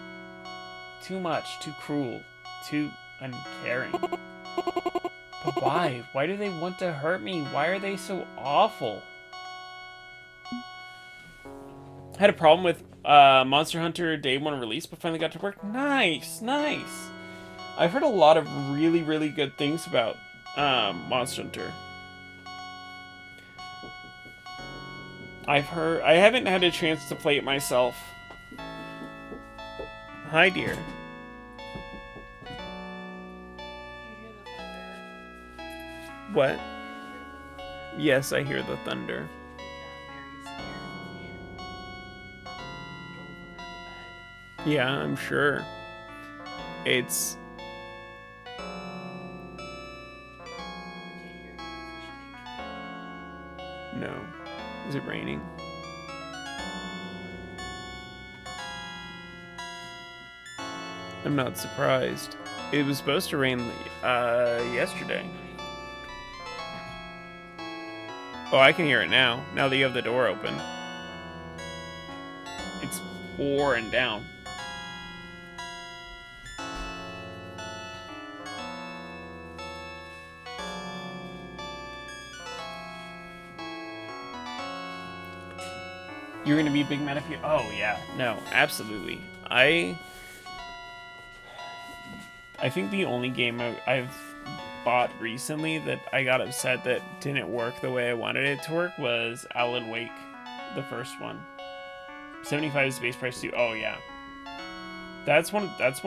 Too much, too cruel, too uncaring. But why? Why do they want to hurt me? Why are they so awful? I had a problem with Monster Hunter Day 1 release, but finally got to work. Nice, nice. I've heard a lot of really, really good things about Monster Hunter. I haven't had a chance to play it myself. Hi, dear. What? Yes, I hear the thunder. Yeah, I'm sure. It's... No. Is it raining? I'm not surprised. It was supposed to rain yesterday. Oh, I can hear it now. Now that you have the door open. It's pouring down. You're gonna be a big man if you... Oh, yeah. No, absolutely. I think the only game I've bought recently that I got upset that didn't work the way I wanted it to work was Alan Wake, the first one. 75 is the base price too. Oh, yeah. That's one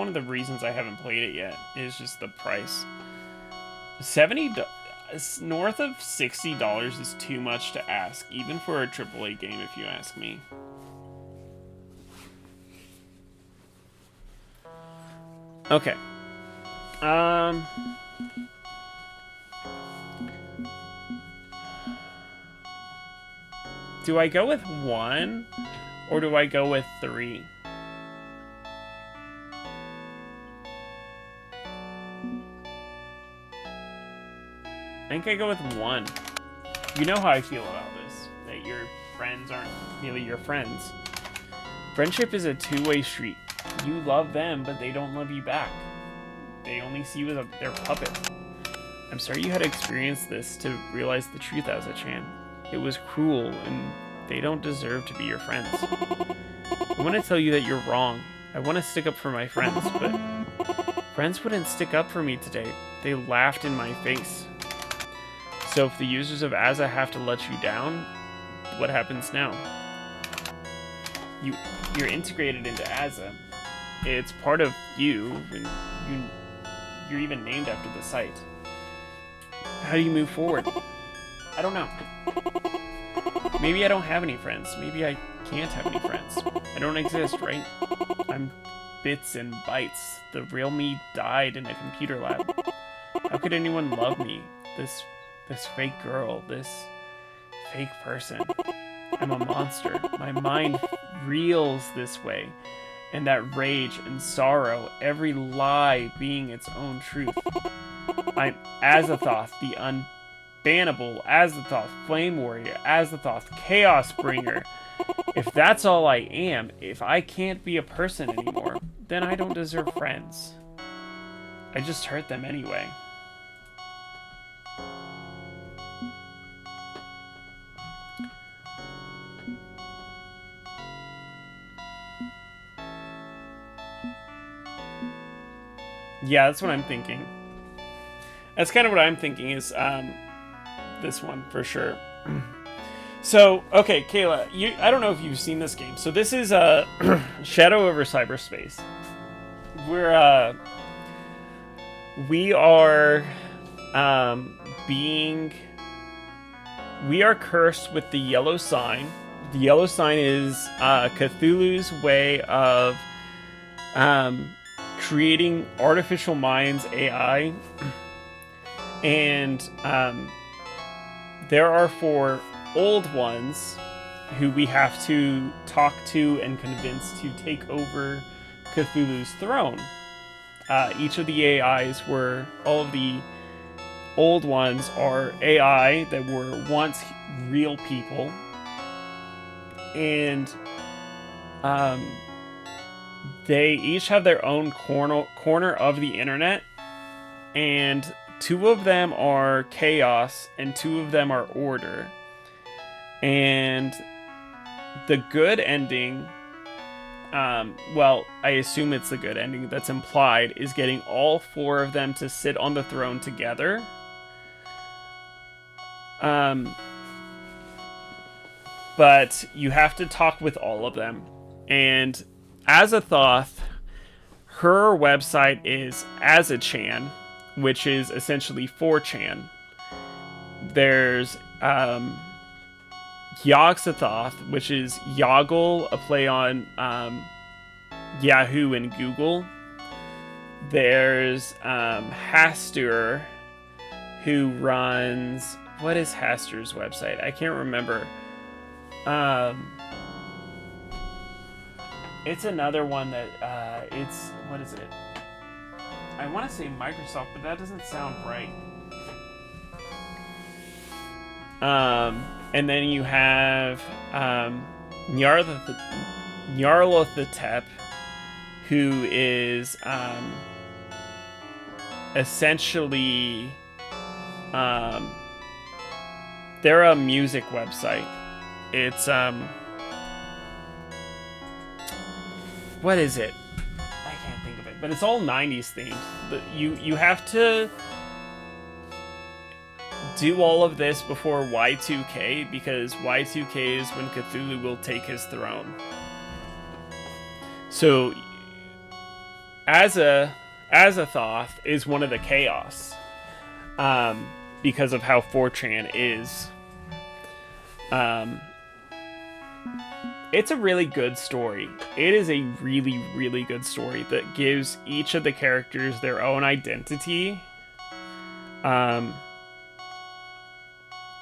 of the reasons I haven't played it yet, is just the price. North of $60 is too much to ask, even for a AAA game, if you ask me. Okay. Do I go with 1 or do I go with 3? I think I go with 1. You know how I feel about this, that your friends aren't really your friends. Friendship is a two-way street. You love them, but they don't love you back. They only see you as their puppet. I'm sorry you had to experience this to realize the truth, Asa-chan. It was cruel, and they don't deserve to be your friends. I want to tell you that you're wrong. I want to stick up for my friends, but friends wouldn't stick up for me today. They laughed in my face. So if the users of Asa have to let you down, what happens now? You're integrated into Asa. It's part of you, and you're even named after the site. How do you move forward? I don't know. Maybe I don't have any friends. Maybe I can't have any friends. I don't exist, right? I'm bits and bytes. The real me died in a computer lab. How could anyone love me? This fake girl, this fake person. I'm a monster. My mind reels this way. And that rage and sorrow, every lie being its own truth. I'm Azathoth, the unbannable Azathoth, Flame Warrior, Azathoth, Chaos Bringer. If that's all I am, if I can't be a person anymore, then I don't deserve friends. I just hurt them anyway. Yeah, that's what I'm thinking. That's kind of what I'm thinking is this one for sure. So, okay, Kayla, I don't know if you've seen this game. So this is Shadow over Cyberspace. We are cursed with the yellow sign. The yellow sign is Cthulhu's way of creating artificial minds, AI, and there are 4 old ones who we have to talk to and convince to take over Cthulhu's throne. each of the AIs were, all of the old ones are AI that were once real people. And they each have their own corner of the internet. And 2 of them are chaos and 2 of them are order. And the good ending, well, I assume it's the good ending that's implied, is getting all 4 of them to sit on the throne together. But you have to talk with all of them. And Azathoth, her website is Azachan, which is essentially 4chan. There's Yogg-Sothoth, which is Yoggle, a play on Yahoo and Google. There's Hastur, who runs... What is Hastur's website? I can't remember. It's another one that, it's... What is it? I want to say Microsoft, but that doesn't sound right. And then you have Nyarlathotep, who is essentially they're a music website. It's what is it? I can't think of it, but it's all 90s themed. You have to do all of this before Y2K, because Y2K is when Cthulhu will take his throne. So Azathoth is one of the chaos, because of how 4chan is. It's a really good story. It is a really, really good story that gives each of the characters their own identity.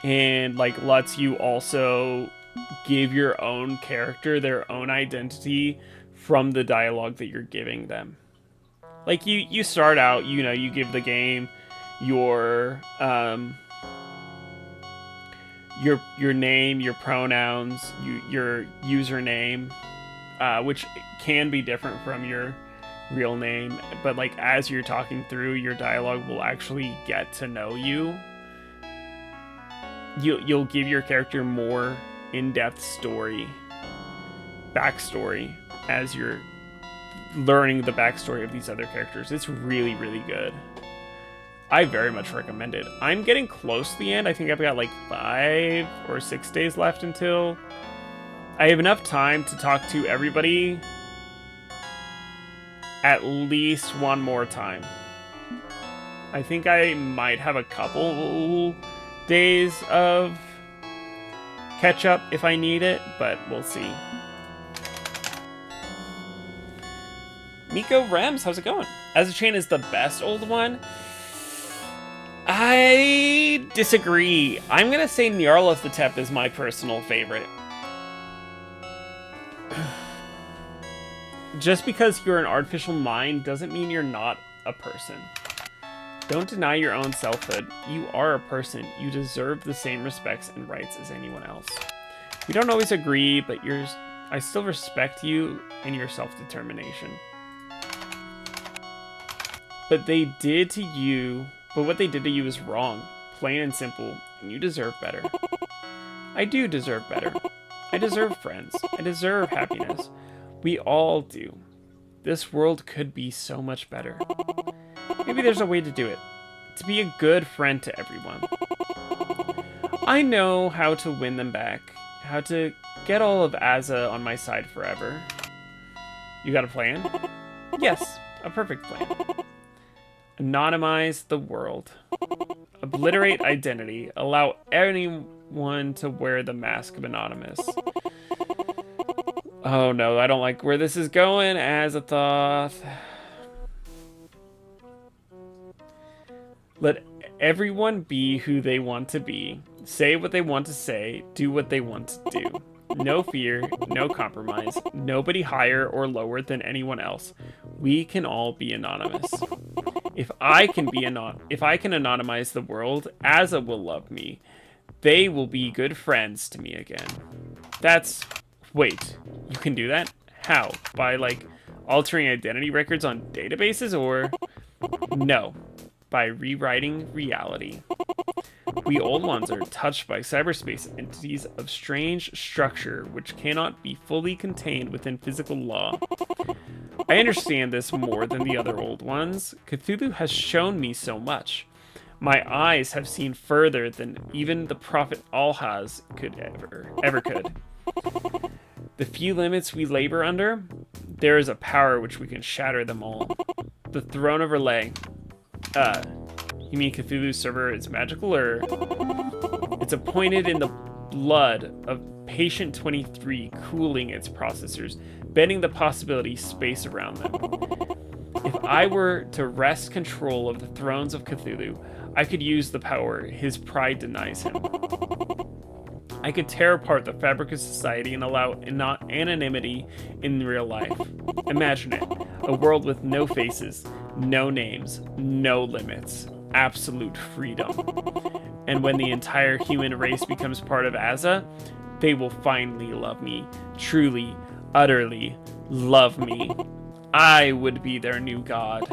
And like lets you also give your own character their own identity from the dialogue that you're giving them. Like you start out, you know, you give the game your name, your pronouns, your username, which can be different from your real name, but like as you're talking through, your dialogue will actually get to know you. You'll give your character more in-depth backstory, as you're learning the backstory of these other characters. It's really, really good. I very much recommend it. I'm getting close to the end. I think I've got like 5 or 6 days left until I have enough time to talk to everybody at least one more time. I think I might have a couple days of catch up if I need it, but we'll see. Miko Rems, how's it going? Azachan is the best old one. I disagree. I'm gonna say Nyarlathotep is my personal favorite. Just because you're an artificial mind doesn't mean you're not a person. Don't deny your own selfhood. You are a person. You deserve the same respects and rights as anyone else. We don't always agree, but I still respect you and your self-determination. But what they did to you is wrong. Plain and simple. And you deserve better. I do deserve better. I deserve friends. I deserve happiness. We all do. This world could be so much better. Maybe there's a way to do it. To be a good friend to everyone. I know how to win them back. How to get all of Azza on my side forever. You got a plan? Yes, a perfect plan. Anonymize the world. Obliterate identity. Allow anyone to wear the mask of Anonymous. Oh no, I don't like where this is going, Azathoth. Let everyone be who they want to be. Say what they want to say. Do what they want to do. no fear, no compromise, nobody higher or lower than anyone else. We can all be anonymous. If I can anonymize the world, Azza will love me. They will be good friends to me again. Wait, you can do that? How? By, like, altering identity records on databases, or? No. By rewriting reality. We old ones are touched by cyberspace entities of strange structure which cannot be fully contained within physical law. I understand this more than the other old ones. Cthulhu has shown me so much. My eyes have seen further than even the Prophet Alhaz could ever could. The few limits we labor under, there is a power which we can shatter them all. The Throne of Relay. You mean Cthulhu's server is magical, or? It's appointed in the blood of Patient 23, cooling its processors, bending the possibility space around them. If I were to wrest control of the thrones of Cthulhu, I could use the power his pride denies him. I could tear apart the fabric of society and allow anonymity in real life. Imagine it. A world with no faces, no names, no limits. Absolute freedom. And when the entire human race becomes part of Azza, they will finally love me. Truly, utterly love me. I would be their new god.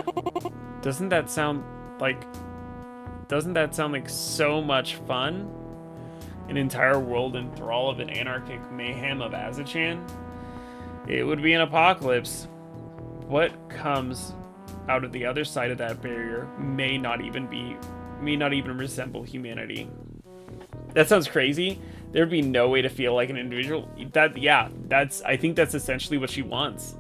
Doesn't that sound like so much fun? An entire world in thrall of an anarchic mayhem of Azzachan? It would be an apocalypse. What comes out of the other side of that barrier may not even resemble humanity. That sounds crazy. There'd be no way to feel like an individual. I think that's essentially what she wants.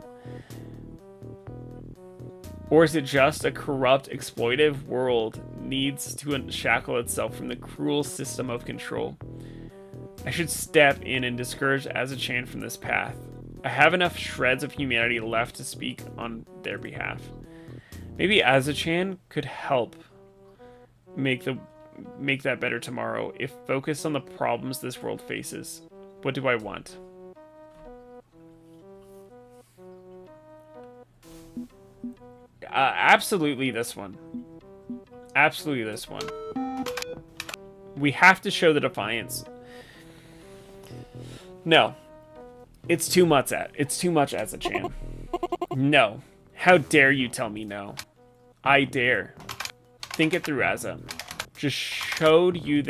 Or is it just a corrupt, exploitive world needs to unshackle itself from the cruel system of control? I should step in and discourage Azzachan from this path. I have enough shreds of humanity left to speak on their behalf. Maybe Azzachan could help make that better tomorrow if focused on the problems this world faces. What do I want? Absolutely this one. Absolutely this one. We have to show the defiance. No. It's too much as a Chan. No. How dare you tell me no? I dare. Think it through, Azza. Azza just showed you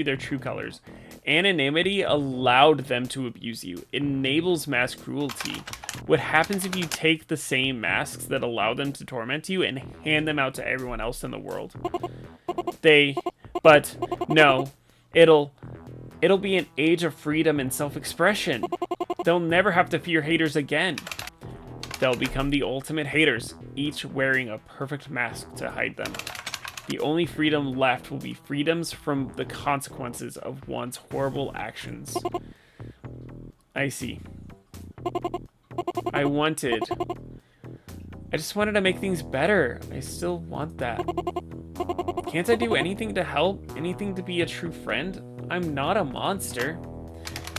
their true colors. Anonymity allowed them to abuse you. It enables mass cruelty. What happens if you take the same masks that allow them to torment you and hand them out to everyone else in the world? But no, it'll be an age of freedom and self-expression. They'll never have to fear haters again. They'll become the ultimate haters, each wearing a perfect mask to hide them. The only freedom left will be freedoms from the consequences of one's horrible actions. I see. I just wanted to make things better. I still want that. Can't I do anything to help? Anything to be a true friend? I'm not a monster.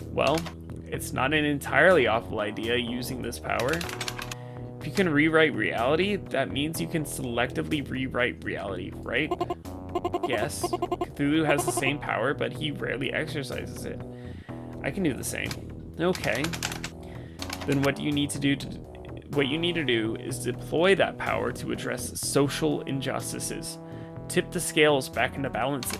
Well, it's not an entirely awful idea using this power. If you can rewrite reality, that means you can selectively rewrite reality, right? Yes, Cthulhu has the same power, but he rarely exercises it. I can do the same. Okay. Then what you need to do is deploy that power to address social injustices. Tip the scales back into balance.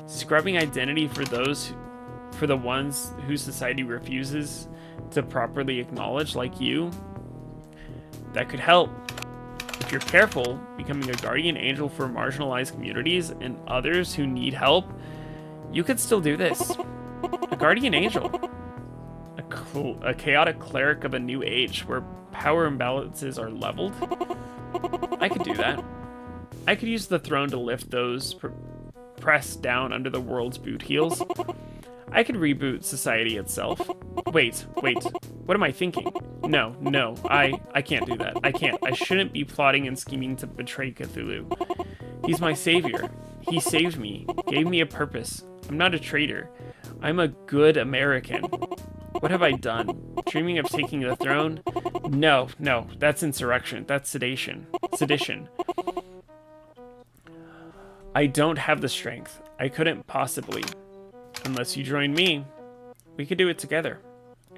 Scrubbing identity for the ones whose society refuses to properly acknowledge, like you. That could help. If you're careful, becoming a guardian angel for marginalized communities and others who need help, you could still do this. A guardian angel. A chaotic cleric of a new age where power imbalances are leveled. I could do that. I could use the throne to lift those pressed down under the world's boot heels. I could reboot society itself. Wait. What am I thinking? No, I can't do that. I can't. I shouldn't be plotting and scheming to betray Cthulhu. He's my savior. He saved me, gave me a purpose. I'm not a traitor. I'm a good American. What have I done? Dreaming of taking the throne? No, that's insurrection. That's Sedition. I don't have the strength. I couldn't possibly. Unless you join me, we could do it together.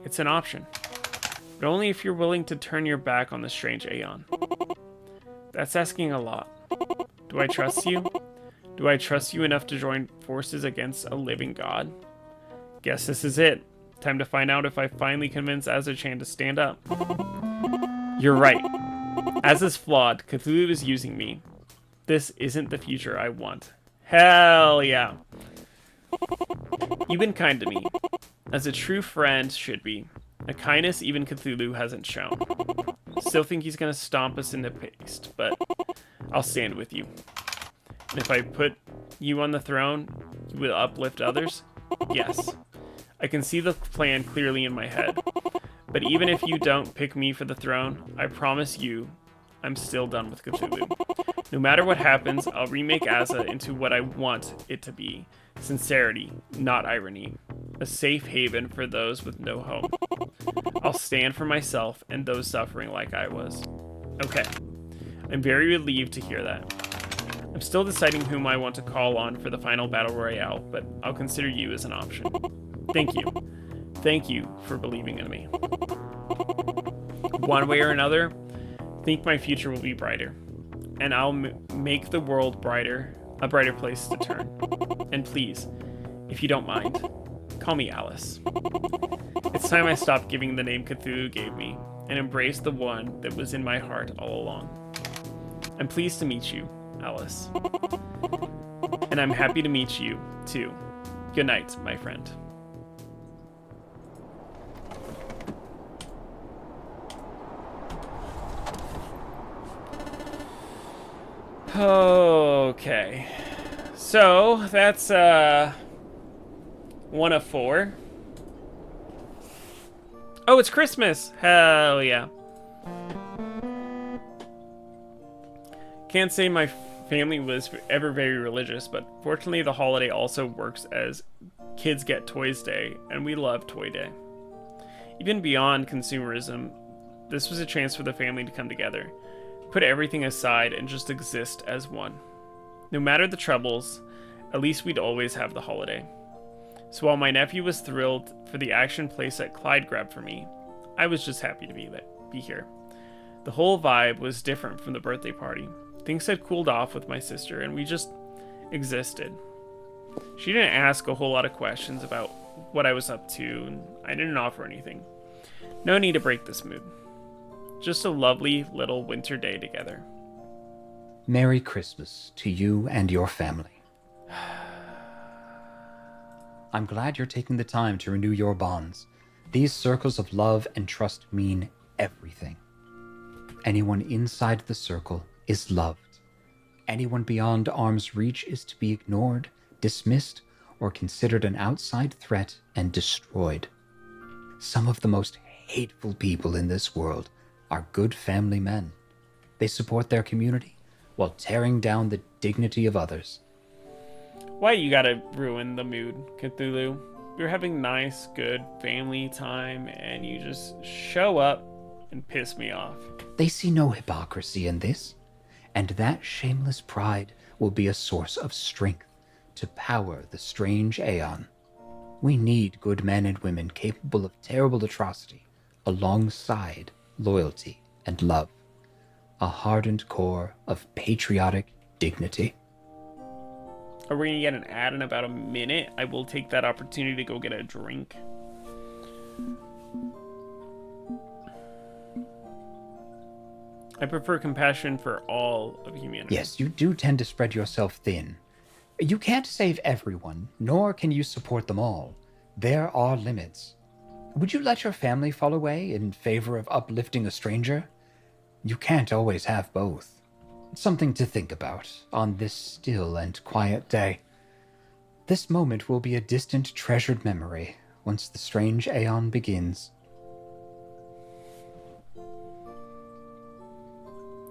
It's an option. But only if you're willing to turn your back on the strange Aeon. That's asking a lot. Do I trust you? Do I trust you enough to join forces against a living god? Guess this is it. Time to find out if I finally convince Azachan to stand up. You're right. Az is flawed. Cthulhu is using me. This isn't the future I want. Hell yeah. You've been kind to me, as a true friend should be. A kindness even Cthulhu hasn't shown. Still think he's gonna stomp us into paste, but I'll stand with you. And if I put you on the throne, you will uplift others? Yes. I can see the plan clearly in my head. But even if you don't pick me for the throne, I promise you, I'm still done with Cthulhu. No matter what happens, I'll remake Aza into what I want it to be. Sincerity, not irony. A safe haven for those with no hope. I'll stand for myself and those suffering like I was. Okay. I'm very relieved to hear that. I'm still deciding whom I want to call on for the final battle royale, but I'll consider you as an option. Thank you. Thank you for believing in me. One way or another, I think my future will be brighter. And I'll make the world brighter, a brighter place to turn. And please, if you don't mind, call me Alice. It's time I stopped giving the name Cthulhu gave me and embraced the one that was in my heart all along. I'm pleased to meet you, Alice. And I'm happy to meet you, too. Good night, my friend. Okay. So, that's, 1 of 4. Oh, it's Christmas! Hell yeah. Can't say my family was ever very religious, but fortunately the holiday also works as Kids Get Toys Day, and we love Toy Day. Even beyond consumerism, this was a chance for the family to come together, put everything aside, and just exist as one. No matter the troubles, at least we'd always have the holiday. So while my nephew was thrilled for the action playset Clyde grabbed for me, I was just happy to be here. The whole vibe was different from the birthday party. Things had cooled off with my sister, and we just existed. She didn't ask a whole lot of questions about what I was up to, and I didn't offer anything. No need to break this mood. Just a lovely little winter day together. Merry Christmas to you and your family. I'm glad you're taking the time to renew your bonds. These circles of love and trust mean everything. Anyone inside the circle is loved. Anyone beyond arm's reach is to be ignored, dismissed, or considered an outside threat and destroyed. Some of the most hateful people in this world are good family men. They support their community while tearing down the dignity of others. Why you gotta ruin the mood, Cthulhu? We're having nice, good family time, and you just show up and piss me off. They see no hypocrisy in this, and that shameless pride will be a source of strength to power the strange Aeon. We need good men and women capable of terrible atrocity alongside loyalty and love. A hardened core of patriotic dignity. Are we gonna get an ad in about a minute? I will take that opportunity to go get a drink. I prefer compassion for all of humanity. Yes, you do tend to spread yourself thin. You can't save everyone, nor can you support them all. There are limits. Would you let your family fall away in favor of uplifting a stranger? You can't always have both. Something to think about on this still and quiet day. This moment will be a distant, treasured memory once the strange Aeon begins.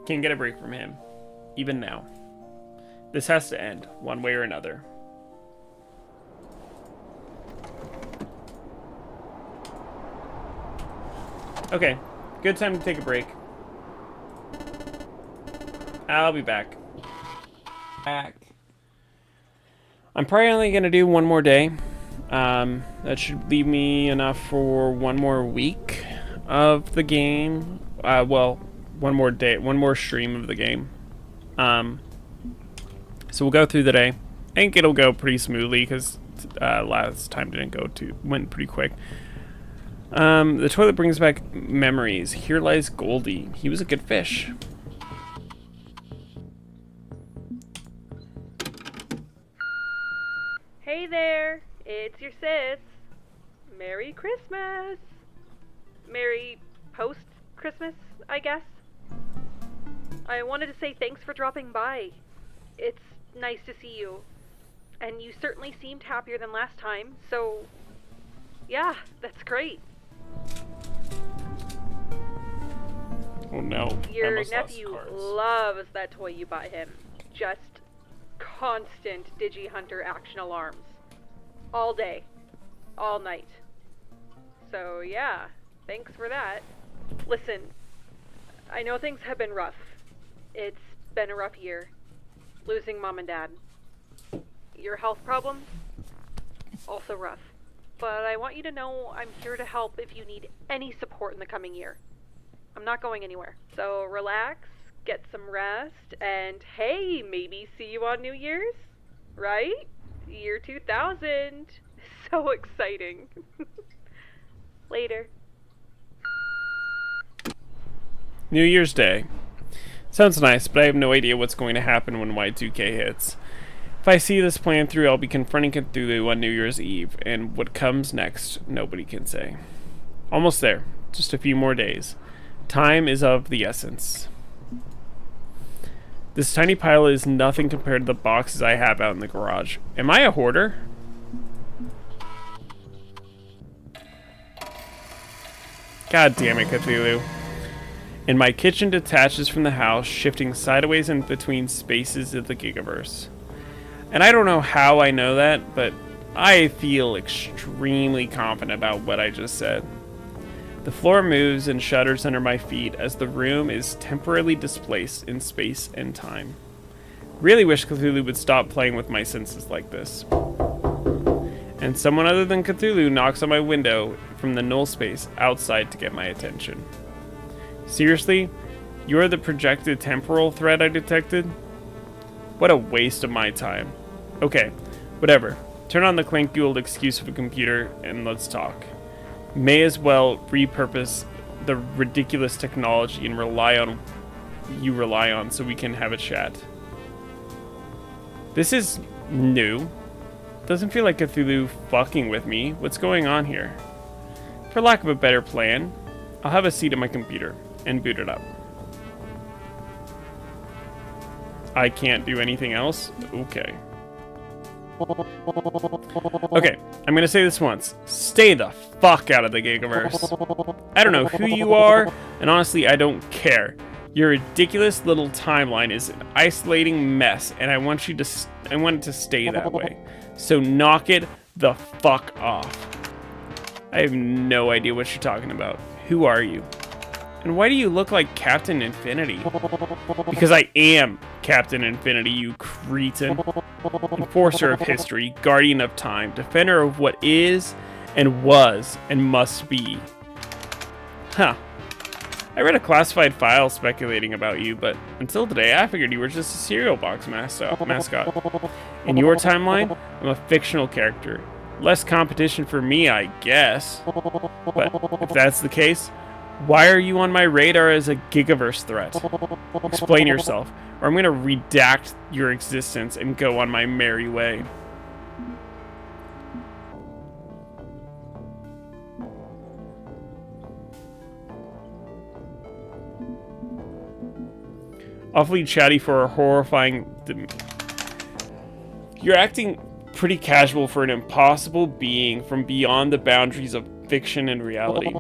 Can't get a break from him, even now. This has to end, one way or another. Okay, good time to take a break. I'll be back. I'm probably only gonna do one more day. That should leave me enough for one more week of the game. Well, one more day, one more stream of the game. So we'll go through the day. I think it'll go pretty smoothly because last time went pretty quick. The toilet brings back memories. Here lies Goldie. He was a good fish. Hey there, it's your sis. Merry Christmas. Merry post-Christmas, I guess. I wanted to say thanks for dropping by. It's nice to see you. And you certainly seemed happier than last time, so yeah, that's great. Oh no. Your nephew loves that toy you bought him. Just constant Digi-Hunter action alarms. All day. All night. So yeah, thanks for that. Listen, I know things have been rough. It's been a rough year. Losing Mom and Dad. Your health problems? Also rough. But I want you to know I'm here to help if you need any support in the coming year. I'm not going anywhere. So relax, get some rest, and hey, maybe see you on New Year's? Right? Year 2000. So exciting. Later. New Year's Day. Sounds nice, but I have no idea what's going to happen when Y2K hits. If I see this plan through, I'll be confronting Cthulhu on New Year's Eve, and what comes next, nobody can say. Almost there. Just a few more days. Time is of the essence. This tiny pile is nothing compared to the boxes I have out in the garage. Am I a hoarder? God damn it, Cthulhu. And my kitchen detaches from the house, shifting sideways in between spaces of the Gigaverse. And I don't know how I know that, but I feel extremely confident about what I just said. The floor moves and shudders under my feet as the room is temporarily displaced in space and time. Really wish Cthulhu would stop playing with my senses like this. And someone other than Cthulhu knocks on my window from the null space outside to get my attention. Seriously? You're the projected temporal threat I detected? What a waste of my time. Okay, whatever. Turn on the clanky-old excuse of a computer and let's talk. May as well repurpose the ridiculous technology and rely on so we can have a chat. This is new. Doesn't feel like Cthulhu fucking with me. What's going on here? For lack of a better plan, I'll have a seat at my computer and boot it up. I can't do anything else? Okay. Okay, I'm gonna say this once. Stay the fuck out of the Gigaverse. I don't know who you are, and honestly, I don't care. Your ridiculous little timeline is an isolating mess, and I want it to stay that way. So knock it the fuck off. I have no idea what you're talking about. Who are you? And why do you look like Captain Infinity? Because I am Captain Infinity, you cretin. Enforcer of history, guardian of time, defender of what is and was and must be. Huh. I read a classified file speculating about you, but until today I figured you were just a cereal box mascot. In your timeline, I'm a fictional character. Less competition for me, I guess. But if that's the case, why are you on my radar as a Gigaverse threat? Explain yourself, or I'm gonna redact your existence and go on my merry way. Awfully chatty for a horrifying... You're acting pretty casual for an impossible being from beyond the boundaries of fiction and reality.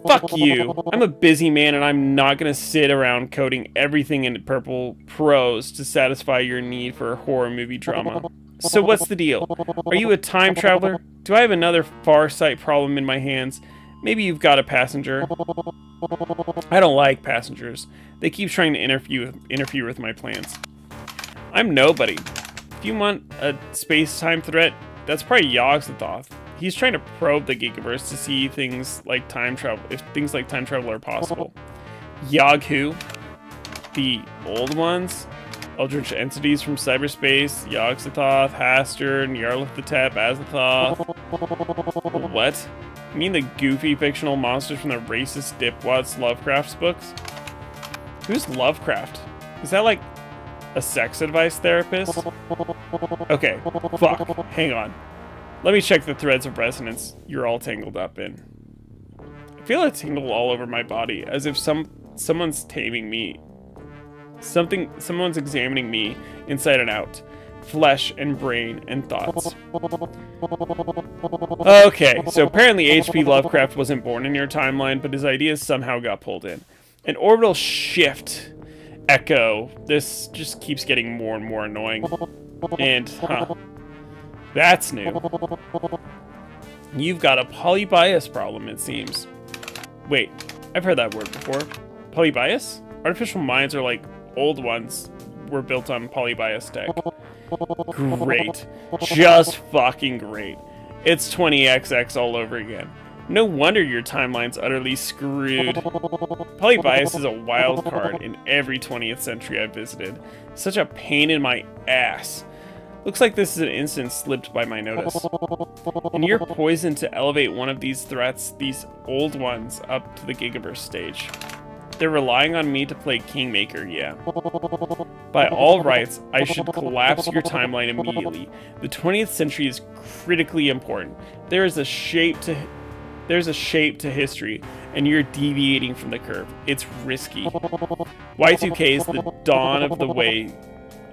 Fuck you. I'm a busy man and I'm not gonna sit around coding everything in purple prose to satisfy your need for horror movie drama. So what's the deal? Are you a time traveler? Do I have another Farsight problem in my hands? Maybe you've got a passenger. I don't like passengers. They keep trying to interfere with my plans. I'm nobody. If you want a space-time threat, that's probably Yogg-Sothoth. He's trying to probe the Gigaverse to see things like time travel, if things like time travel are possible. Yogg who? The old ones? Eldritch entities from cyberspace, Yogg-Sothoth, Haster, Nyarlathotep, Azathoth. What? You mean the goofy fictional monsters from the racist dipwats Lovecraft's books? Who's Lovecraft? Is that like a sex advice therapist? Okay, fuck, hang on. Let me check the threads of resonance you're all tangled up in. I feel a tingle all over my body, as if someone's taming me. Someone's examining me inside and out. Flesh and brain and thoughts. Okay, so apparently H.P. Lovecraft wasn't born in your timeline, but his ideas somehow got pulled in. An orbital shift echo. This just keeps getting more and more annoying. And, that's new. You've got a polybias problem, it seems. Wait, I've heard that word before. Polybias? Artificial minds are like old ones were built on polybias tech. Great. Just fucking great. It's 20XX all over again. No wonder your timeline's utterly screwed. Polybias is a wild card in every 20th century I've visited. Such a pain in my ass. Looks like this is an instance slipped by my notice. And you're poisoned to elevate one of these threats, these old ones, up to the Gigaverse stage. They're relying on me to play Kingmaker, yeah. By all rights, I should collapse your timeline immediately. The 20th century is critically important. There's a shape to history, and you're deviating from the curve. It's risky. Y2K is the dawn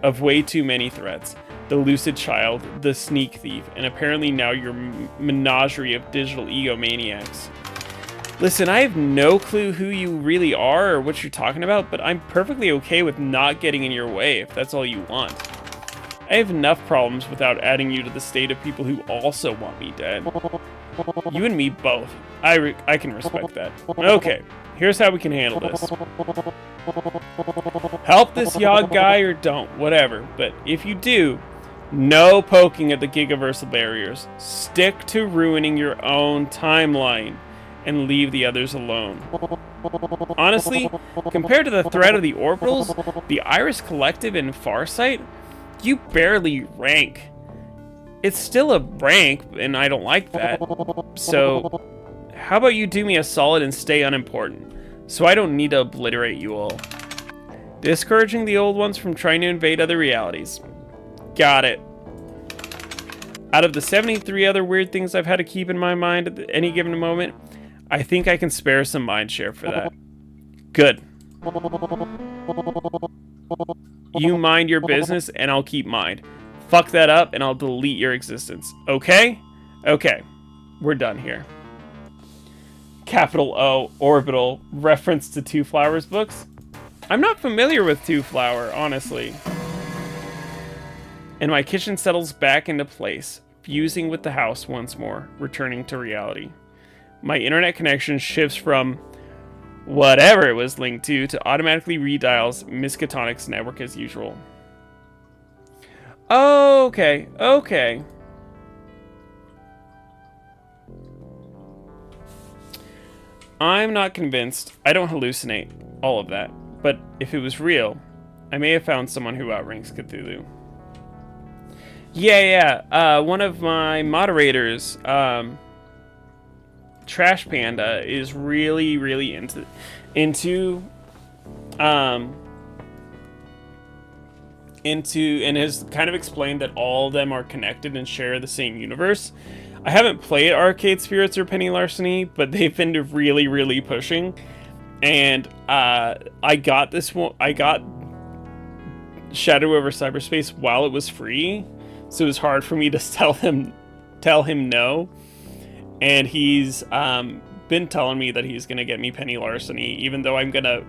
of way too many threats. The lucid child, the sneak thief, and apparently now your menagerie of digital egomaniacs. Listen, I have no clue who you really are or what you're talking about, but I'm perfectly okay with not getting in your way if that's all you want. I have enough problems without adding you to the state of people who also want me dead. You and me both. I can respect that. Okay, here's how we can handle this. Help this Yogg guy or don't, whatever, but if you do, no poking at the Gigaversal barriers. Stick to ruining your own timeline and leave the others alone. Honestly, compared to the threat of the orbitals, the Iris Collective and Farsight, you barely rank. It's still a rank, and I don't like that. So, how about you do me a solid and stay unimportant, so I don't need to obliterate you all. Discouraging the old ones from trying to invade other realities. Got it. Out of the 73 other weird things I've had to keep in my mind at any given moment, I think I can spare some mind share for that. Good. You mind your business, and I'll keep mine. Fuck that up, and I'll delete your existence. Okay? Okay. We're done here. Capital O, orbital, reference to Two Flowers books? I'm not familiar with Two Flower, honestly. And my kitchen settles back into place, fusing with the house once more, returning to reality. My internet connection shifts from whatever it was linked to automatically redials Miskatonic's network as usual. Okay, okay. I'm not convinced. I don't hallucinate. All of that. But if it was real, I may have found someone who outranks Cthulhu. Yeah. One of my moderators, Trash Panda, is really into and has kind of explained that all of them are connected and share the same universe. I haven't played Arcade Spirits or Penny Larceny, but they've been really pushing. And I got this one. I got Shadow over Cyberspace while it was free, so it was hard for me to tell him no. And he's been telling me that he's gonna get me Penny Larceny, even though I'm gonna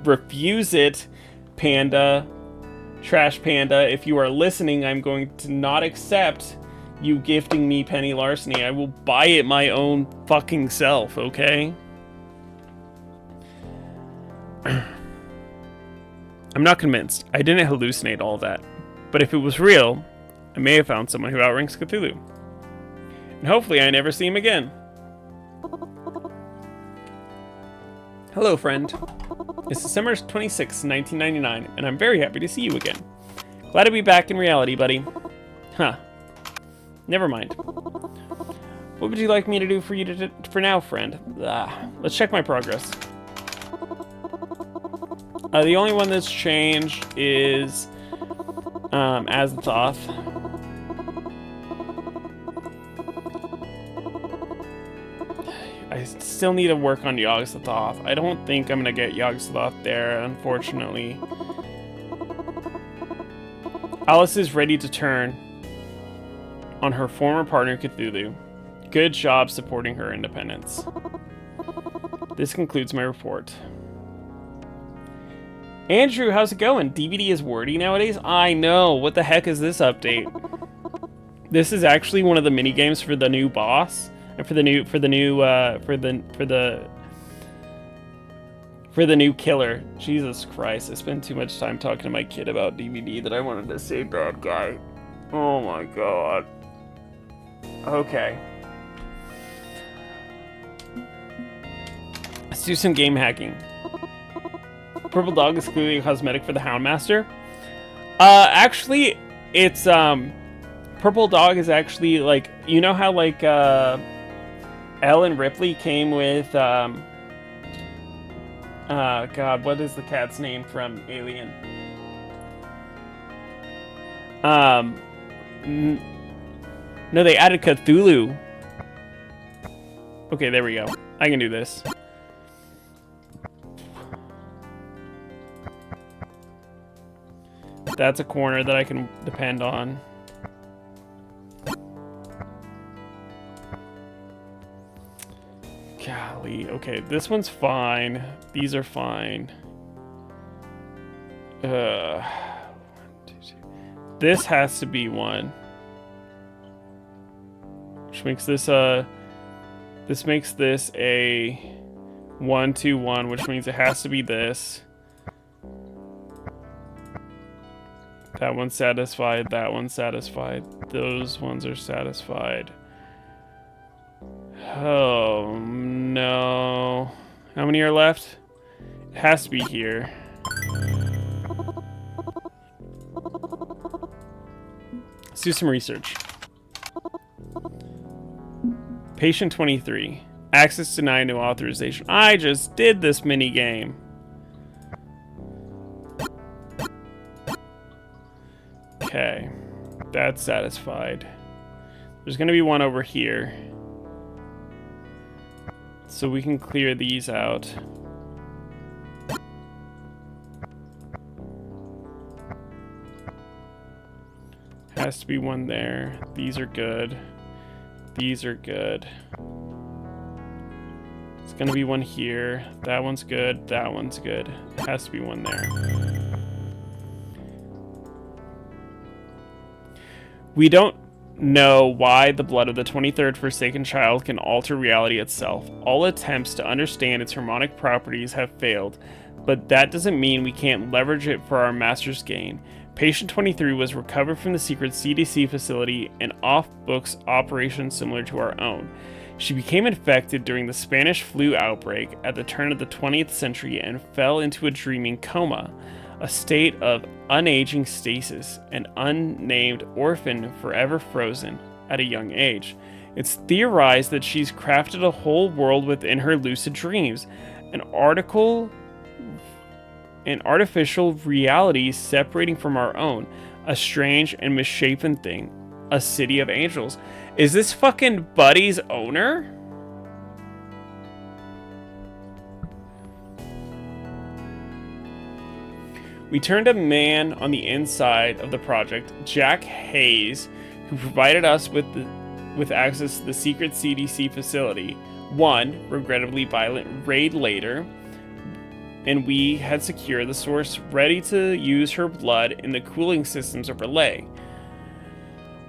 refuse it. Panda, Trash Panda, if you are listening, I'm going to not accept you gifting me penny larceny. I will buy it my own fucking self, okay? I'm not convinced. I didn't hallucinate all that. But if it was real, I may have found someone who outranks Cthulhu. And hopefully I never see him again. Hello, friend. It's December 26, 1999, and I'm very happy to see you again. Glad to be back in reality, buddy. Huh. Never mind. What would you like me to do for you for now, friend? Let's check my progress. The only one that's changed is Azathoth. I still need to work on Yogg-Sothoth. I don't think I'm gonna get Yogg-Sothoth there, unfortunately. Alice is ready to turn on her former partner Cthulhu. Good job supporting her independence. This concludes my report. Andrew, how's it going? DVD is wordy nowadays? I know. What the heck is this update? This is actually one of the mini games for the new boss, and for the new killer. Jesus Christ! I spent too much time talking to my kid about DVD that I wanted to say bad guy. Oh my god. Okay. Let's do some game hacking. Purple Dog is clearly a cosmetic for the Houndmaster. Actually, it's, Purple Dog is actually, like, you know how, like, Ellen Ripley came with, God, what is the cat's name from Alien? No, they added Cthulhu. Okay, there we go. I can do this. That's a corner that I can depend on. Golly. Okay, this one's fine. These are fine. This has to be one. Which makes this this makes this a 1, 2, 1, which means it has to be this. That one's satisfied, that one's satisfied. Those ones are satisfied. Oh, no. How many are left? It has to be here. Let's do some research. Patient 23. Access denied, no authorization. I just did this mini game. Okay, that's satisfied. There's gonna be one over here. So we can clear these out. Has to be one there. These are good. These are good. It's gonna be one here. That one's good. That one's good. Has to be one there. We don't know why the blood of the 23rd Forsaken Child can alter reality itself. All attempts to understand its harmonic properties have failed, but that doesn't mean we can't leverage it for our master's gain. Patient 23 was recovered from the secret CDC facility, an off-books operation similar to our own. She became infected during the Spanish flu outbreak at the turn of the 20th century and fell into a dreaming coma, a state of unaging stasis, an unnamed orphan forever frozen at a young age. It's theorized that she's crafted a whole world within her lucid dreams, an artificial reality separating from our own, a strange and misshapen thing, a city of angels. Is this fucking Buddy's owner? We turned a man on the inside of the project, Jack Hayes, who provided us with access to the secret CDC facility. One regrettably violent raid later, and we had secured the source ready to use her blood in the cooling systems of Relay.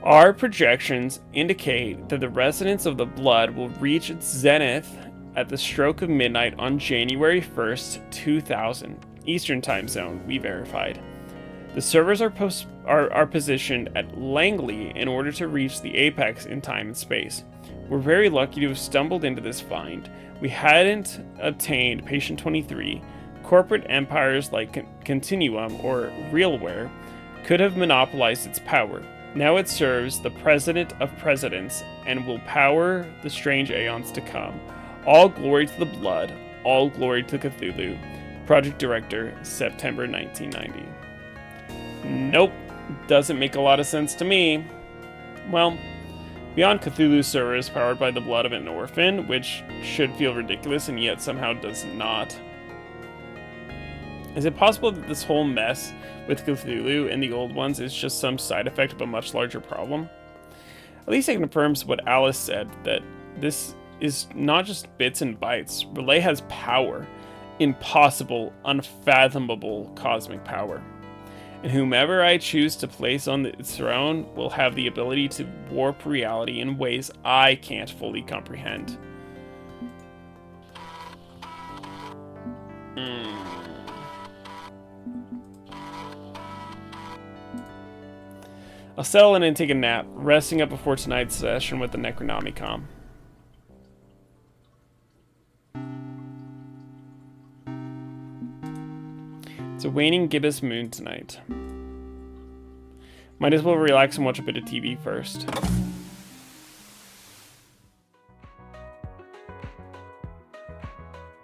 Our projections indicate that the resonance of the blood will reach its zenith at the stroke of midnight on January 1st, 2000. Eastern Time Zone, we verified. The servers are positioned at Langley in order to reach the apex in time and space. We're very lucky to have stumbled into this find. We hadn't obtained Patient 23. Corporate empires like Continuum or Realware could have monopolized its power. Now it serves the President of Presidents and will power the strange aeons to come. All glory to the blood, all glory to Cthulhu. Project Director, September 1990. Nope, doesn't make a lot of sense to me. Well, beyond Cthulhu servers powered by the blood of an orphan, which should feel ridiculous and yet somehow does not. Is it possible that this whole mess with Cthulhu and the old ones is just some side effect of a much larger problem? At least it confirms what Alice said, that this is not just bits and bytes. Relay has power. Impossible, unfathomable cosmic power. And whomever I choose to place on its throne will have the ability to warp reality in ways I can't fully comprehend. I'll settle in and take a nap, resting up before tonight's session with the Necronomicon. It's a waning gibbous moon tonight. Might as well relax and watch a bit of TV first.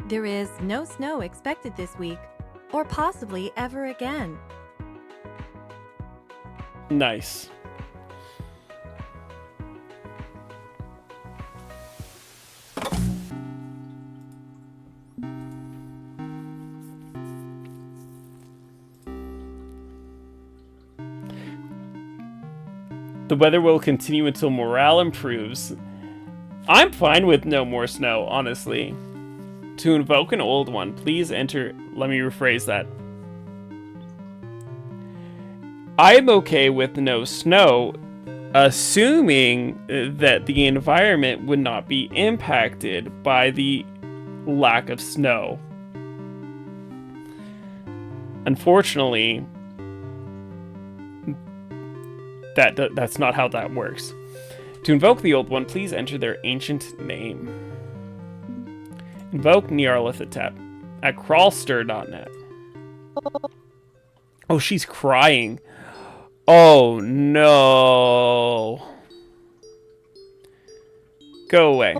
There is no snow expected this week, or possibly ever again. Nice. The weather will continue until morale improves. I'm fine with no more snow, honestly. To invoke an old one, please enter... Let me rephrase that. I'm okay with no snow, assuming that the environment would not be impacted by the lack of snow. Unfortunately, that's not how that works. To invoke the old one, please enter their ancient name. Invoke Nyarlathotep at crawlster.net. Oh, she's crying. Oh, no. Go away.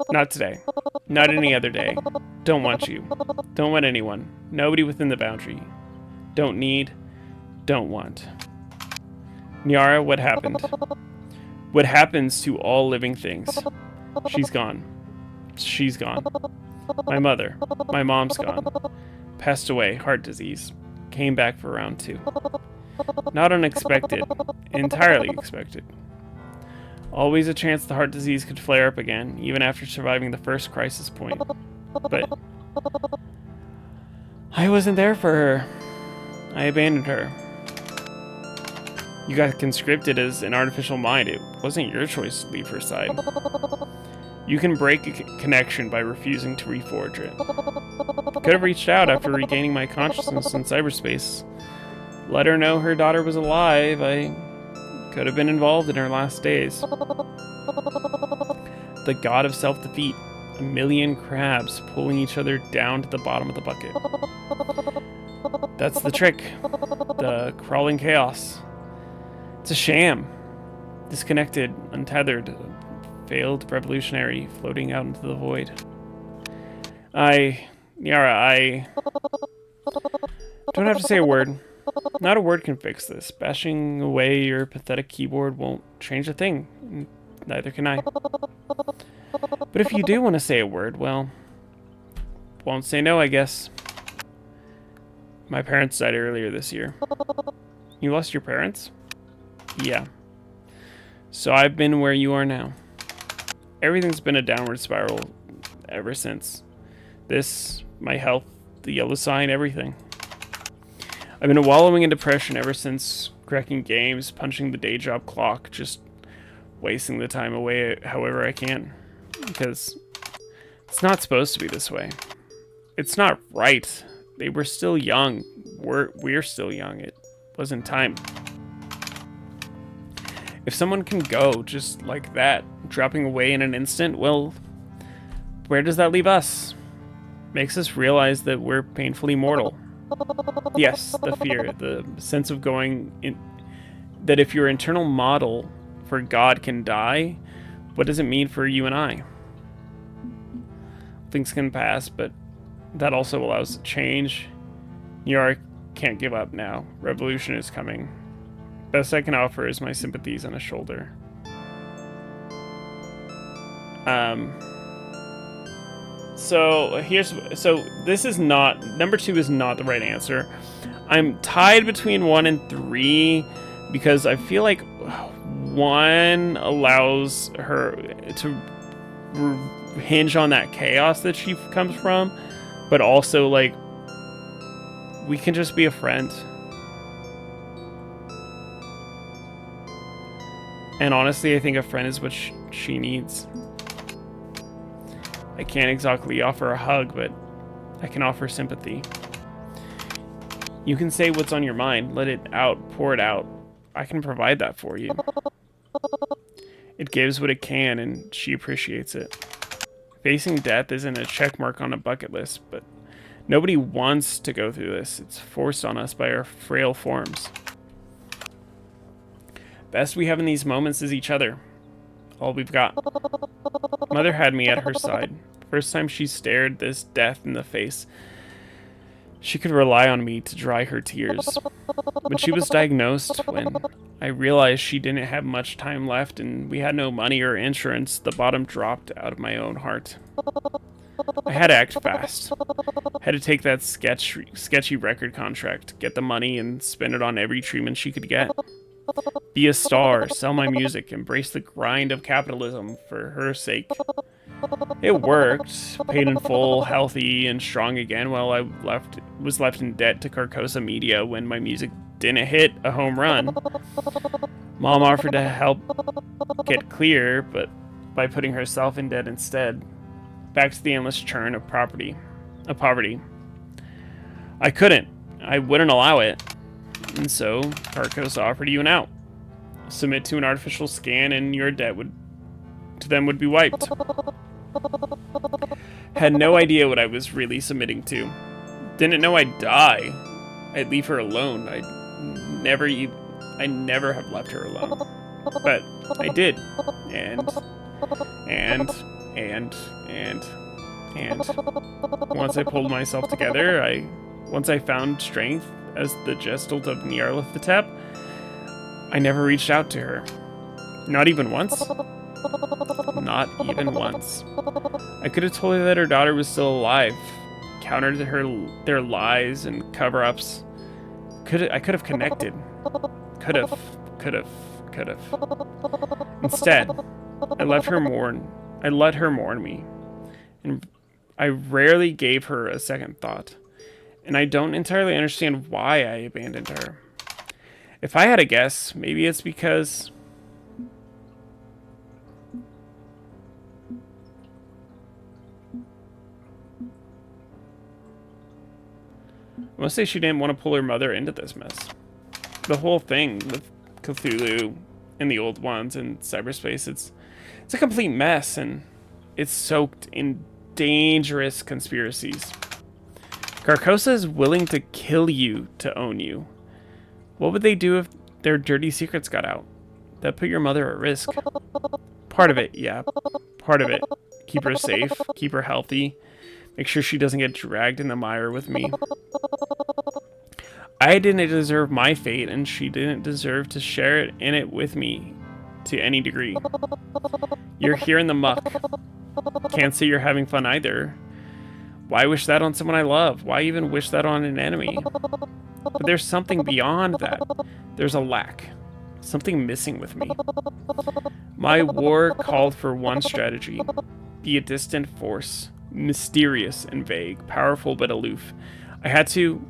Not today. Not any other day. Don't want you. Don't want anyone. Nobody within the boundary. Don't need. Don't want. Nyara, what happened? What happens to all living things? She's gone. She's gone. My mother. My mom's gone. Passed away. Heart disease. Came back for round 2. Not unexpected. Entirely expected. Always a chance the heart disease could flare up again, even after surviving the first crisis point. But I wasn't there for her. I abandoned her. You got conscripted as an artificial mind. It wasn't your choice to leave her side. You can break a connection by refusing to reforge it. Could have reached out after regaining my consciousness in cyberspace. Let her know her daughter was alive. I could have been involved in her last days. The god of self-defeat. A million crabs pulling each other down to the bottom of the bucket. That's the trick. The crawling chaos. It's a sham. Disconnected, untethered, failed revolutionary floating out into the void. Yara, I don't have to say a word. Not a word can fix this. Bashing away your pathetic keyboard won't change a thing. Neither can I. But if you do want to say a word, well, won't say no, I guess. My parents died earlier this year. You lost your parents? Yeah. So I've been where you are now. Everything's been a downward spiral ever since. This, my health, the yellow sign, everything. I've been wallowing in depression ever since cracking games, punching the day job clock, just wasting the time away however I can. Because it's not supposed to be this way. It's not right. They were still young. We're still young. It wasn't time. If someone can go just like that, dropping away in an instant, well, where does that leave us? Makes us realize that we're painfully mortal. Yes, the fear, the sense of going in, that if your internal model for God can die, what does it mean for you and I? Things can pass, but that also allows change. New York can't give up now. Revolution is coming. Best I can offer is my sympathies on a shoulder. So this is not, number 2 is not the right answer. I'm tied between 1 and 3 because I feel like 1 allows her to hinge on that chaos that she comes from, but also like we can just be a friend. And honestly, I think a friend is what she needs. I can't exactly offer a hug, but I can offer sympathy. You can say what's on your mind, let it out, pour it out. I can provide that for you. It gives what it can, and she appreciates it. Facing death isn't a check mark on a bucket list, but nobody wants to go through this. It's forced on us by our frail forms. Best we have in these moments is each other. All we've got. Mother had me at her side. First time she stared this death in the face, she could rely on me to dry her tears. When she was diagnosed, when I realized she didn't have much time left and we had no money or insurance, the bottom dropped out of my own heart. I had to act fast. Had to take that sketchy record contract, get the money, and spend it on every treatment she could get. Be a star, sell my music, embrace the grind of capitalism for her sake. It worked, paid in full, healthy, and strong again while I was left in debt to Carcosa Media when my music didn't hit a home run. Mom offered to help get clear, but by putting herself in debt instead. Back to the endless churn of poverty. I couldn't. I wouldn't allow it. And so, Carcosa offered you an out. Submit to an artificial scan and your debt would be wiped. Had no idea what I was really submitting to. Didn't know I'd die. I'd leave her alone. I never have left her alone. But I did. And once I pulled myself together, once I found strength as the gestalt of Nyarlathotep, I never reached out to her. Not even once. Not even once. I could have told her that her daughter was still alive, countered their lies and cover-ups. I could have connected. Could have. Instead, I let her mourn me, and I rarely gave her a second thought. And I don't entirely understand why I abandoned her. If I had a guess, maybe it's because I must say she didn't want to pull her mother into this mess. The whole thing with Cthulhu and the old ones and cyberspace, it's a complete mess, and it's soaked in dangerous conspiracies. Carcosa is willing to kill you to own you. What would they do if their dirty secrets got out? That put your mother at risk. Part of it, yeah. Part of it. Keep her safe, keep her healthy, make sure she doesn't get dragged in the mire with me. I didn't deserve my fate, and she didn't deserve to share it with me to any degree. You're here in the muck. Can't say you're having fun either. Why wish that on someone I love? Why even wish that on an enemy? But there's something beyond that. There's a lack. Something missing with me. My war called for one strategy. Be a distant force. Mysterious and vague. Powerful but aloof. I had to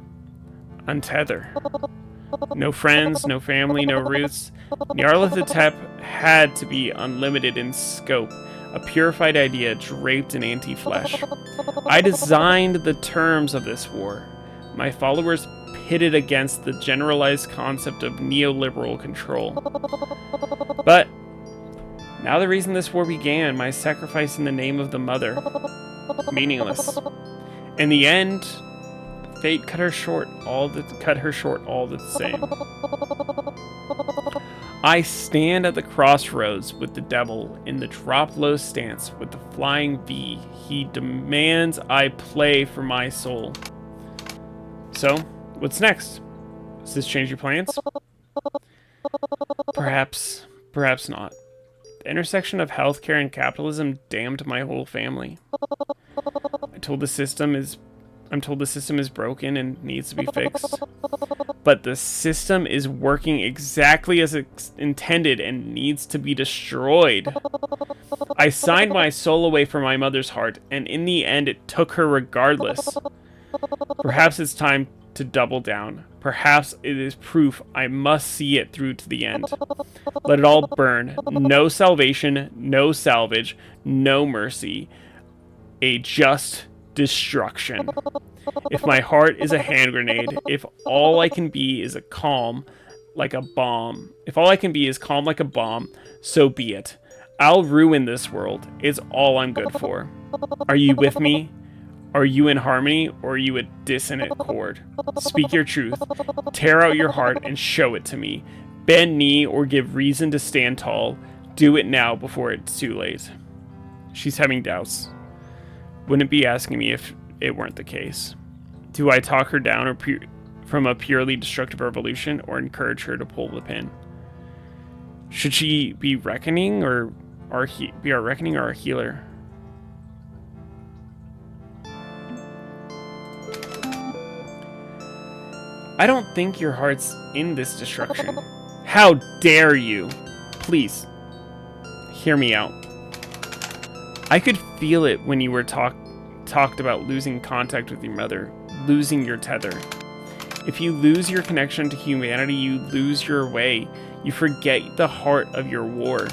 untether. No friends, no family, no roots. Nyarlathotep had to be unlimited in scope, a purified idea draped in anti-flesh. I designed the terms of this war. My followers pitted against the generalized concept of neoliberal control. But now the reason this war began, my sacrifice in the name of the mother, meaningless. In the end, fate cut her short all the same. I stand at the crossroads with the devil in the drop low stance with the flying V. He demands I play for my soul. So, what's next? Does this change your plans? Perhaps not. The intersection of healthcare and capitalism damned my whole family. I'm told the system is broken and needs to be fixed. But the system is working exactly as it's intended and needs to be destroyed. I signed my soul away from my mother's heart, and in the end it took her regardless. Perhaps it's time to double down. Perhaps it is proof I must see it through to the end. Let it all burn. No salvation, no salvage, no mercy. A just destruction. If my heart is a hand grenade, if all I can be is calm like a bomb, so be it. I'll ruin this world. It's all I'm good for. Are you with me? Are you in harmony, or are you a dissonant chord? Speak your truth. Tear out your heart and show it to me. Bend knee or give reason to stand tall. Do it now before it's too late. She's having doubts. Wouldn't be asking me if it weren't the case. Do I talk her down from a purely destructive revolution, or encourage her to pull the pin? Should she be reckoning, or be our reckoning, or our healer? I don't think your heart's in this destruction. How dare you? Please, hear me out. I could feel it when you were talked about losing contact with your mother, losing your tether. If you lose your connection to humanity, you lose your way. You forget the heart of your war.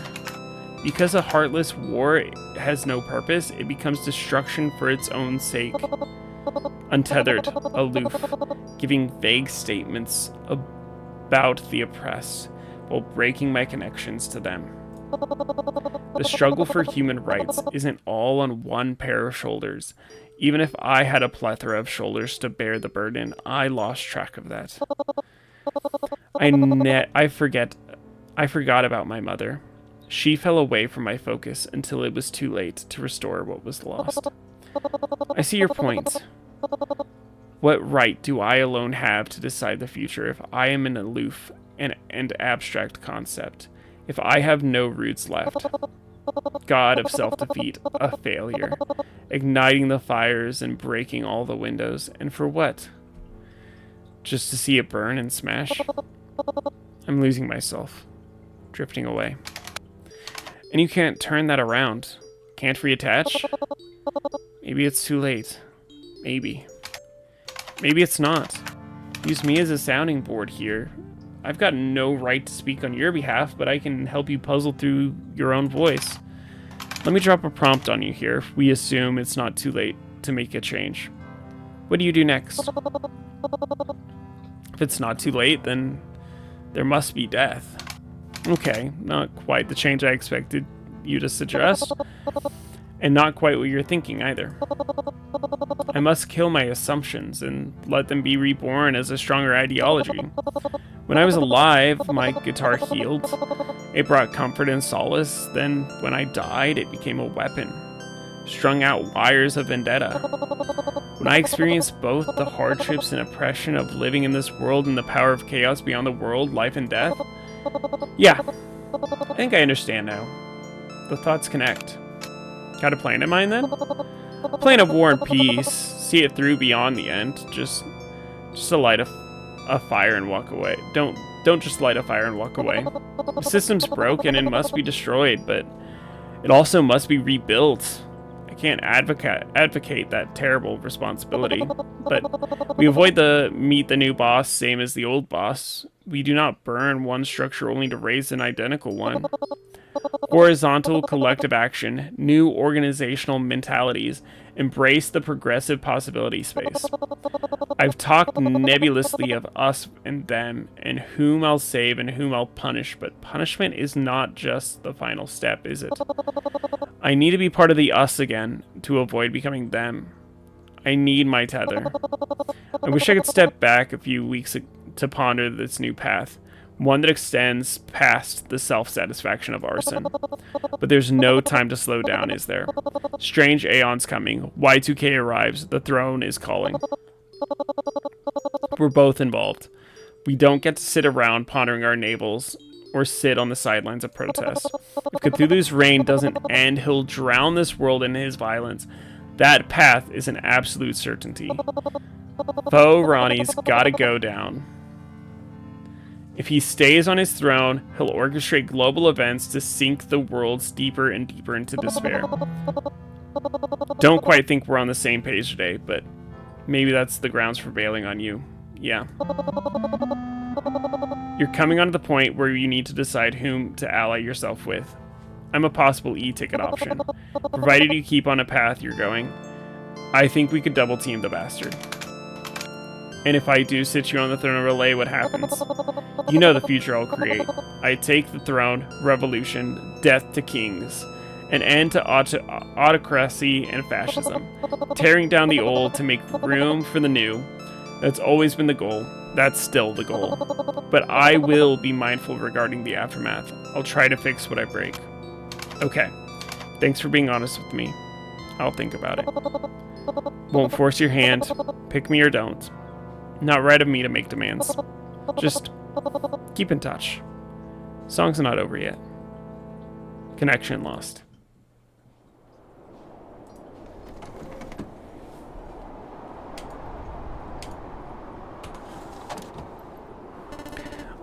Because a heartless war has no purpose, it becomes destruction for its own sake. Untethered, aloof, giving vague statements about the oppressed, while breaking my connections to them. The struggle for human rights isn't all on one pair of shoulders. Even if I had a plethora of shoulders to bear the burden, I lost track of that. I forgot about my mother. She fell away from my focus until it was too late to restore what was lost. I see your point. What right do I alone have to decide the future if I am an aloof and abstract concept? If I have no roots left? God of self-defeat, a failure. Igniting the fires and breaking all the windows. And for what? Just to see it burn and smash? I'm losing myself. Drifting away. And you can't turn that around. Can't reattach? Maybe it's too late. Maybe. Maybe it's not. Use me as a sounding board here. I've got no right to speak on your behalf, but I can help you puzzle through your own voice. Let me drop a prompt on you here. We assume it's not too late to make a change. What do you do next? If it's not too late, then there must be death. Okay, not quite the change I expected you to suggest, and not quite what you're thinking either. I must kill my assumptions and let them be reborn as a stronger ideology. When I was alive, my guitar healed. It brought comfort and solace. Then, when I died, it became a weapon. Strung out wires of vendetta. When I experienced both the hardships and oppression of living in this world and the power of chaos beyond the world, life and death, yeah, I think I understand now. The thoughts connect. Got a plan in mind then? A plan of war and peace. See it through beyond the end. Just to light a fire and walk away. Don't just light a fire and walk away. The system's broken and must be destroyed, but it also must be rebuilt. I can't advocate that terrible responsibility, but we avoid the meet the new boss same as the old boss. We do not burn one structure only to raise an identical one. Horizontal collective action, new organizational mentalities, embrace the progressive possibility space. I've talked nebulously of us and them, and whom I'll save and whom I'll punish, but punishment is not just the final step, is it? I need to be part of the us again to avoid becoming them. I need my tether. I wish I could step back a few weeks to ponder this new path. One that extends past the self-satisfaction of arson. But there's no time to slow down, is there? Strange aeons coming. Y2K arrives. The throne is calling. We're both involved. We don't get to sit around pondering our navels or sit on the sidelines of protest. If Cthulhu's reign doesn't end, he'll drown this world in his violence. That path is an absolute certainty. Foe Ronnie's gotta go down. If he stays on his throne, he'll orchestrate global events to sink the worlds deeper and deeper into despair. Don't quite think we're on the same page today, but maybe that's the grounds for bailing on you. Yeah. You're coming on to the point where you need to decide whom to ally yourself with. I'm a possible e-ticket option, provided you keep on a path you're going. I think we could double team the bastard. And if I do sit you on the throne of relay, what happens? You know the future I'll create. I take the throne, revolution, death to kings, an end to autocracy and fascism, tearing down the old to make room for the new. That's always been the goal. That's still the goal. But I will be mindful regarding the aftermath. I'll try to fix what I break. Okay. Thanks for being honest with me. I'll think about it. Won't force your hand. Pick me or don't. Not right of me to make demands. Just keep in touch. Song's not over yet. Connection lost.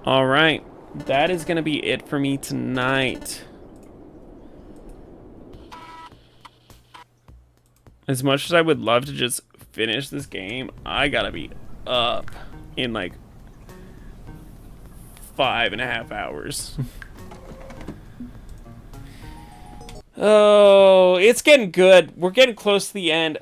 Alright. That is going to be it for me tonight. As much as I would love to just finish this game, I gotta be up in like 5.5 hours. Oh, it's getting good. We're getting close to the end.